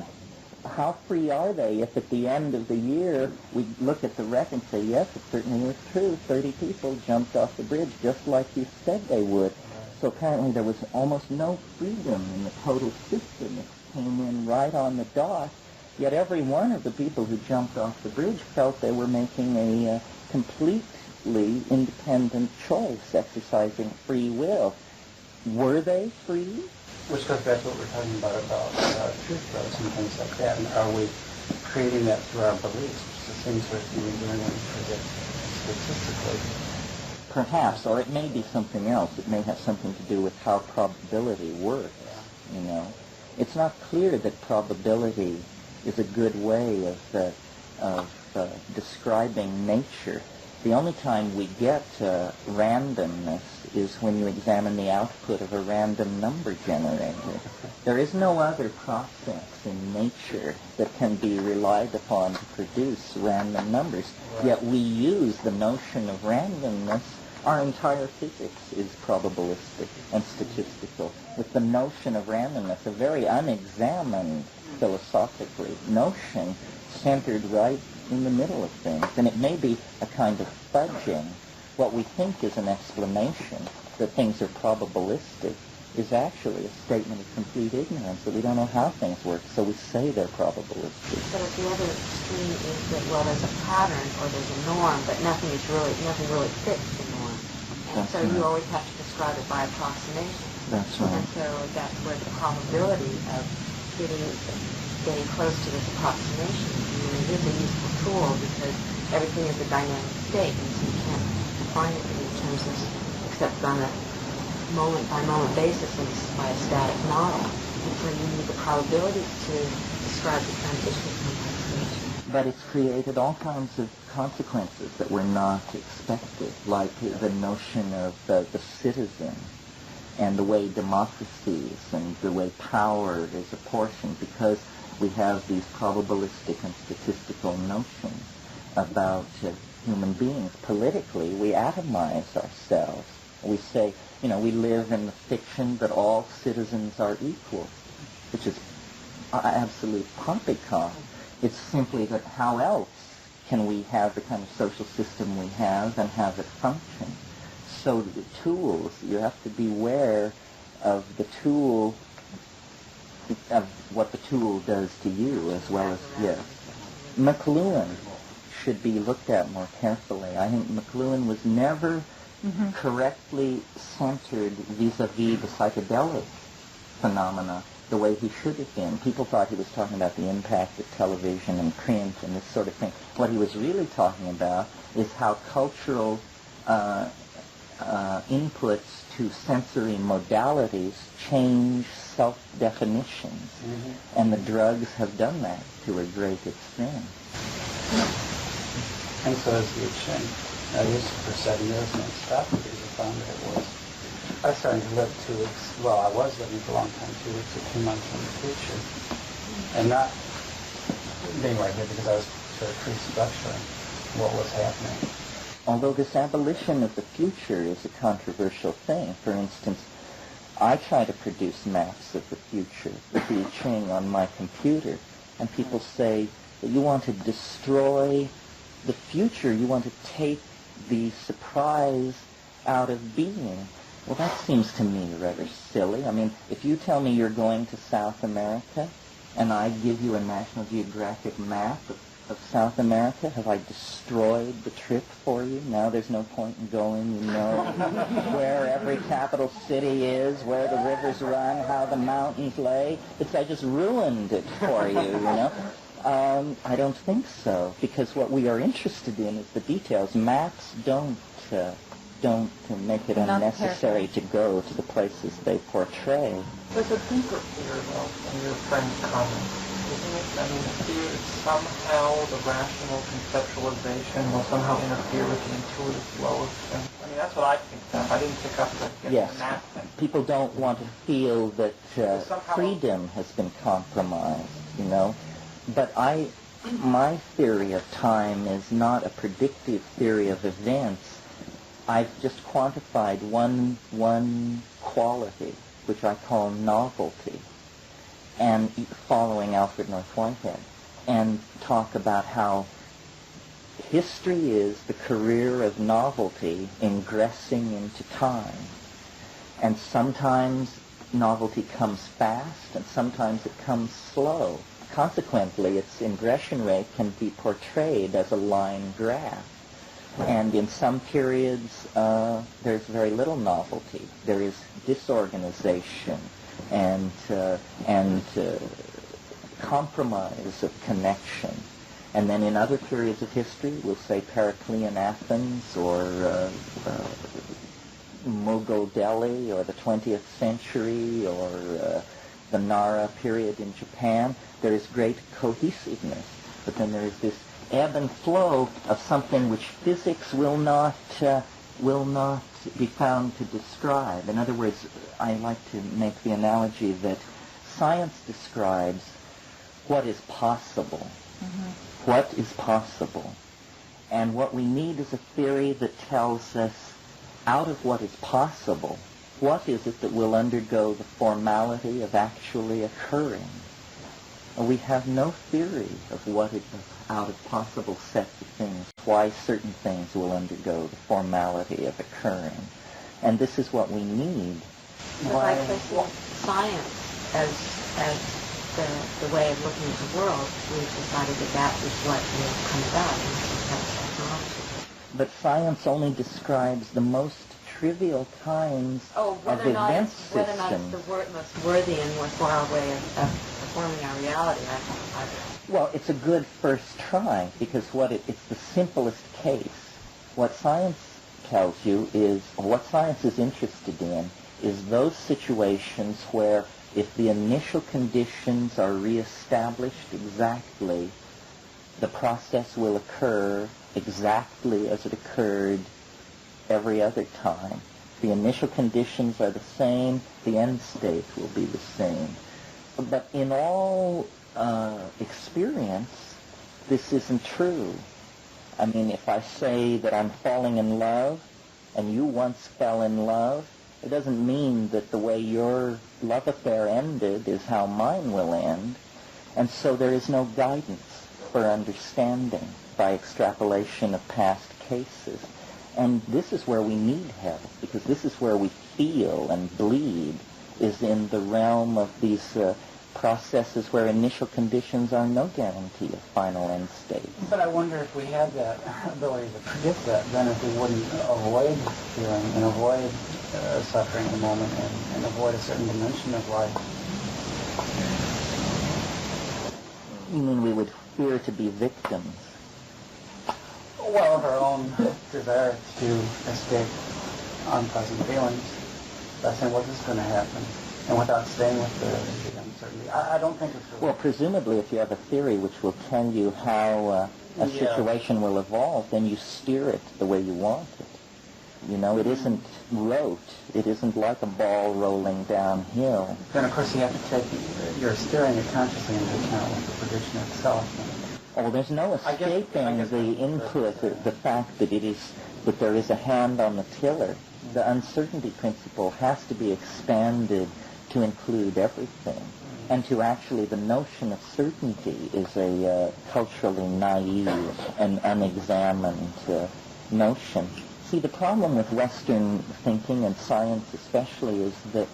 How free are they if at the end of the year we look at the record and say, yes, it certainly is true, 30 people jumped off the bridge just like you said they would. So apparently there was almost no freedom in the total system. It came in right on the dot, yet every one of the people who jumped off the bridge felt they were making a completely independent choice, exercising free will. Were they free? Which goes back to what we're talking about truth throws and things like that. And are we creating that through our beliefs, which is the same sort of thing we're doing when we predict statistically? Perhaps, or it may be something else. It may have something to do with how probability works. You know, it's not clear that probability is a good way of describing nature. The only time we get randomness is when you examine the output of a random number generator. There is no other process in nature that can be relied upon to produce random numbers. Yet we use the notion of randomness. Our entire physics is probabilistic and statistical, with the notion of randomness, a very unexamined philosophically notion centered right in the middle of things. And it may be a kind of fudging. What we think is an explanation that things are probabilistic is actually a statement of complete ignorance, that we don't know how things work, so we say they're probabilistic. But at the other extreme is that, well, there's a pattern or there's a norm, but nothing really fits the norm. And That's so right. you always have to describe it by approximation. That's right. And so that's where the probability of getting close to this approximation really is a useful tool, because everything is a dynamic state, and so you can't define it in terms of, except on a moment-by-moment basis and by a static model. And so you need the probability to describe the transition from that stage. But it's created all kinds of consequences that were not expected, like the notion of the citizen, and the way democracies and the way power is apportioned, because we have these probabilistic and statistical notions. about human beings. Politically, we atomize ourselves. We say, we live in the fiction that all citizens are equal, which is absolute poppycock. It's simply that how else can we have the kind of social system we have and have it function? So the tools, you have to beware of the tool, of what the tool does to you as well as, yes. McLuhan should be looked at more carefully. I think McLuhan was never correctly centered vis-a-vis the psychedelic phenomena the way he should have been. People thought he was talking about the impact of television and print and this sort of thing. What he was really talking about is how cultural inputs to sensory modalities change self-definitions. And the drugs have done that to a great extent. And so is the Ching. I used it for 7 years and it stopped because I found that it was, I was starting to live 2 weeks, well, I was living for a long time, 2 weeks or 2 months in the future. And not being right here because I was sort of pre-structuring what was happening. Although this abolition of the future is a controversial thing. For instance, I try to produce maps of the future with the I Ching on my computer, and people say that you want to destroy the future, you want to take the surprise out of being. Well, that seems to me rather silly. I mean, if you tell me you're going to South America, and I give you a National Geographic map of South America, have I destroyed the trip for you? Now there's no point in going. You know where every capital city is, where the rivers run, how the mountains lay. I just ruined it for you, you know. I don't think so, because what we are interested in is the details. Maps don't make it unnecessary to go to the places they portray. There's a deeper fear, though, in your friend's comments, isn't it? I mean, the fear is somehow the rational conceptualization will somehow interfere with the intuitive flow of things. I mean, that's what I think of. I didn't pick up the map thing. People don't want to feel that freedom has been compromised, you know. But my theory of time is not a predictive theory of events. I've just quantified one quality, which I call novelty, and following Alfred North Whitehead, and talk about how history is the career of novelty ingressing into time. And sometimes novelty comes fast, and sometimes it comes slow. Consequently, its ingression rate can be portrayed as a line graph. And in some periods, there's very little novelty. There is disorganization and compromise of connection. And then in other periods of history, we'll say Periclean Athens or Mughal Delhi or the 20th century or the Nara period in Japan, there is great cohesiveness. But then there is this ebb and flow of something which physics will not be found to describe. In other words, I like to make the analogy that science describes what is possible. What is possible. And what we need is a theory that tells us, out of what is possible, what is it that will undergo the formality of actually occurring? We have no theory of what is out of possible sets of things, why certain things will undergo the formality of occurring. And this is what we need. By placing science as the way of looking at the world, we've decided that is what will come about in technology. But science only describes the most trivial kinds of event systems. Whether or not it's the most worthy and worthwhile way of forming our reality. Well, it's a good first try because it's the simplest case. What science tells you is, what science is interested in, is those situations where if the initial conditions are reestablished exactly, the process will occur exactly as it occurred every other time. The initial conditions are the same, the end state will be the same. But in all experience, this isn't true. I mean, if I say that I'm falling in love, and you once fell in love, it doesn't mean that the way your love affair ended is how mine will end. And so there is no guidance for understanding by extrapolation of past cases. And this is where we need help, because this is where we feel and bleed, is in the realm of these processes where initial conditions are no guarantee of final end state. But I wonder if we had that ability to predict that, then if we wouldn't avoid feeling and avoid suffering in the moment and avoid a certain dimension of life. You mean we would fear to be victims? Well, of our own desire to escape unpleasant feelings by saying, well, this is going to happen, and without staying with the uncertainty. I don't think it's really... Well, presumably if you have a theory which will tell you how a situation will evolve, then you steer it the way you want it. You know, it isn't rote. It isn't like a ball rolling downhill. Then, of course, you have to take your steering it consciously into account with the prediction itself. Oh, there's no escaping the input, the fact that that there is a hand on the tiller. The uncertainty principle has to be expanded to include everything. And to actually, the notion of certainty is a culturally naive and unexamined notion. See, the problem with Western thinking and science especially is that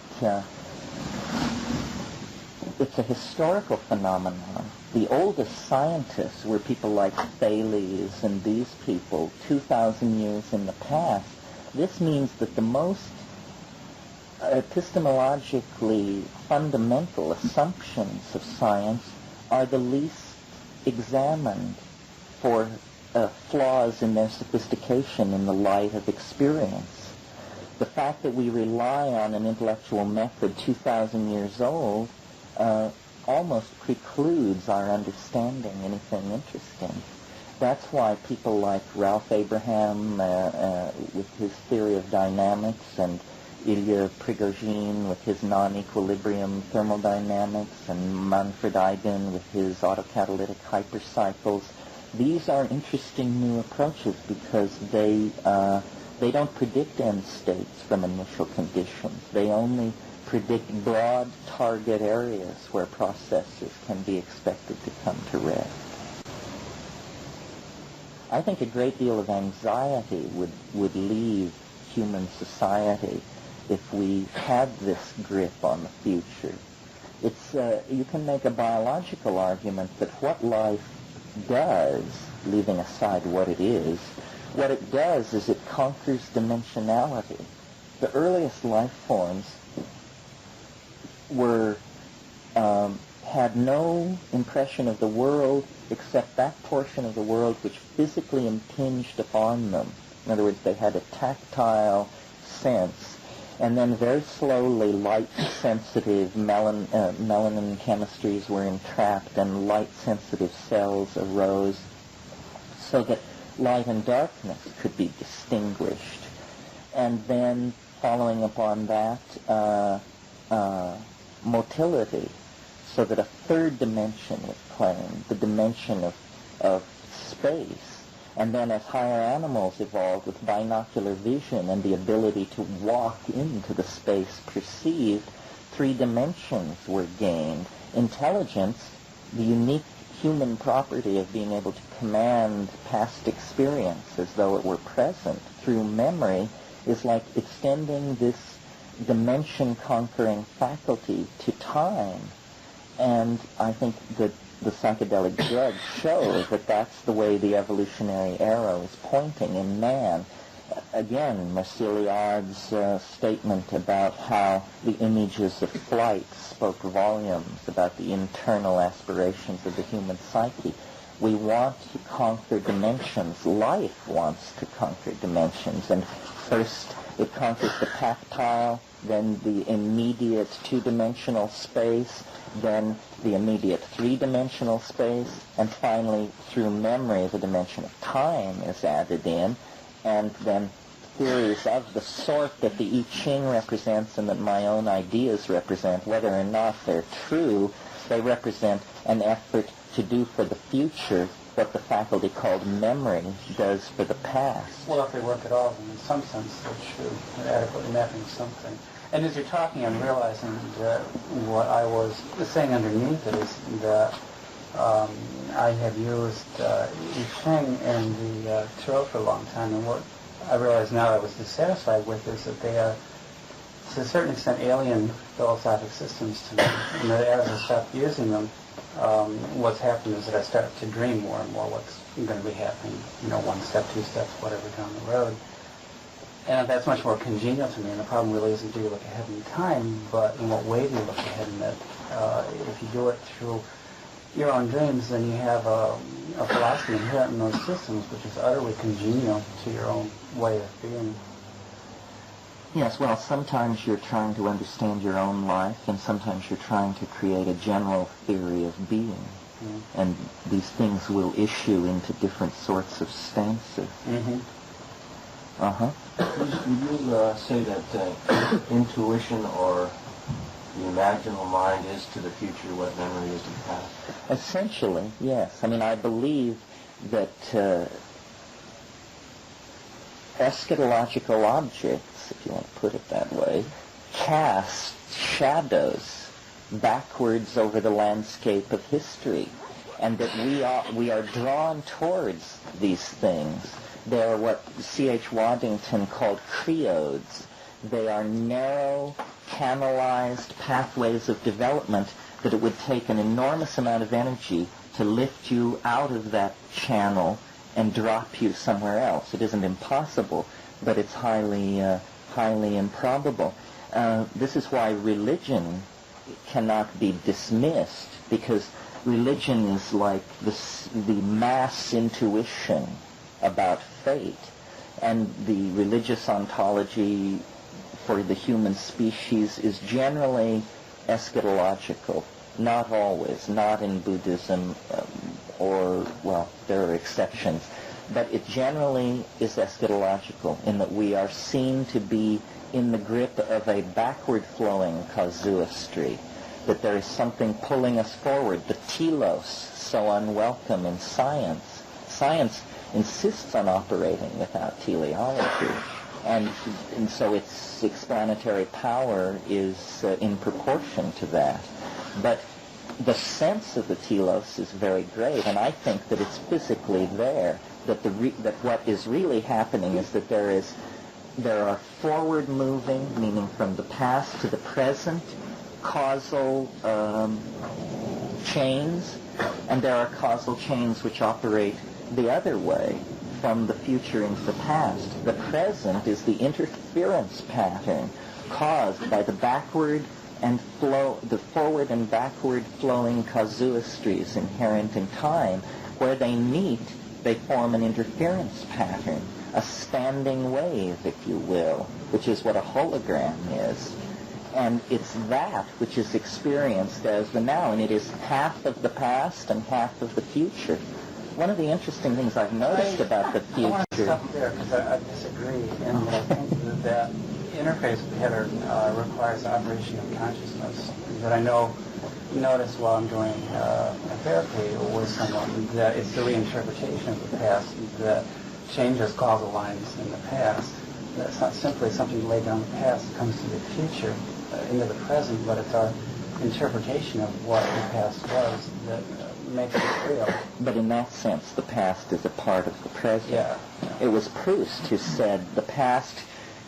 it's a historical phenomenon. The oldest scientists were people like Thales and these people 2,000 years in the past. This means that the most epistemologically fundamental assumptions of science are the least examined for flaws in their sophistication in the light of experience. The fact that we rely on an intellectual method 2,000 years old almost precludes our understanding anything interesting. That's why people like Ralph Abraham with his theory of dynamics, and Ilya Prigogine with his non-equilibrium thermodynamics, and Manfred Eigen with his autocatalytic hypercycles, these are interesting new approaches because they don't predict end states from initial conditions. They only predict broad target areas where processes can be expected to come to rest. I think a great deal of anxiety would leave human society if we had this grip on the future. It's you can make a biological argument that what life does, leaving aside what it does is it conquers dimensionality. The earliest life forms had no impression of the world except that portion of the world which physically impinged upon them. In other words, they had a tactile sense, and then very slowly light-sensitive melanin chemistries were entrapped, and light-sensitive cells arose so that light and darkness could be distinguished. And then, following upon that, motility, so that a third dimension was claimed, the dimension of space. And then as higher animals evolved with binocular vision and the ability to walk into the space perceived, 3 dimensions were gained. Intelligence, the unique human property of being able to command past experience as though it were present through memory, is like extending this dimension-conquering faculty to time. And I think that the psychedelic drugs show that that's the way the evolutionary arrow is pointing in man. Again, Marcilliard's statement about how the images of flight spoke volumes about the internal aspirations of the human psyche. We want to conquer dimensions. Life wants to conquer dimensions. And first it conquers the tactile, then the immediate 2-dimensional space, then the immediate 3-dimensional space, and finally, through memory, the dimension of time is added in, and then theories of the sort that the I Ching represents and that my own ideas represent, whether or not they're true, they represent an effort to do for the future what the faculty called memory does for the past. Well, if they work at all, then in some sense they're true. They're adequately mapping something. And as you're talking, I'm realizing that what I was saying underneath it is that I have used I Ching and the Tarot for a long time, and what I realize now I was dissatisfied with is that they are, to a certain extent, alien philosophic systems to me. And that as I stopped using them, what's happened is that I start to dream more and more what's going to be happening, one step, two steps, whatever down the road. And that's much more congenial to me, and the problem really isn't do you look ahead in time, but in what way do you look ahead in it? If you do it through your own dreams, then you have a philosophy inherent in those systems which is utterly congenial to your own way of being. Yes, well, sometimes you're trying to understand your own life, and sometimes you're trying to create a general theory of being. Mm-hmm. And these things will issue into different sorts of stances. Mm-hmm. Uh-huh. Would you say that intuition or the imaginal mind is to the future what memory is to the past? Essentially, yes. I mean, I believe that eschatological objects, if you want to put it that way, cast shadows backwards over the landscape of history, and that we are drawn towards these things. They're what C.H. Waddington called creodes. They are narrow, canalized pathways of development that it would take an enormous amount of energy to lift you out of that channel and drop you somewhere else. It isn't impossible, but it's highly improbable. This is why religion cannot be dismissed, because religion is like the mass intuition about fate, and the religious ontology for the human species is generally eschatological. Not always, not in Buddhism, there are exceptions, but it generally is eschatological in that we are seen to be in the grip of a backward-flowing casuistry, that there is something pulling us forward, the telos, so unwelcome in science. Science insists on operating without teleology, and so its explanatory power is in proportion to that. But the sense of the telos is very great, and I think that it's physically there, that what is really happening is that there are forward-moving, meaning from the past to the present, causal chains, and there are causal chains which operate the other way, from the future into the past. The present is the interference pattern caused by the forward and backward flowing casuistries inherent in time. Where they meet, they form an interference pattern, a standing wave, if you will, which is what a hologram is. And it's that which is experienced as the now, and it is half of the past and half of the future. One of the interesting things I've noticed about the future... I want to stop there because I disagree, and I think that interface with the header requires the operation of consciousness. That I notice while I'm doing therapy with someone that it's the reinterpretation of the past that changes causal lines in the past. That's not simply something laid down in the past that comes to the future, into the present, but it's our interpretation of what the past was that makes it real. But in that sense, the past is a part of the present. Yeah. It was Proust who said the past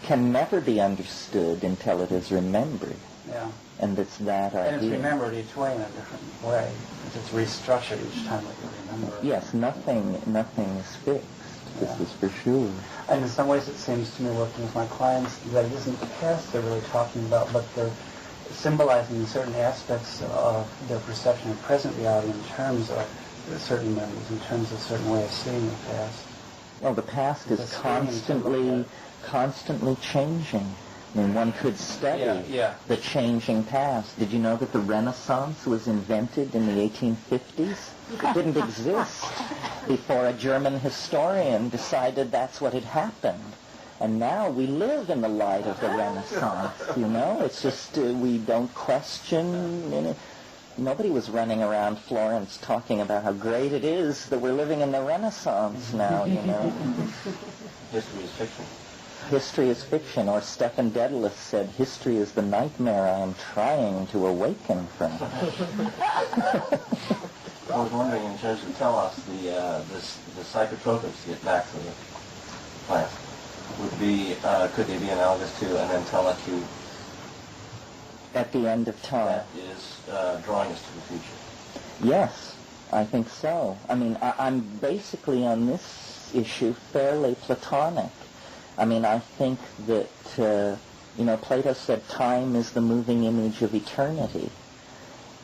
can never be understood until it is remembered. Yeah. And it's that idea. And it's remembered each way in a different way. It's restructured each time that you remember it. Yes, nothing is fixed. This is for sure. And in some ways it seems to me, working with my clients, that it isn't the past they're really talking about, but they're symbolizing certain aspects of their perception of present reality in terms of certain memories, in terms of a certain way of seeing the past. Well, the past is constantly changing. I mean, one could study the changing past. Did you know that the Renaissance was invented in the 1850s? It didn't exist before a German historian decided that's what had happened. And now we live in the light of the Renaissance, It's just we don't question nobody was running around Florence talking about how great it is that we're living in the Renaissance now, you know. History is fiction. History is fiction, or Stephen Dedalus said, history is the nightmare I am trying to awaken from. I was wondering, in terms of telos, the psychotropics, to get back to the plant, would be, could they be analogous to an entelechy At the end of time. that is drawing us to the future? Yes, I think so. I mean, I'm basically on this issue fairly Platonic. I mean, I think that, Plato said time is the moving image of eternity.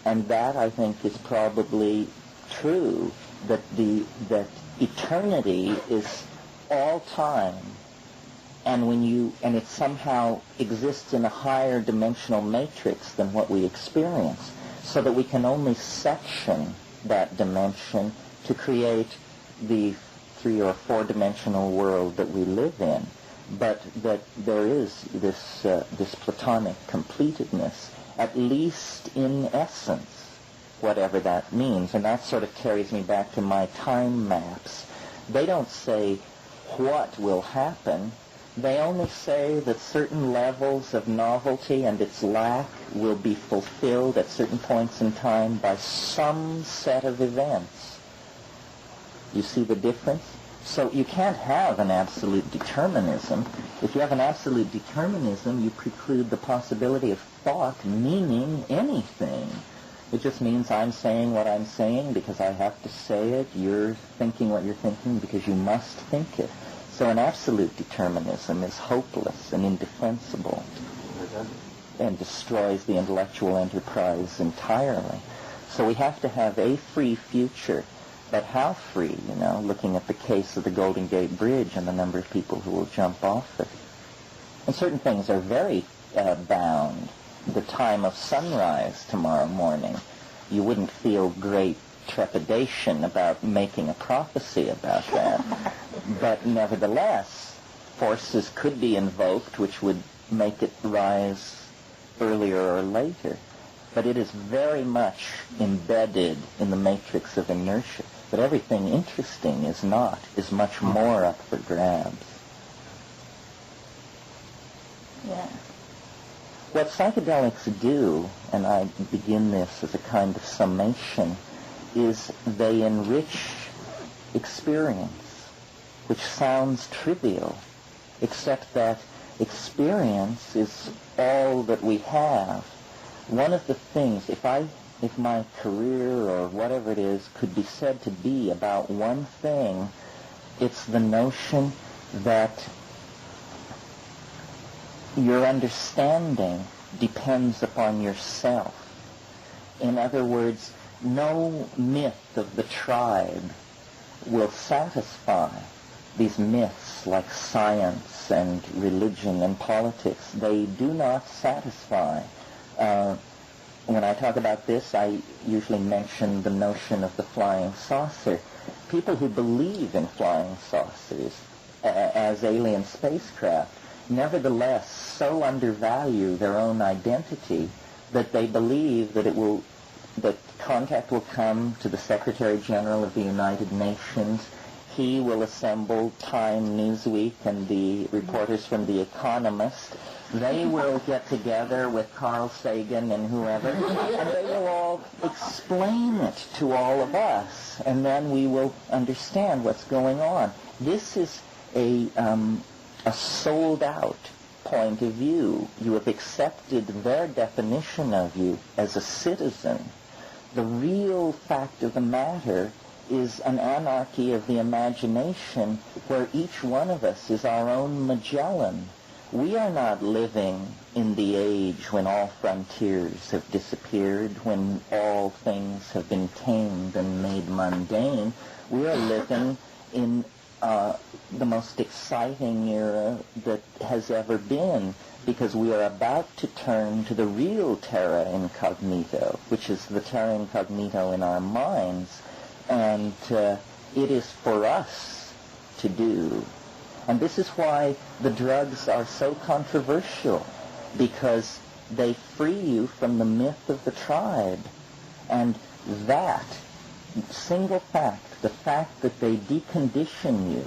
And that, I think, is probably true, that eternity is all time, and it somehow exists in a higher dimensional matrix than what we experience, so that we can only section that dimension to create the 3 or 4 dimensional world that we live in. But that there is this Platonic completedness, at least in essence, whatever that means. And that sort of carries me back to my time maps. They don't say what will happen. They only say that certain levels of novelty and its lack will be fulfilled at certain points in time by some set of events. You see the difference? So you can't have an absolute determinism. If you have an absolute determinism, you preclude the possibility of thought meaning anything. It just means I'm saying what I'm saying because I have to say it. You're thinking what you're thinking because you must think it. So an absolute determinism is hopeless and indefensible and destroys the intellectual enterprise entirely. So we have to have a free future. But how free, looking at the case of the Golden Gate Bridge and the number of people who will jump off it. And certain things are very bound. The time of sunrise tomorrow morning, you wouldn't feel great trepidation about making a prophecy about that. But nevertheless, forces could be invoked which would make it rise earlier or later. But it is very much embedded in the matrix of inertia. But everything interesting is much more up for grabs. Yeah. What psychedelics do, and I begin this as a kind of summation, is they enrich experience, which sounds trivial, except that experience is all that we have. One of the things, if my career or whatever it is could be said to be about one thing, it's the notion that your understanding depends upon yourself. In other words, no myth of the tribe will satisfy. These myths like science and religion and politics, they do not satisfy. When I talk about this, I usually mention the notion of the flying saucer. People who believe in flying saucers as alien spacecraft nevertheless so undervalue their own identity that they believe that contact will come to the Secretary General of the United Nations. He will assemble Time, Newsweek, and the reporters from The Economist. They will get together with Carl Sagan and whoever, and they will all explain it to all of us, and then we will understand what's going on. This is a sold-out point of view. You have accepted their definition of you as a citizen. The real fact of the matter is an anarchy of the imagination where each one of us is our own Magellan. We are not living in the age when all frontiers have disappeared, when all things have been tamed and made mundane. We are living in the most exciting era that has ever been, because we are about to turn to the real terra incognito, which is the terra incognito in our minds, and it is for us to do. And this is why the drugs are so controversial, because they free you from the myth of the tribe. And that single fact, the fact that they decondition you,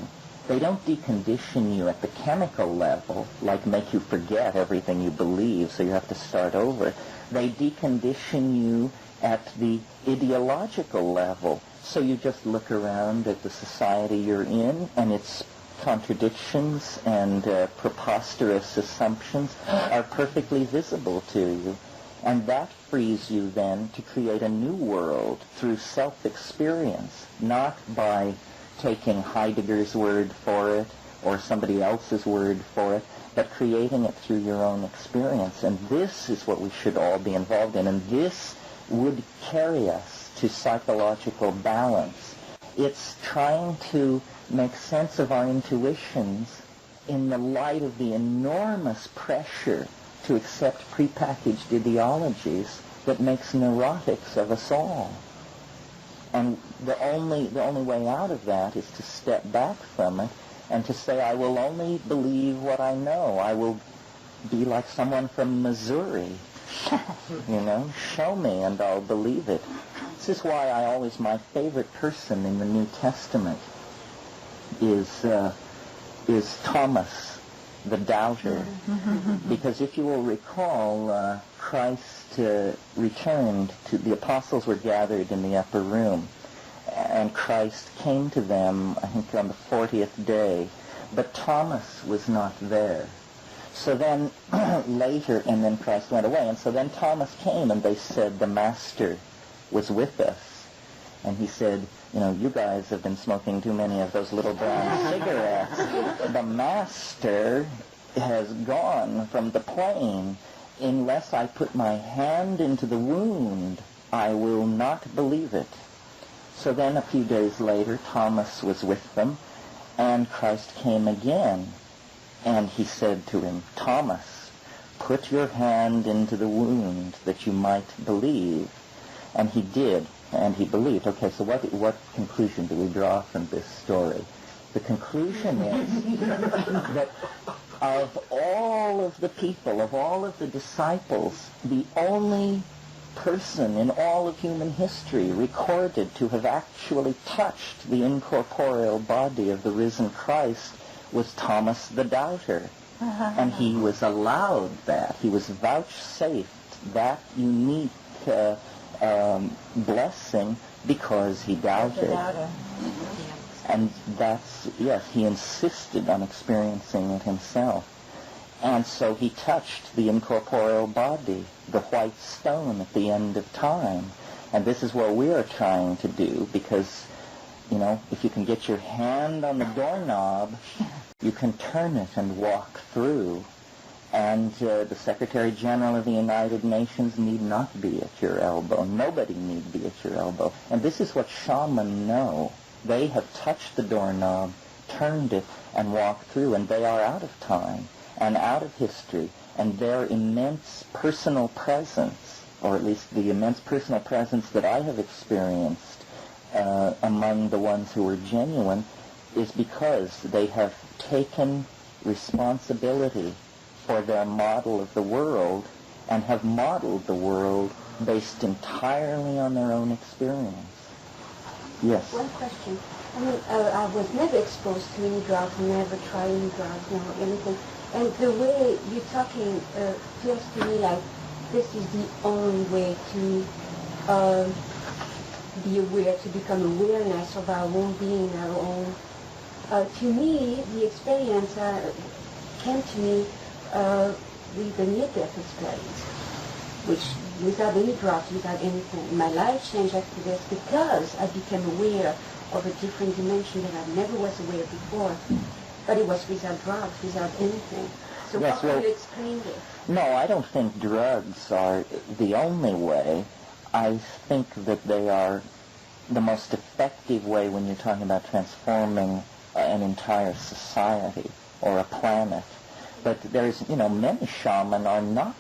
they don't decondition you at the chemical level, like make you forget everything you believe, so you have to start over. They decondition you at the ideological level. So you just look around at the society you're in, and its contradictions and preposterous assumptions are perfectly visible to you. And that frees you then to create a new world through self-experience, not by taking Heidegger's word for it or somebody else's word for it, but creating it through your own experience. And this is what we should all be involved in, and this would carry us to psychological balance. It's trying to make sense of our intuitions in the light of the enormous pressure to accept prepackaged ideologies that makes neurotics of us all. And the only way out of that is to step back from it and to say, I will only believe what I know. I will be like someone from Missouri. Show me and I'll believe it. This is why my favorite person in the New Testament is Thomas, the doubter. Because if you will recall, Christ returned to, the apostles were gathered in the upper room, and Christ came to them, I think, on the 40th day, but Thomas was not there. So then later, and then Christ went away, and so then Thomas came, and they said, the Master was with us. And he said, you guys have been smoking too many of those little brown cigarettes. The Master has gone from the plain. Unless I put my hand into the wound, I will not believe it. So then a few days later, Thomas was with them, and Christ came again. And he said to him, Thomas, put your hand into the wound that you might believe. And he did, and he believed. Okay, so what conclusion do we draw from this story? The conclusion is that of all of the people, of all of the disciples, the only person in all of human history recorded to have actually touched the incorporeal body of the risen Christ was Thomas the Doubter. And he was allowed that. He was vouchsafed that unique blessing because he doubted. And that's, yes, he insisted on experiencing it himself. And so he touched the incorporeal body, the white stone at the end of time. And this is what we are trying to do, because, if you can get your hand on the doorknob, you can turn it and walk through. And the Secretary General of the United Nations need not be at your elbow. Nobody need be at your elbow. And this is what shamans know. They have touched the doorknob, turned it, and walked through, and they are out of time and out of history. And their immense personal presence, or at least the immense personal presence that I have experienced among the ones who were genuine, is because they have taken responsibility for their model of the world and have modeled the world based entirely on their own experience. Yes? One question. I was never exposed to any drugs, never tried any drugs, never anything. And the way you're talking feels to me like this is the only way to be aware, to become awareness of our own being, our own. To me, the experience came to me with the near-death experience, which without any drugs, without anything. My life changed after this because I became aware of a different dimension that I never was aware before. But it was without drugs, without anything. So Yes, how can you explain this? No, I don't think drugs are the only way. I think that they are the most effective way when you're talking about transforming an entire society or a planet. But there's, many shamans are not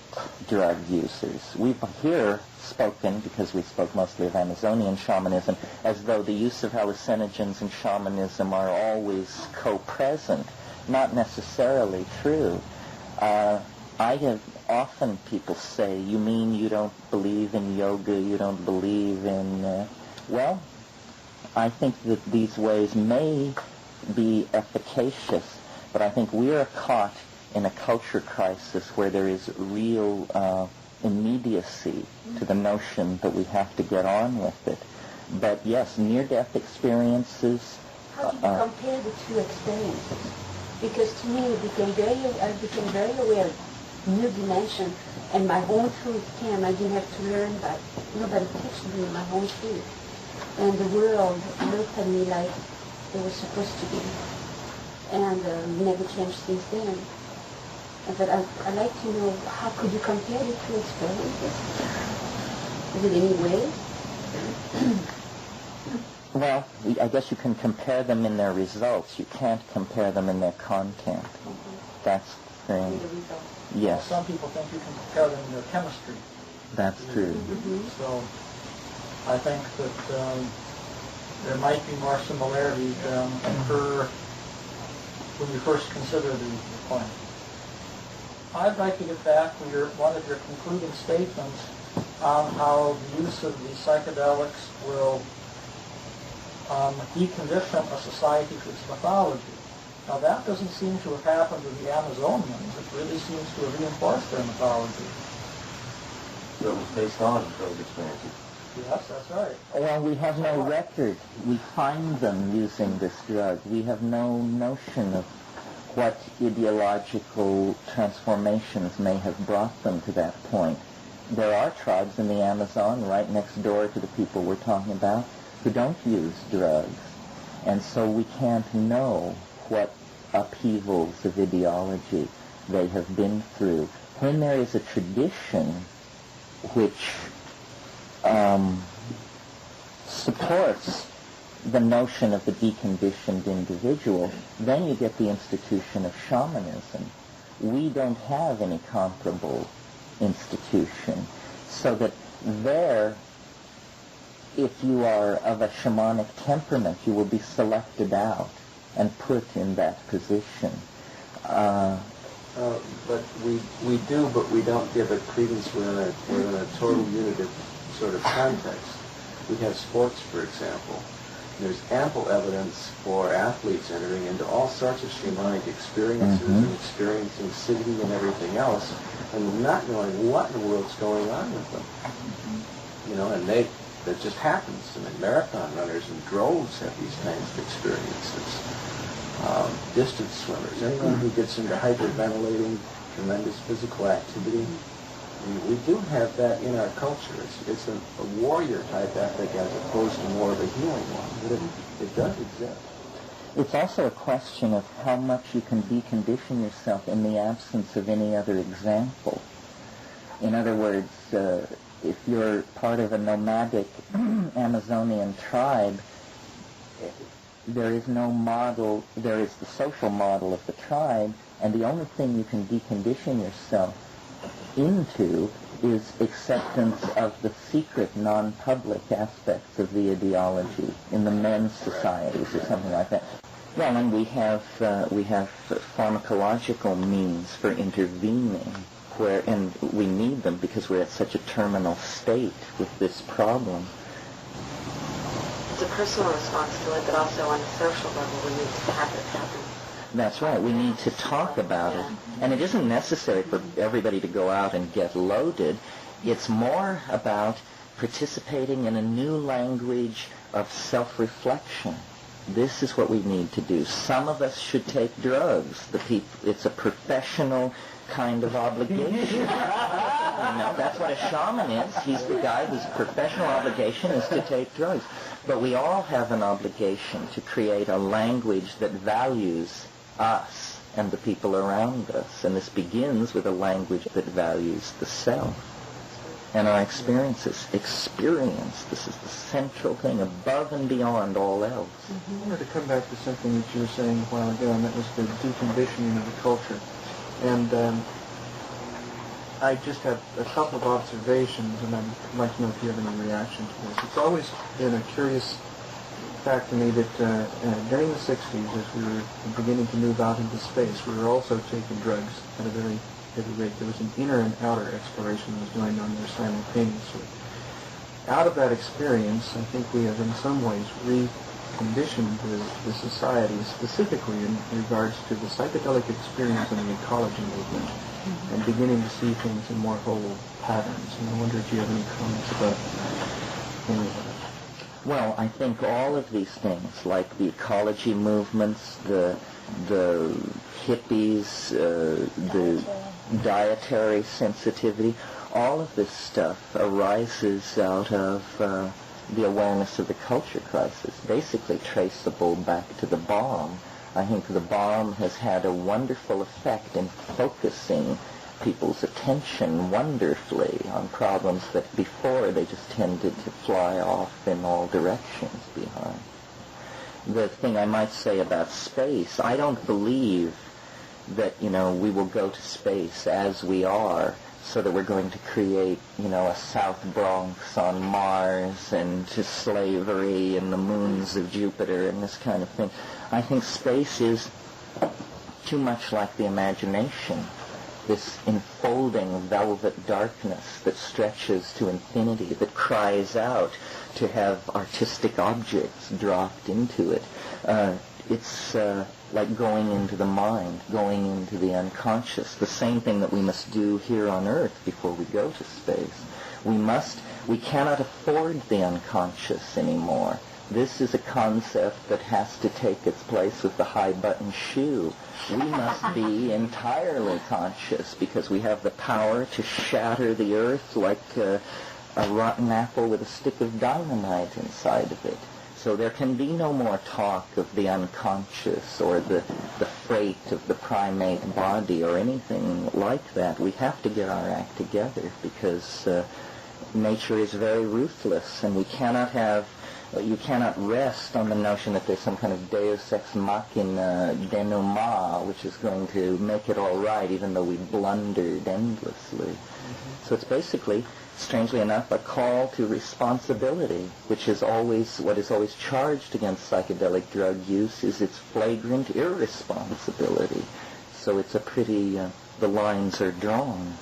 drug users. We've here spoken, because we spoke mostly of Amazonian shamanism, as though the use of hallucinogens and shamanism are always co-present. Not necessarily true. I have often people say, you mean you don't believe in yoga, you don't believe in, well, I think that these ways may be efficacious, but I think we are caught in a culture crisis where there is real immediacy to the notion that we have to get on with it. But yes, near-death experiences. How do you compare the two experiences? Because to me, I became very aware of new dimension, and my own truth came. I didn't have to learn that. Nobody teach me my own truth. And the world looked at me like it was supposed to be. And never changed since then. But I'd like to know, how could you compare the two experiences? Is it any way? Well, I guess you can compare them in their results. You can't compare them in their content. That's the thing. Yes. Some people think you can compare them in their chemistry. That's true. So I think that there might be more similarities than occur when you first consider the point. I'd like to get back to one of your concluding statements on how the use of the psychedelics will decondition a society to its mythology. Now that doesn't seem to have happened to the Amazonians. It really seems to have reinforced their mythology. So it was based on those experiences. Yes, that's right. Well, we have no record. We find them using this drug. We have no notion of what ideological transformations may have brought them to that point. There are tribes in the Amazon right next door to the people we're talking about who don't use drugs. And so we can't know what upheavals of ideology they have been through. When there is a tradition which supports the notion of the deconditioned individual, then you get the institution of shamanism. We don't have any comparable institution. So that there, if you are of a shamanic temperament, you will be selected out and put in that position. But we do, but we don't give it credence within a total unitive sort of context. We have sports, for example. There's ample evidence for athletes entering into all sorts of shamanic experiences and experiencing siddhi and everything else, and not knowing what in the world's going on with them. You know, and that just happens. I mean, marathon runners in droves have these kinds of experiences. Distance swimmers, anyone who gets into hyperventilating, tremendous physical activity. I mean, we do have that in our culture. It's a warrior type ethic as opposed to more of a healing one. But it does exist. It's also a question of how much you can decondition yourself in the absence of any other example. In other words, if you're part of a nomadic Amazonian tribe, there is no model, there is the social model of the tribe, and the only thing you can decondition yourself into is acceptance of the secret, non-public aspects of the ideology in the men's societies or something like that. Well, and we have pharmacological means for intervening, and we need them because we're at such a terminal state with this problem. It's a personal response to it, but also on a social level we need to have it happen. That's right. We need to talk about it. And it isn't necessary for everybody to go out and get loaded. It's more about participating in a new language of self-reflection. This is what we need to do. Some of us should take drugs. It's a professional kind of obligation. That's what a shaman is. He's the guy whose professional obligation is to take drugs. But we all have an obligation to create a language that values us and the people around us. And this begins with a language that values the self. And our experiences. Experience. This is the central thing, above and beyond all else. I wanted to come back to something that you were saying a while ago, and that was the deconditioning of the culture. And I just have a couple of observations, and I'd like to know if you have any reaction to this. It's always been a curious fact to me that during the 60s, as we were beginning to move out into space, we were also taking drugs at a very heavy rate. There was an inner and outer exploration that was going on there simultaneously. Out of that experience, I think we have in some ways reconditioned the society, specifically in regards to the psychedelic experience and the ecology movement, and beginning to see things in more whole patterns. And I wonder if you have any comments about any of that. Well, I think all of these things, like the ecology movements, the hippies, the dietary sensitivity, all of this stuff arises out of the awareness of the culture crisis, basically traceable back to the bomb. I think the bomb has had a wonderful effect in focusing people's attention wonderfully on problems that before they just tended to fly off in all directions behind. The thing I might say about space, I don't believe that, we will go to space as we are, so that we're going to create, a South Bronx on Mars and to slavery and the moons of Jupiter and this kind of thing. I think space is too much like the imagination, this enfolding velvet darkness that stretches to infinity, that cries out to have artistic objects dropped into it. It's like going into the mind, going into the unconscious, the same thing that we must do here on Earth before we go to space. We cannot afford the unconscious anymore. This is a concept that has to take its place with the high-button shoe. We must be entirely conscious because we have the power to shatter the earth like a rotten apple with a stick of dynamite inside of it. So there can be no more talk of the unconscious or the freight of the primate body or anything like that. We have to get our act together because nature is very ruthless, and you cannot rest on the notion that there's some kind of deus ex machina denouement which is going to make it all right even though we blundered endlessly. So it's basically, strangely enough, a call to responsibility, which is always, what is always charged against psychedelic drug use is its flagrant irresponsibility. So it's a pretty, the lines are drawn.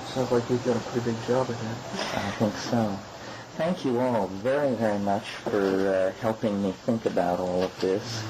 Sounds like we've got a pretty big job ahead. I think so. Thank you all very, very much for helping me think about all of this.